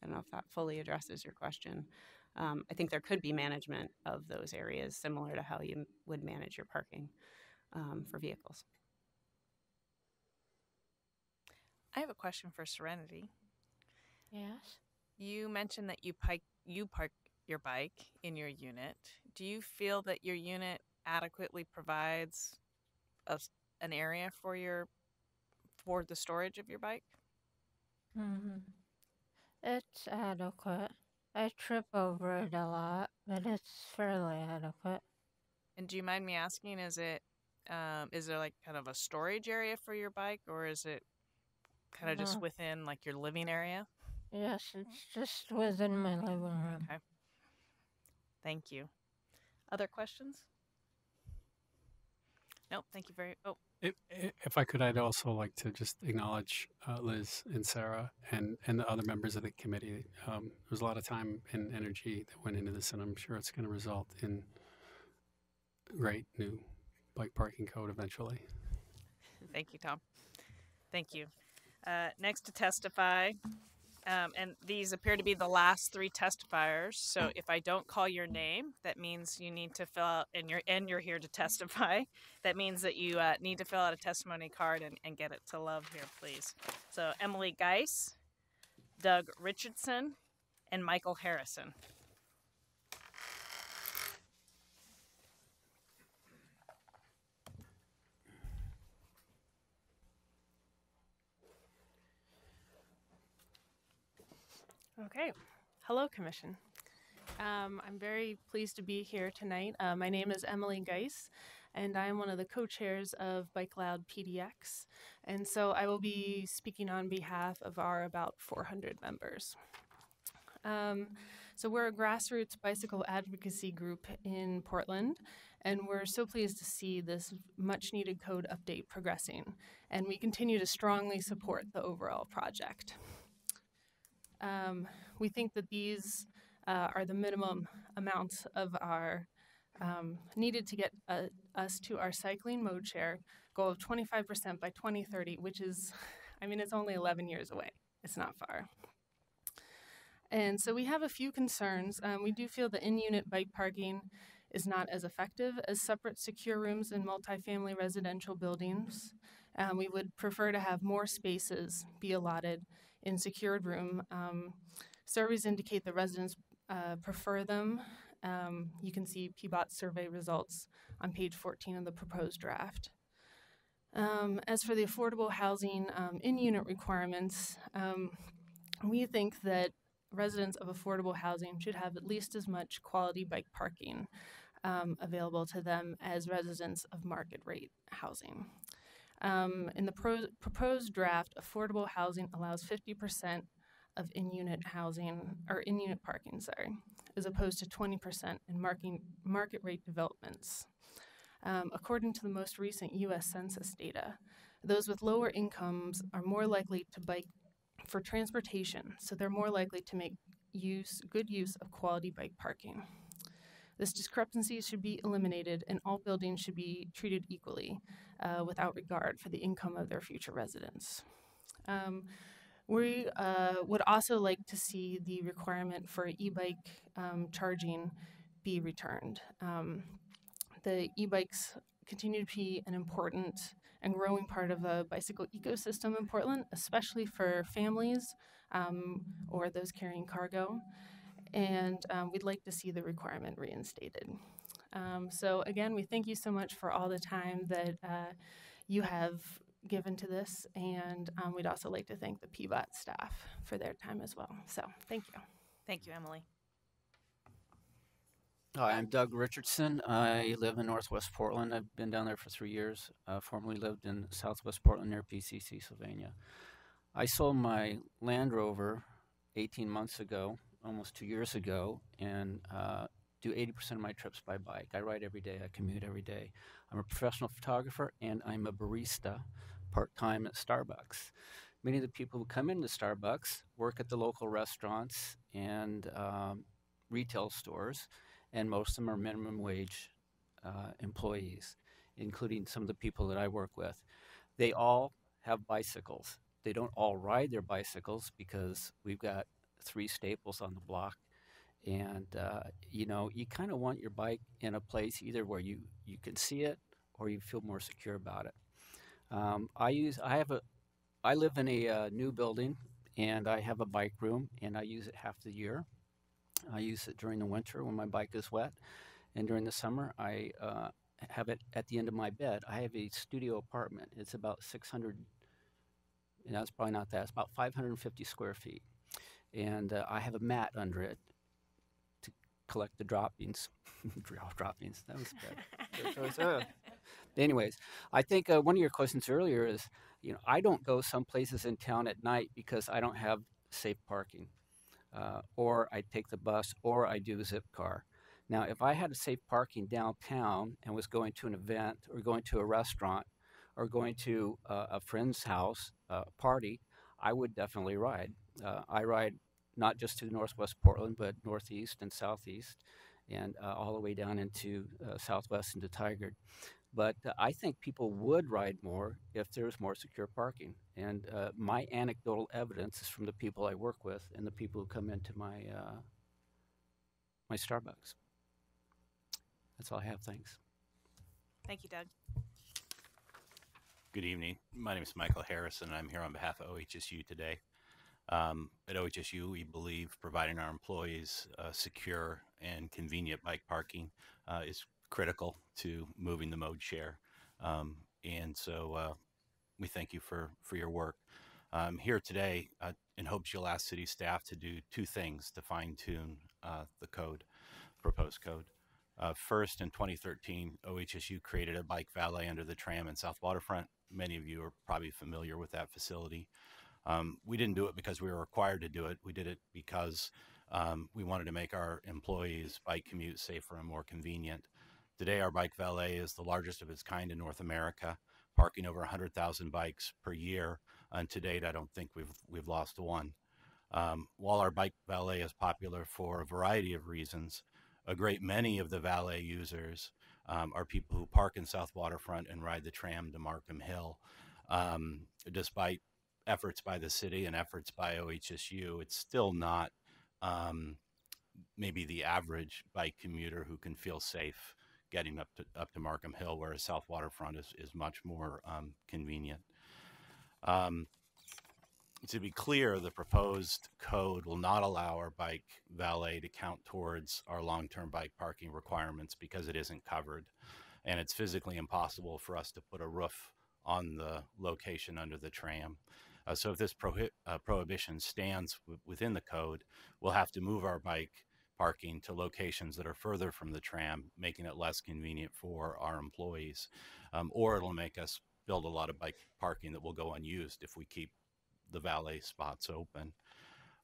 I don't know if that fully addresses your question. I think there could be management of those areas similar to how you would manage your parking for vehicles. I have a question for Serenity. Yes. You mentioned that you park your bike in your unit. Do you feel that your unit adequately provides an area for the storage of your bike? Mm-hmm. It's adequate. I trip over it a lot, but it's fairly adequate. And do you mind me asking, is there like kind of a storage area for your bike, or is it kind of just No. within like your living area? Yes, it's just within my living room. Okay. Thank you. Other questions? Nope. Thank you very. Oh. If I could, I'd also like to just acknowledge Liz and Sarah and the other members of the committee. There was a lot of time and energy that went into this, and I'm sure it's going to result in a great new bike parking code eventually. Thank you, Tom. Thank you. Next to testify, and these appear to be the last three testifiers. So if I don't call your name, that means you need to fill out, and you're here to testify. That means that you need to fill out a testimony card and get it to Love here, please. So Emily Geis, Doug Richardson, and Michael Harrison. Okay. Hello, Commission. I'm very pleased to be here tonight. My name is Emily Geis, and I'm one of the co-chairs of Bike Loud PDX. And so I will be speaking on behalf of our about 400 members. So we're a grassroots bicycle advocacy group in Portland, and we're so pleased to see this much needed code update progressing. And we continue to strongly support the overall project. We think that these are the minimum amounts of our needed to get us to our cycling mode share goal of 25% by 2030, which is, I mean, it's only 11 years away. It's not far. And so we have a few concerns. We do feel that in-unit bike parking is not as effective as separate secure rooms in multifamily residential buildings. We would prefer to have more spaces be allotted in secured room. Surveys indicate the residents prefer them. You can see PBOT survey results on page 14 of the proposed draft. As for the affordable housing in-unit requirements, we think that residents of affordable housing should have at least as much quality bike parking available to them as residents of market rate housing. In the proposed draft, affordable housing allows 50% of in-unit housing, or in-unit parking, as opposed to 20% in market rate developments. According to the most recent U.S. Census data, those with lower incomes are more likely to bike for transportation, so they're more likely to make good use of quality bike parking. This discrepancy should be eliminated, and all buildings should be treated equally without regard for the income of their future residents. We would also like to see the requirement for e-bike charging be returned. The e-bikes continue to be an important and growing part of the bicycle ecosystem in Portland, especially for families or those carrying cargo. And we'd like to see the requirement reinstated. So again, we thank you so much for all the time that you have given to this, and we'd also like to thank the PBOT staff for their time as well. So thank you. Thank you, Emily. Hi, I'm Doug Richardson. I live in Northwest Portland. I've been down there for 3 years. Formerly lived in Southwest Portland near PCC, Sylvania. I sold my Land Rover 18 months ago, almost 2 years ago, and do 80% of my trips by bike. I ride every day. I commute every day. I'm a professional photographer, and I'm a barista part-time at Starbucks. Many of the people who come into Starbucks work at the local restaurants and retail stores, and most of them are minimum wage employees, including some of the people that I work with. They all have bicycles. They don't all ride their bicycles because we've got 3 staples on the block. And, you know, you kind of want your bike in a place either where you can see it or you feel more secure about it. I live in a new building, and I have a bike room, and I use it half the year. I use it during the winter when my bike is wet, and during the summer, I have it at the end of my bed. I have a studio apartment. It's about 600, it's probably not that, it's about 550 square feet. And I have a mat under it to collect the droppings. Droppings, that was bad. Anyways, I think one of your questions earlier is, you know, I don't go some places in town at night because I don't have safe parking. Or I take the bus, or I do zip car. Now, if I had a safe parking downtown and was going to an event or going to a restaurant or going to a friend's house party, I would definitely ride. I ride not just to Northwest Portland, but Northeast and Southeast, and all the way down into Southwest into Tigard. But I think people would ride more if there's more secure parking. And my anecdotal evidence is from the people I work with and the people who come into my my Starbucks. That's all I have. Thanks. Thank you, Doug. Good evening. My name is Michael Harrison, and I'm here on behalf of OHSU today. At OHSU, we believe providing our employees secure and convenient bike parking is critical to moving the mode share. And so we thank you for your work. I'm here today in hopes you'll ask city staff to do 2 things to fine-tune the code, proposed code. First, in 2013, OHSU created a bike valet under the tram in South Waterfront. Many of you are probably familiar with that facility. We didn't do it because we were required to do it. We did it because we wanted to make our employees' bike commute safer and more convenient. Today, our bike valet is the largest of its kind in North America, parking over 100,000 bikes per year. And to date, I don't think we've lost one. While our bike valet is popular for a variety of reasons, a great many of the valet users are people who park in South Waterfront and ride the tram to Markham Hill. Despite efforts by the city and efforts by OHSU, it's still not maybe the average bike commuter who can feel safe getting up to Markham Hill, whereas South Waterfront is much more convenient. To be clear, the proposed code will not allow our bike valet to count towards our long-term bike parking requirements because it isn't covered, and it's physically impossible for us to put a roof on the location under the tram. So if this prohibition stands within the code, we'll have to move our bike parking to locations that are further from the tram, making it less convenient for our employees, or it'll make us build a lot of bike parking that will go unused if we keep the valet spots open.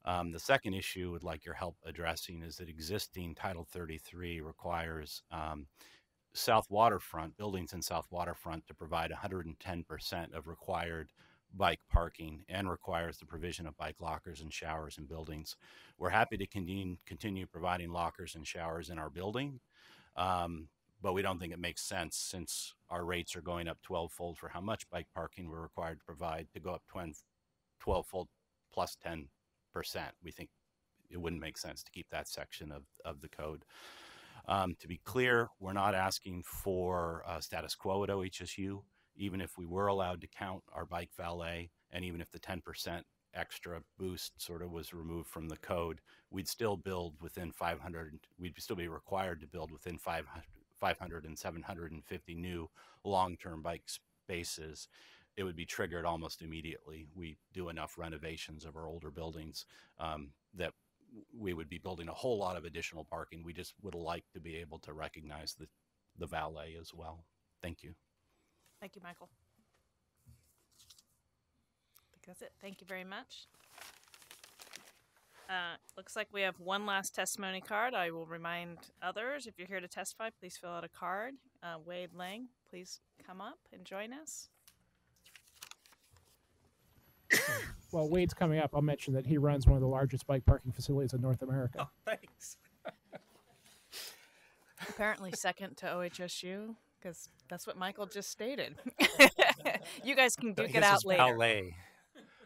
The second issue would like your help addressing is that existing Title 33 requires South Waterfront, buildings in South Waterfront, to provide 110% of required bike parking and requires the provision of bike lockers and showers in buildings. We're happy to continue providing lockers and showers in our building, but we don't think it makes sense since our rates are going up 12-fold for how much bike parking we're required to provide to go up 12-fold plus 10%. We think it wouldn't make sense to keep that section of the code. To be clear, we're not asking for status quo at OHSU. Even if we were allowed to count our bike valet, and even if the 10% extra boost sort of was removed from the code, we'd still build within 500, we'd still be required to build within 500 and 750 new long-term bike spaces. It would be triggered almost immediately. We do enough renovations of our older buildings that we would be building a whole lot of additional parking. We just would like to be able to recognize the valet as well. Thank you. Thank you, Michael. I think that's it. Thank you very much. Looks like we have one last testimony card. I will remind others, if you're here to testify, please fill out a card. Wade Lang, please come up and join us. While Wade's coming up, I'll mention that he runs one of the largest bike parking facilities in North America. Oh, thanks. Apparently second to OHSU, because that's what Michael just stated. You guys can duke it out later. Valet.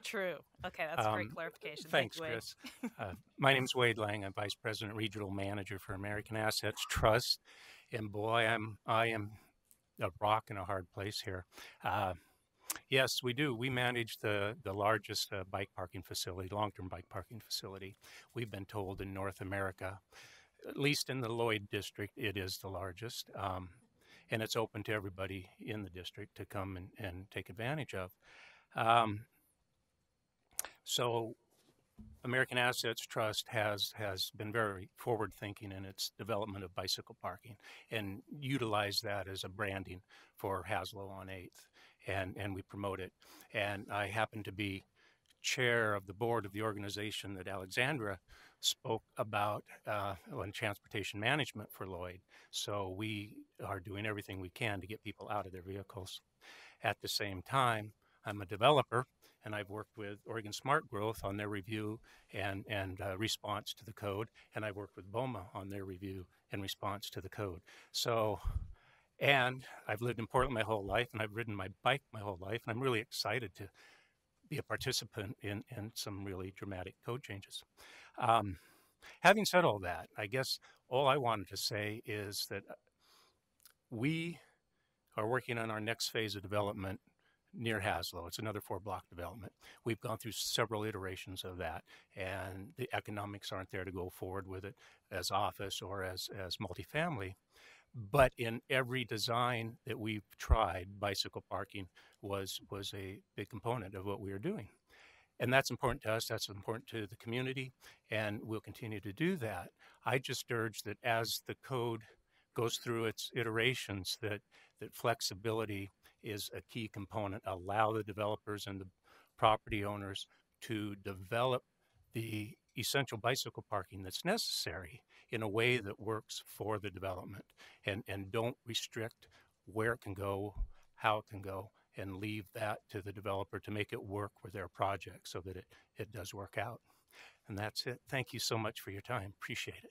True. Okay, that's a great clarification. Thanks, Thank you, Chris. My name is Wade Lang. I'm Vice President, Regional Manager for American Assets Trust. And boy, I am a rock in a hard place here. Yes, we do. We manage the largest bike parking facility, long-term bike parking facility. We've been told in North America, at least in the Lloyd district, it is the largest. And it's open to everybody in the district to come and take advantage of. So American Assets Trust has been very forward-thinking in its development of bicycle parking and utilized that as a branding for Haslow on 8th, and we promote it. And I happen to be chair of the board of the organization that Alexandra spoke about on transportation management for Lloyd. So we are doing everything we can to get people out of their vehicles. At the same time, I'm a developer, and I've worked with Oregon Smart Growth on their review and response to the code, and I've worked with BOMA on their review and response to the code. So, and I've lived in Portland my whole life, and I've ridden my bike my whole life, and I'm really excited to be a participant in some really dramatic code changes. Having said all that, I guess all I wanted to say is that we are working on our next phase of development near Haslow. It's another 4-block development. We've gone through several iterations of that, and the economics aren't there to go forward with it as office or as multifamily. But in every design that we've tried, bicycle parking was a big component of what we were doing. And that's important to us, that's important to the community, and we'll continue to do that. I just urge that as the code goes through its iterations, that flexibility is a key component. Allow the developers and the property owners to develop the essential bicycle parking that's necessary in a way that works for the development, and don't restrict where it can go, how it can go, and leave that to the developer to make it work with their project so that it does work out. And that's it. Thank you so much for your time. Appreciate it.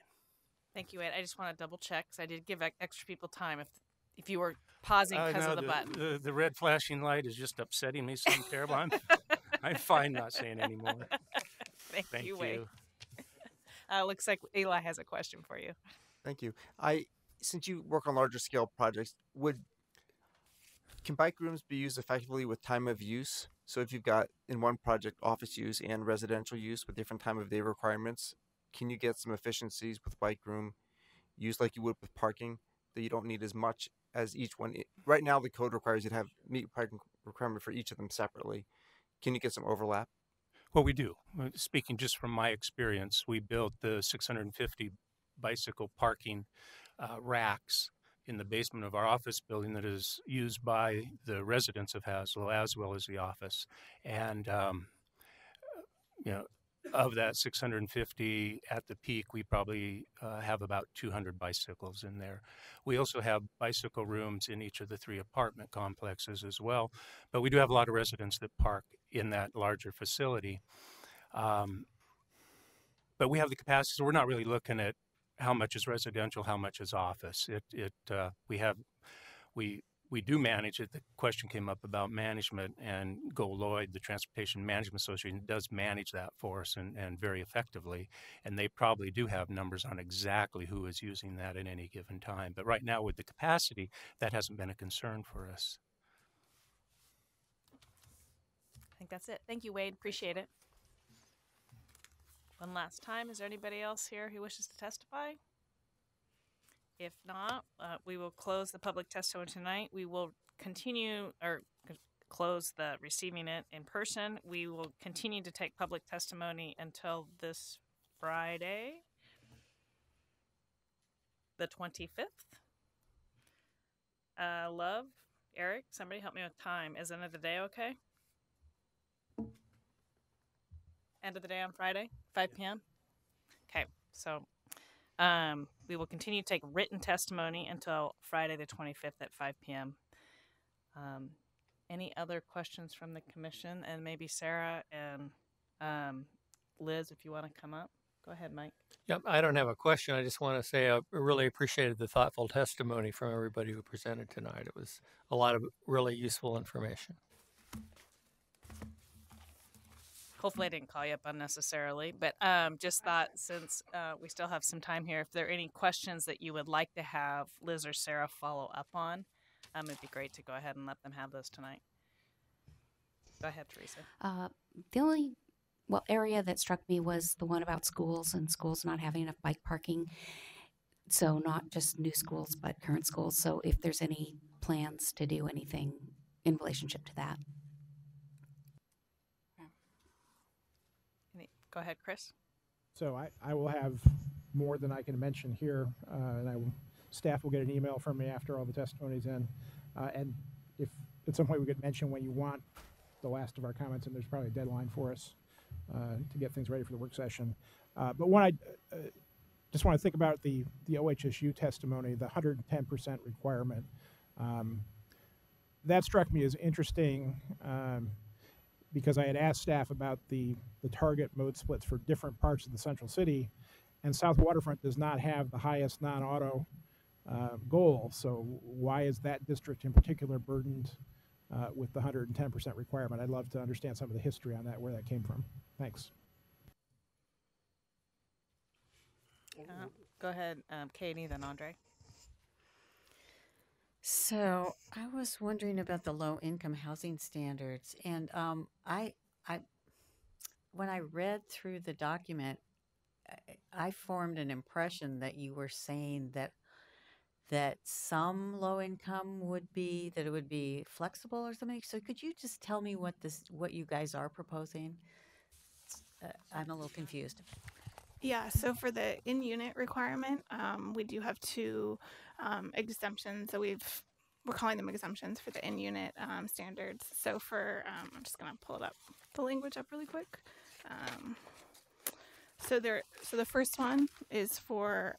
Thank you, Ed. I just want to double check because I did give extra people time if you were pausing because no, of the button. The red flashing light is just upsetting me so terrible. I'm fine not saying anymore. Thank you, Wade. Looks like Eli has a question for you. Thank you. Since you work on larger scale projects, can bike rooms be used effectively with time of use? So if you've got in one project office use and residential use with different time of day requirements, can you get some efficiencies with bike room use like you would with parking, that you don't need as much as each one? Right now the code requires you to meet parking requirement for each of them separately. Can you get some overlap? Well, we do. Speaking just from my experience, we built the 650 bicycle parking racks in the basement of our office building that is used by the residents of Haslow as well as the office. And, of that 650 at the peak, we probably have about 200 bicycles in there. We also have bicycle rooms in each of the 3 apartment complexes as well. But we do have a lot of residents that park in that larger facility. But we have the capacity, so we're not really looking at how much is residential, how much is office. We we do manage it. The question came up about management, and Go Lloyd, the Transportation Management Association, does manage that for us and very effectively. And they probably do have numbers on exactly who is using that at any given time. But right now, with the capacity, that hasn't been a concern for us. I think that's it. Thank you, Wade. Appreciate it. One last time, is there anybody else here who wishes to testify? If not, we will close the public testimony tonight. We will continue or close the receiving it in person. We will continue to take public testimony until this Friday, the 25th. Love, Eric, somebody help me with time. Is end of the day okay? End of the day on Friday, 5 p.m.? Okay, so we will continue to take written testimony until Friday the 25th at 5 p.m. Any other questions from the commission? And maybe Sarah and Liz, if you want to come up. Go ahead, Mike. Yep, I don't have a question. I just want to say I really appreciated the thoughtful testimony from everybody who presented tonight. It was a lot of really useful information. Hopefully I didn't call you up unnecessarily, but just thought since we still have some time here, if there are any questions that you would like to have Liz or Sarah follow up on, it'd be great to go ahead and let them have those tonight. Go ahead, Teresa. The only area that struck me was the one about schools and schools not having enough bike parking. So not just new schools, but current schools. So if there's any plans to do anything in relationship to that. Go ahead, Chris. So I will have more than I can mention here, and staff will get an email from me after all the testimony's in. And if at some point we could mention when you want the last of our comments, and there's probably a deadline for us to get things ready for the work session. But when I just want to think about the OHSU testimony, the 110% requirement, that struck me as interesting because I had asked staff about the target mode splits for different parts of the central city, and South Waterfront does not have the highest non-auto goal. So why is that district in particular burdened with the 110% requirement? I'd love to understand some of the history on that, where that came from. Thanks. Go ahead, Katie, then Andre. So I was wondering about the low-income housing standards, and when I read through the document, I formed an impression that you were saying that some low income would be flexible or something. So could you just tell me what you guys are proposing? I'm a little confused. Yeah, so for the in-unit requirement, we do have two exemptions. So we're calling them exemptions for the in-unit standards. So for, I'm just going to pull the language up really quick. So the first one is for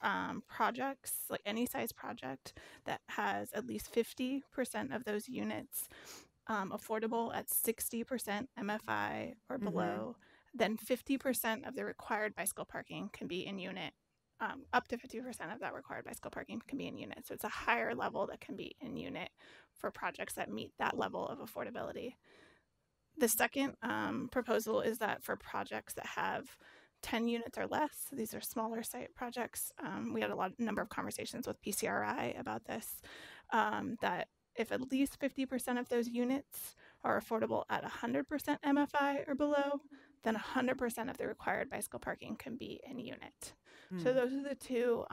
projects, like any size project that has at least 50% of those units affordable at 60% MFI or below. Then 50% of the required bicycle parking can be in unit. Up to 50% of that required bicycle parking can be in unit. So it's a higher level that can be in unit for projects that meet that level of affordability. The second proposal is that for projects that have 10 units or less, so these are smaller site projects. We had a number of conversations with PCRI about this, that if at least 50% of those units are affordable at 100% MFI or below, then 100% of the required bicycle parking can be in unit. So those are the two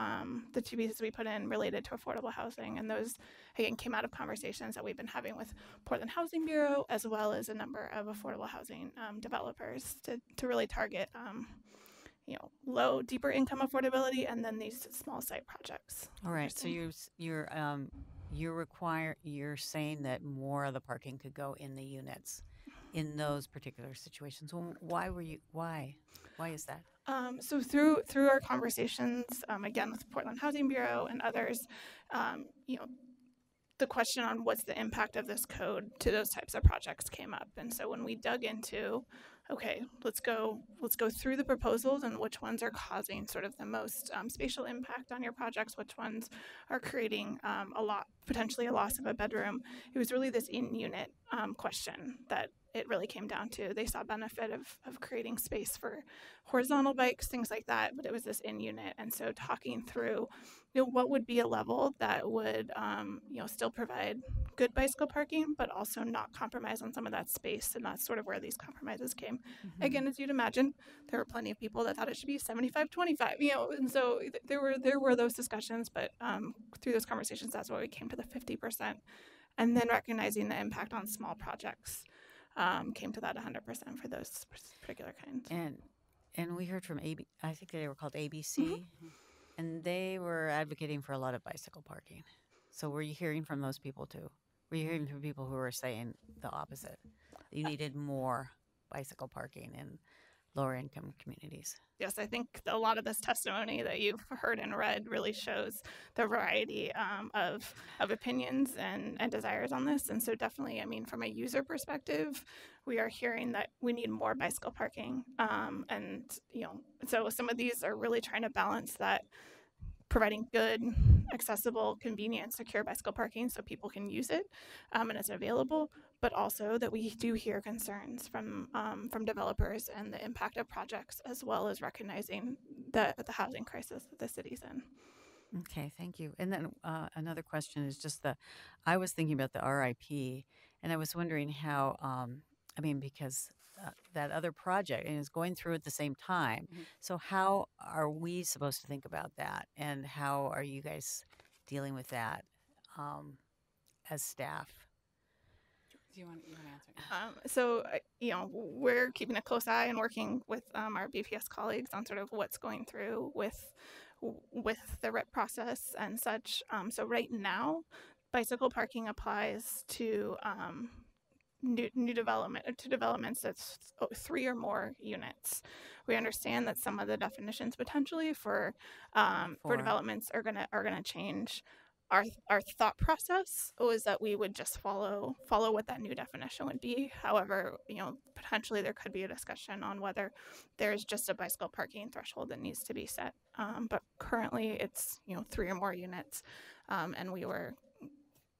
pieces we put in related to affordable housing, and those again came out of conversations that we've been having with Portland Housing Bureau as well as a number of affordable housing developers to really target low, deeper income affordability, and then these small site projects. All right, so you're saying that more of the parking could go in the units in those particular situations. Well, why is that? So through our conversations, again with Portland Housing Bureau and others, the question on what's the impact of this code to those types of projects came up. And so when we dug into okay, let's go through the proposals and which ones are causing sort of the most spatial impact on your projects, which ones are creating potentially a loss of a bedroom. It was really this in-unit question that it really came down to. They saw benefit of creating space for horizontal bikes, things like that, but it was this in-unit. And so talking through, what would be a level that would, still provide good bicycle parking, but also not compromise on some of that space. And that's sort of where these compromises came. Again, as you'd imagine, there were plenty of people that thought it should be 75-25, and so there were those discussions, but through those conversations, that's why we came to the 50%. And then recognizing the impact on small projects came to that 100% for those particular kinds. And we heard from I think they were called ABC, and they were advocating for a lot of bicycle parking. So were you hearing from those people too? Were you hearing from people who were saying the opposite? You needed more bicycle parking in lower income communities? Yes, I think a lot of this testimony that you've heard and read really shows the variety of opinions and desires on this. And so definitely, from a user perspective, we are hearing that we need more bicycle parking. So some of these are really trying to balance that, providing good, accessible, convenient, secure bicycle parking so people can use it and it's available, but also that we do hear concerns from developers and the impact of projects, as well as recognizing the housing crisis that the city's in. Okay, thank you. And then another question is just I was thinking about the RIP, and I was wondering how, because that other project and is going through at the same time. So how are we supposed to think about that, and how are you guys dealing with that as staff? Do you want to answer? We're keeping a close eye and working with our BPS colleagues on sort of what's going through with the RIP process and such. So right now, bicycle parking applies to new development, to developments that's 3 or more units. We understand that some of the definitions potentially for developments are gonna change. Our thought process was that we would just follow what that new definition would be. However, potentially there could be a discussion on whether there's just a bicycle parking threshold that needs to be set. But currently it's 3 or more units, and we were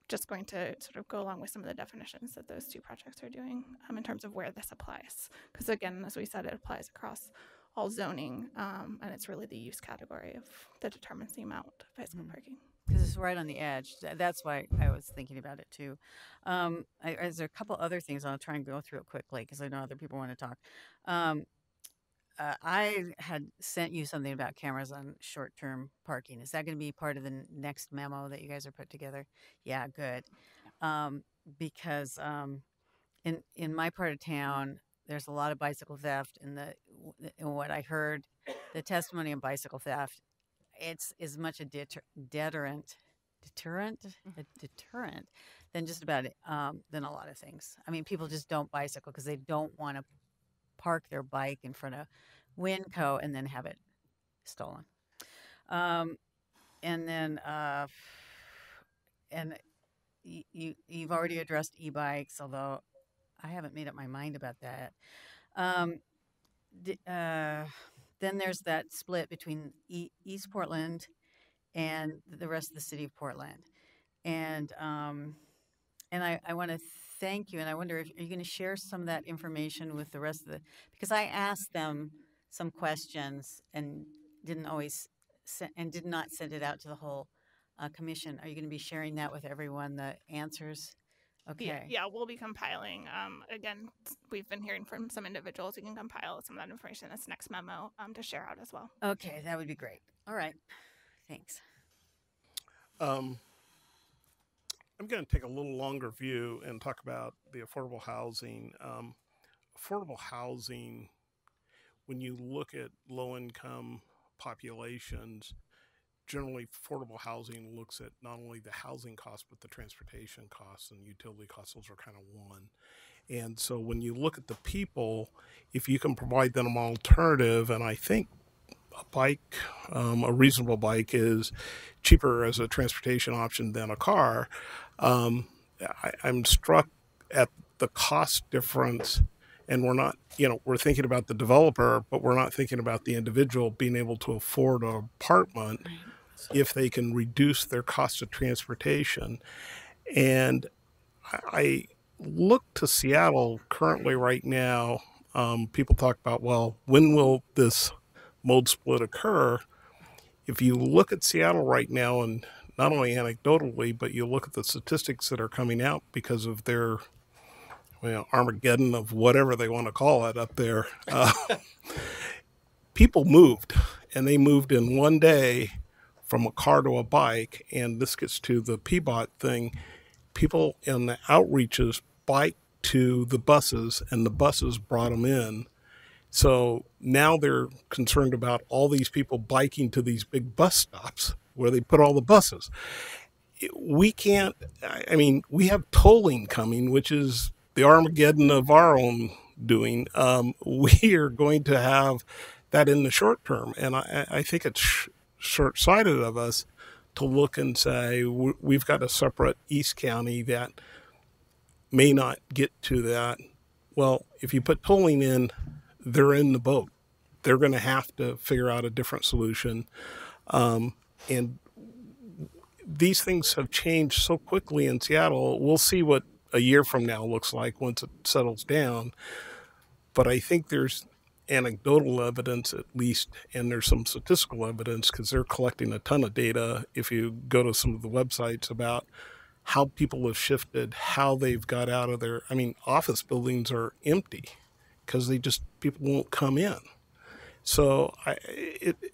just going to sort of go along with some of the definitions that those 2 projects are doing in terms of where this applies. Because again, as we said, it applies across all zoning, and it's really the use category that determines the amount of bicycle parking. Because it's right on the edge. That's why I was thinking about it too. There's a couple other things. I'll try and go through it quickly because I know other people want to talk. I had sent you something about cameras on short-term parking. Is that going to be part of the next memo that you guys are put together? Yeah, good. Because in my part of town, there's a lot of bicycle theft, and what I heard, the testimony on bicycle theft, it's as much a deterrent than just about than a lot of things. People just don't bicycle because they don't want to park their bike in front of Winco and then have it stolen. And then you've already addressed e-bikes, although I haven't made up my mind about that. Then there's that split between East Portland and the rest of the city of Portland. And I want to thank you, and I wonder if you're going to share some of that information with the rest of because I asked them some questions and did not send it out to the whole commission. Are you going to be sharing that with everyone, the answers? Okay. Yeah, we'll be compiling. Again, we've been hearing from some individuals. We can compile some of that information in this next memo to share out as well. Okay, that would be great. All right, thanks. I'm going to take a little longer view and talk about the affordable housing. Affordable housing, when you look at low-income populations, generally affordable housing looks at not only the housing costs, but the transportation costs and utility costs. Those are kind of one. And so when you look at the people, if you can provide them an alternative, and I think a bike, a reasonable bike is cheaper as a transportation option than a car, I'm struck at the cost difference and we're not, we're thinking about the developer, but we're not thinking about the individual being able to afford an apartment if they can reduce their cost of transportation. And I look to Seattle currently right now. People talk about, well, when will this mode split occur? If you look at Seattle right now, and not only anecdotally, but you look at the statistics that are coming out because of their Armageddon of whatever they want to call it up there, people moved, and they moved in one day from a car to a bike. And this gets to the Peabody thing. People in the outreaches bike to the buses, and the buses brought them in. So now they're concerned about all these people biking to these big bus stops where they put all the buses. We can't, we have tolling coming, which is the Armageddon of our own doing. We are going to have that in the short term. And I think it's short-sighted of us to look and say, we've got a separate East County that may not get to that. Well, if you put tolling in, they're in the boat. They're going to have to figure out a different solution. And these things have changed so quickly in Seattle. We'll see what a year from now looks like once it settles down. But I think there's anecdotal evidence at least, and there's some statistical evidence because they're collecting a ton of data. If you go to some of the websites about how people have shifted, how they've got out of their, office buildings are empty because people won't come in. So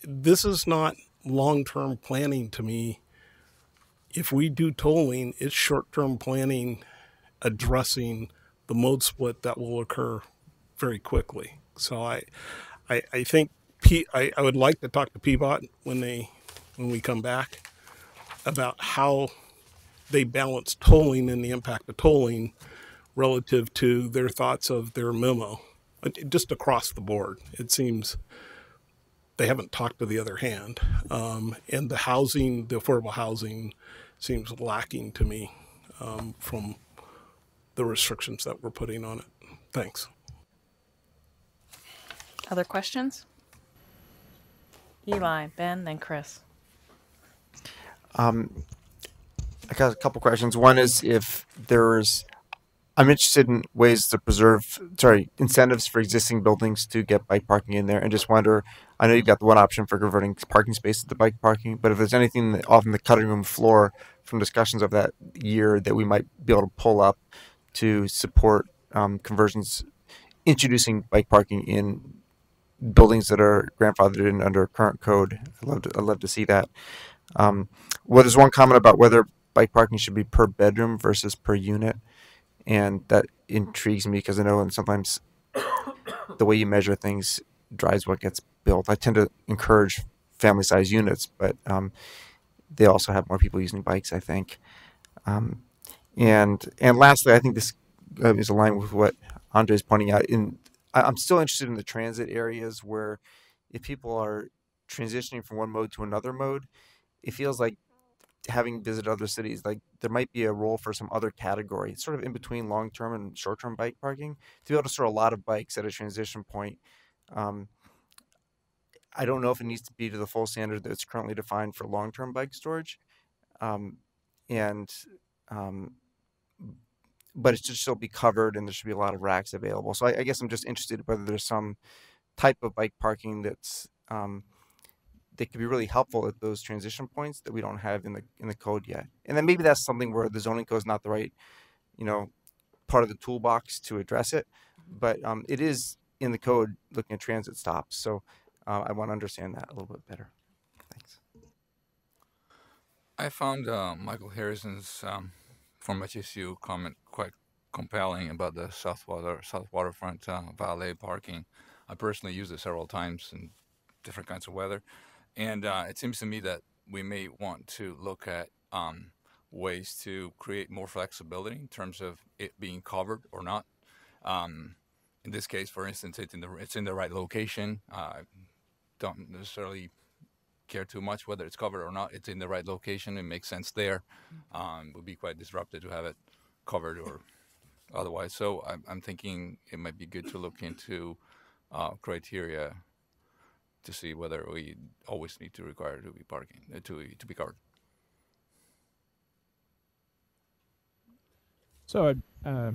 this is not long-term planning to me. If we do tolling, it's short-term planning addressing the mode split that will occur very quickly. So I think I would like to talk to Peabody when we come back about how they balance tolling and the impact of tolling relative to their thoughts of their memo. Just across the board, it seems they haven't talked to the other hand. And the affordable housing seems lacking to me from the restrictions that we're putting on it. Thanks. Other questions? Eli, Ben, then Chris. I got a couple questions. One is I'm interested in ways to incentives for existing buildings to get bike parking in there, and just wonder, I know you've got the one option for converting parking spaces to bike parking, but if there's anything off in the cutting room floor from discussions of that year that we might be able to pull up to support conversions, introducing bike parking in buildings that are grandfathered in under current code. I'd love to see that. There's one comment about whether bike parking should be per bedroom versus per unit. And that intrigues me because I know sometimes the way you measure things drives what gets built. I tend to encourage family size units, but they also have more people using bikes, I think. And lastly, I think this is aligned with what Andre's pointing out. I'm still interested in the transit areas where if people are transitioning from one mode to another mode, it feels like, having visited other cities, like there might be a role for some other category, sort of in between long-term and short-term bike parking, to be able to store a lot of bikes at a transition point. I don't know if it needs to be to the full standard that's currently defined for long-term bike storage, but it should still be covered, and there should be a lot of racks available. So I guess I'm just interested whether there's some type of bike parking that's that could be really helpful at those transition points that we don't have in the code yet. And then maybe that's something where the zoning code is not the right, part of the toolbox to address it. But it is in the code looking at transit stops. So I want to understand that a little bit better. Thanks. I found Michael Harrison's from HSU comment quite compelling about the South Waterfront valet parking. I personally used it several times in different kinds of weather. And it seems to me that we may want to look at ways to create more flexibility in terms of it being covered or not. In this case, for instance, it's in the right location. Don't necessarily care too much whether it's covered or not. It's in the right location. It makes sense there. It would be quite disruptive to have it covered or otherwise. So I'm thinking it might be good to look into criteria to see whether we always need to require to be parking to be covered. So a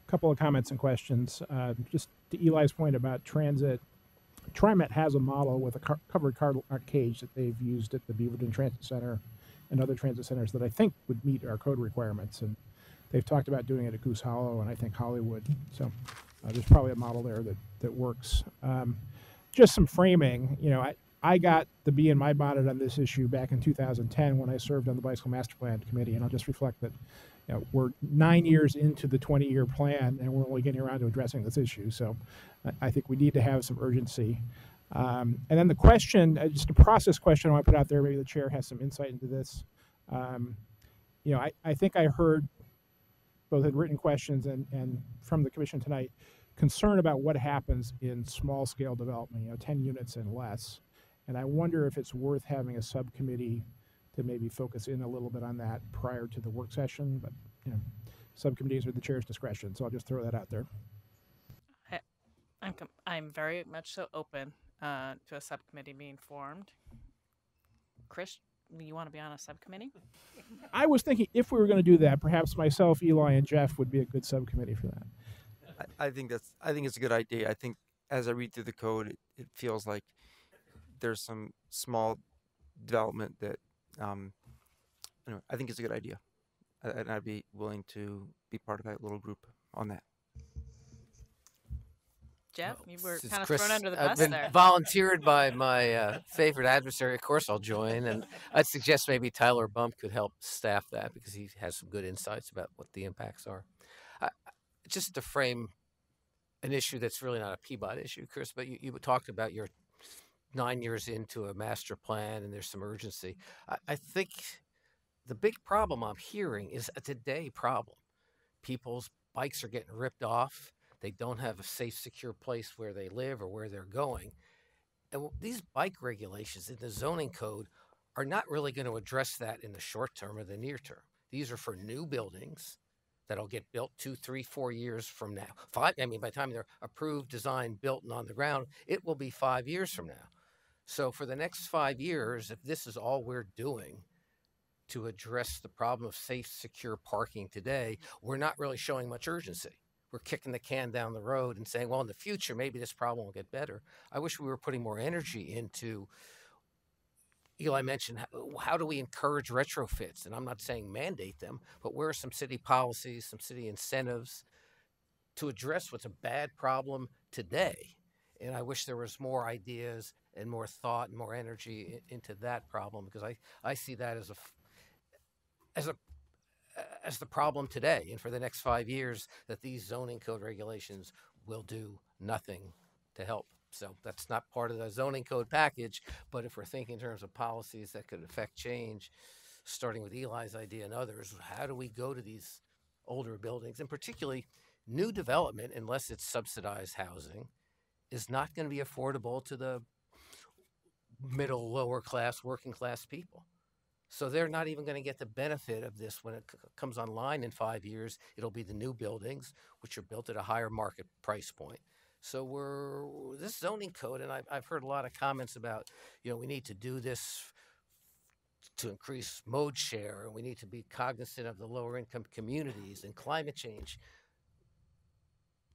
couple of comments and questions. Just to Eli's point about transit, TriMet has a model with a covered car cage that they've used at the Beaverton Transit Center and other transit centers that I think would meet our code requirements. And they've talked about doing it at Goose Hollow and I think Hollywood. So there's probably a model there that works. Just some framing, you know, I got the bee in my bonnet on this issue back in 2010 when I served on the Bicycle Master Plan Committee, and I'll just reflect that, you know, we're 9 years into the 20-year plan, and we're only getting around to addressing this issue. So I think we need to have some urgency. And then the question, just a process question I want to put out there, maybe the chair has some insight into this. You know, I think I heard both in written questions and from the commission tonight, concern about what happens in small scale development, you know, 10 units and less. And I wonder if it's worth having a subcommittee to maybe focus in a little bit on that prior to the work session. But, you know, subcommittees are the chair's discretion. So I'll just throw that out there. I'm very much so open to a subcommittee being formed. Chris, you want to be on a subcommittee? I was thinking if we were going to do that, perhaps myself, Eli, and Jeff would be a good subcommittee for that. I think it's a good idea. I think as I read through the code, it feels like there's some small development that anyway, I think it's a good idea, and I'd be willing to be part of that little group on that. Jeff, you were kind of Chris, thrown under the I've bus been there. volunteered by my favorite adversary. Of course, I'll join, and I'd suggest maybe Tyler Bump could help staff that because he has some good insights about what the impacts are. Just to frame an issue that's really not a Peabody issue, Chris, but you talked about your 9 years into a master plan and there's some urgency. I think the big problem I'm hearing is a today problem. People's bikes are getting ripped off. They don't have a safe, secure place where they live or where they're going. And these bike regulations in the zoning code are not really going to address that in the short term or the near term. These are for new buildings that'll get built 2, 3, 4 years from now. By the time they're approved, designed, built, and on the ground, it will be 5 years from now. So for the next 5 years, if this is all we're doing to address the problem of safe, secure parking today, we're not really showing much urgency. We're kicking the can down the road and saying, well, in the future, maybe this problem will get better. I wish we were putting more energy into, Eli mentioned, how do we encourage retrofits? And I'm not saying mandate them, but where are some city policies, some city incentives to address what's a bad problem today? And I wish there was more ideas and more thought and more energy into that problem, because I see that as the problem today, and for the next 5 years, that these zoning code regulations will do nothing to help. So that's not part of the zoning code package, but if we're thinking in terms of policies that could affect change, starting with Eli's idea and others, how do we go to these older buildings, and particularly new development, unless it's subsidized housing, is not going to be affordable to the middle, lower class, working class people. So they're not even going to get the benefit of this when it comes online in 5 years. It'll be the new buildings, which are built at a higher market price point. So this zoning code, and I've heard a lot of comments about, we need to do this to increase mode share, and we need to be cognizant of the lower income communities and climate change.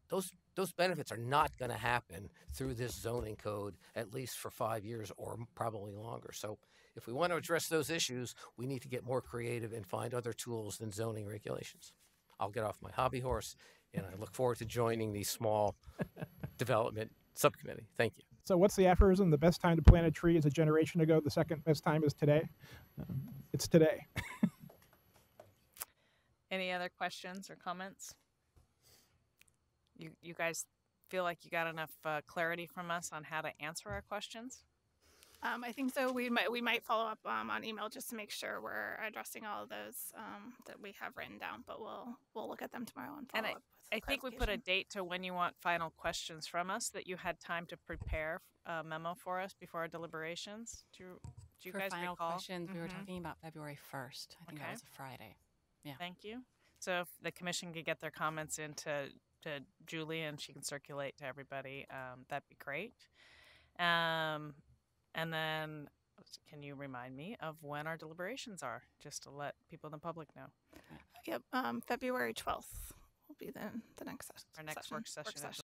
Those benefits are not going to happen through this zoning code, at least for 5 years or probably longer. So if we want to address those issues, we need to get more creative and find other tools than zoning regulations. I'll get off my hobby horse, and I look forward to joining the small development subcommittee. Thank you. So what's the aphorism? The best time to plant a tree is a generation ago. The second best time is today. It's today. Any other questions or comments? You guys feel like you got enough clarity from us on how to answer our questions? I think so. We might follow up on email just to make sure we're addressing all of those that we have written down. But we'll look at them tomorrow and follow up. I think we put a date to when you want final questions from us, that you had time to prepare a memo for us before our deliberations. Do you for guys final recall? questions, we were talking about February 1st. I think that was a Friday. Yeah. Thank you. So if the commission could get their comments into Julie and she can circulate to everybody, that'd be great. And then can you remind me of when our deliberations are, just to let people in the public know? Yep, February 12th will be the next session. Our next work session.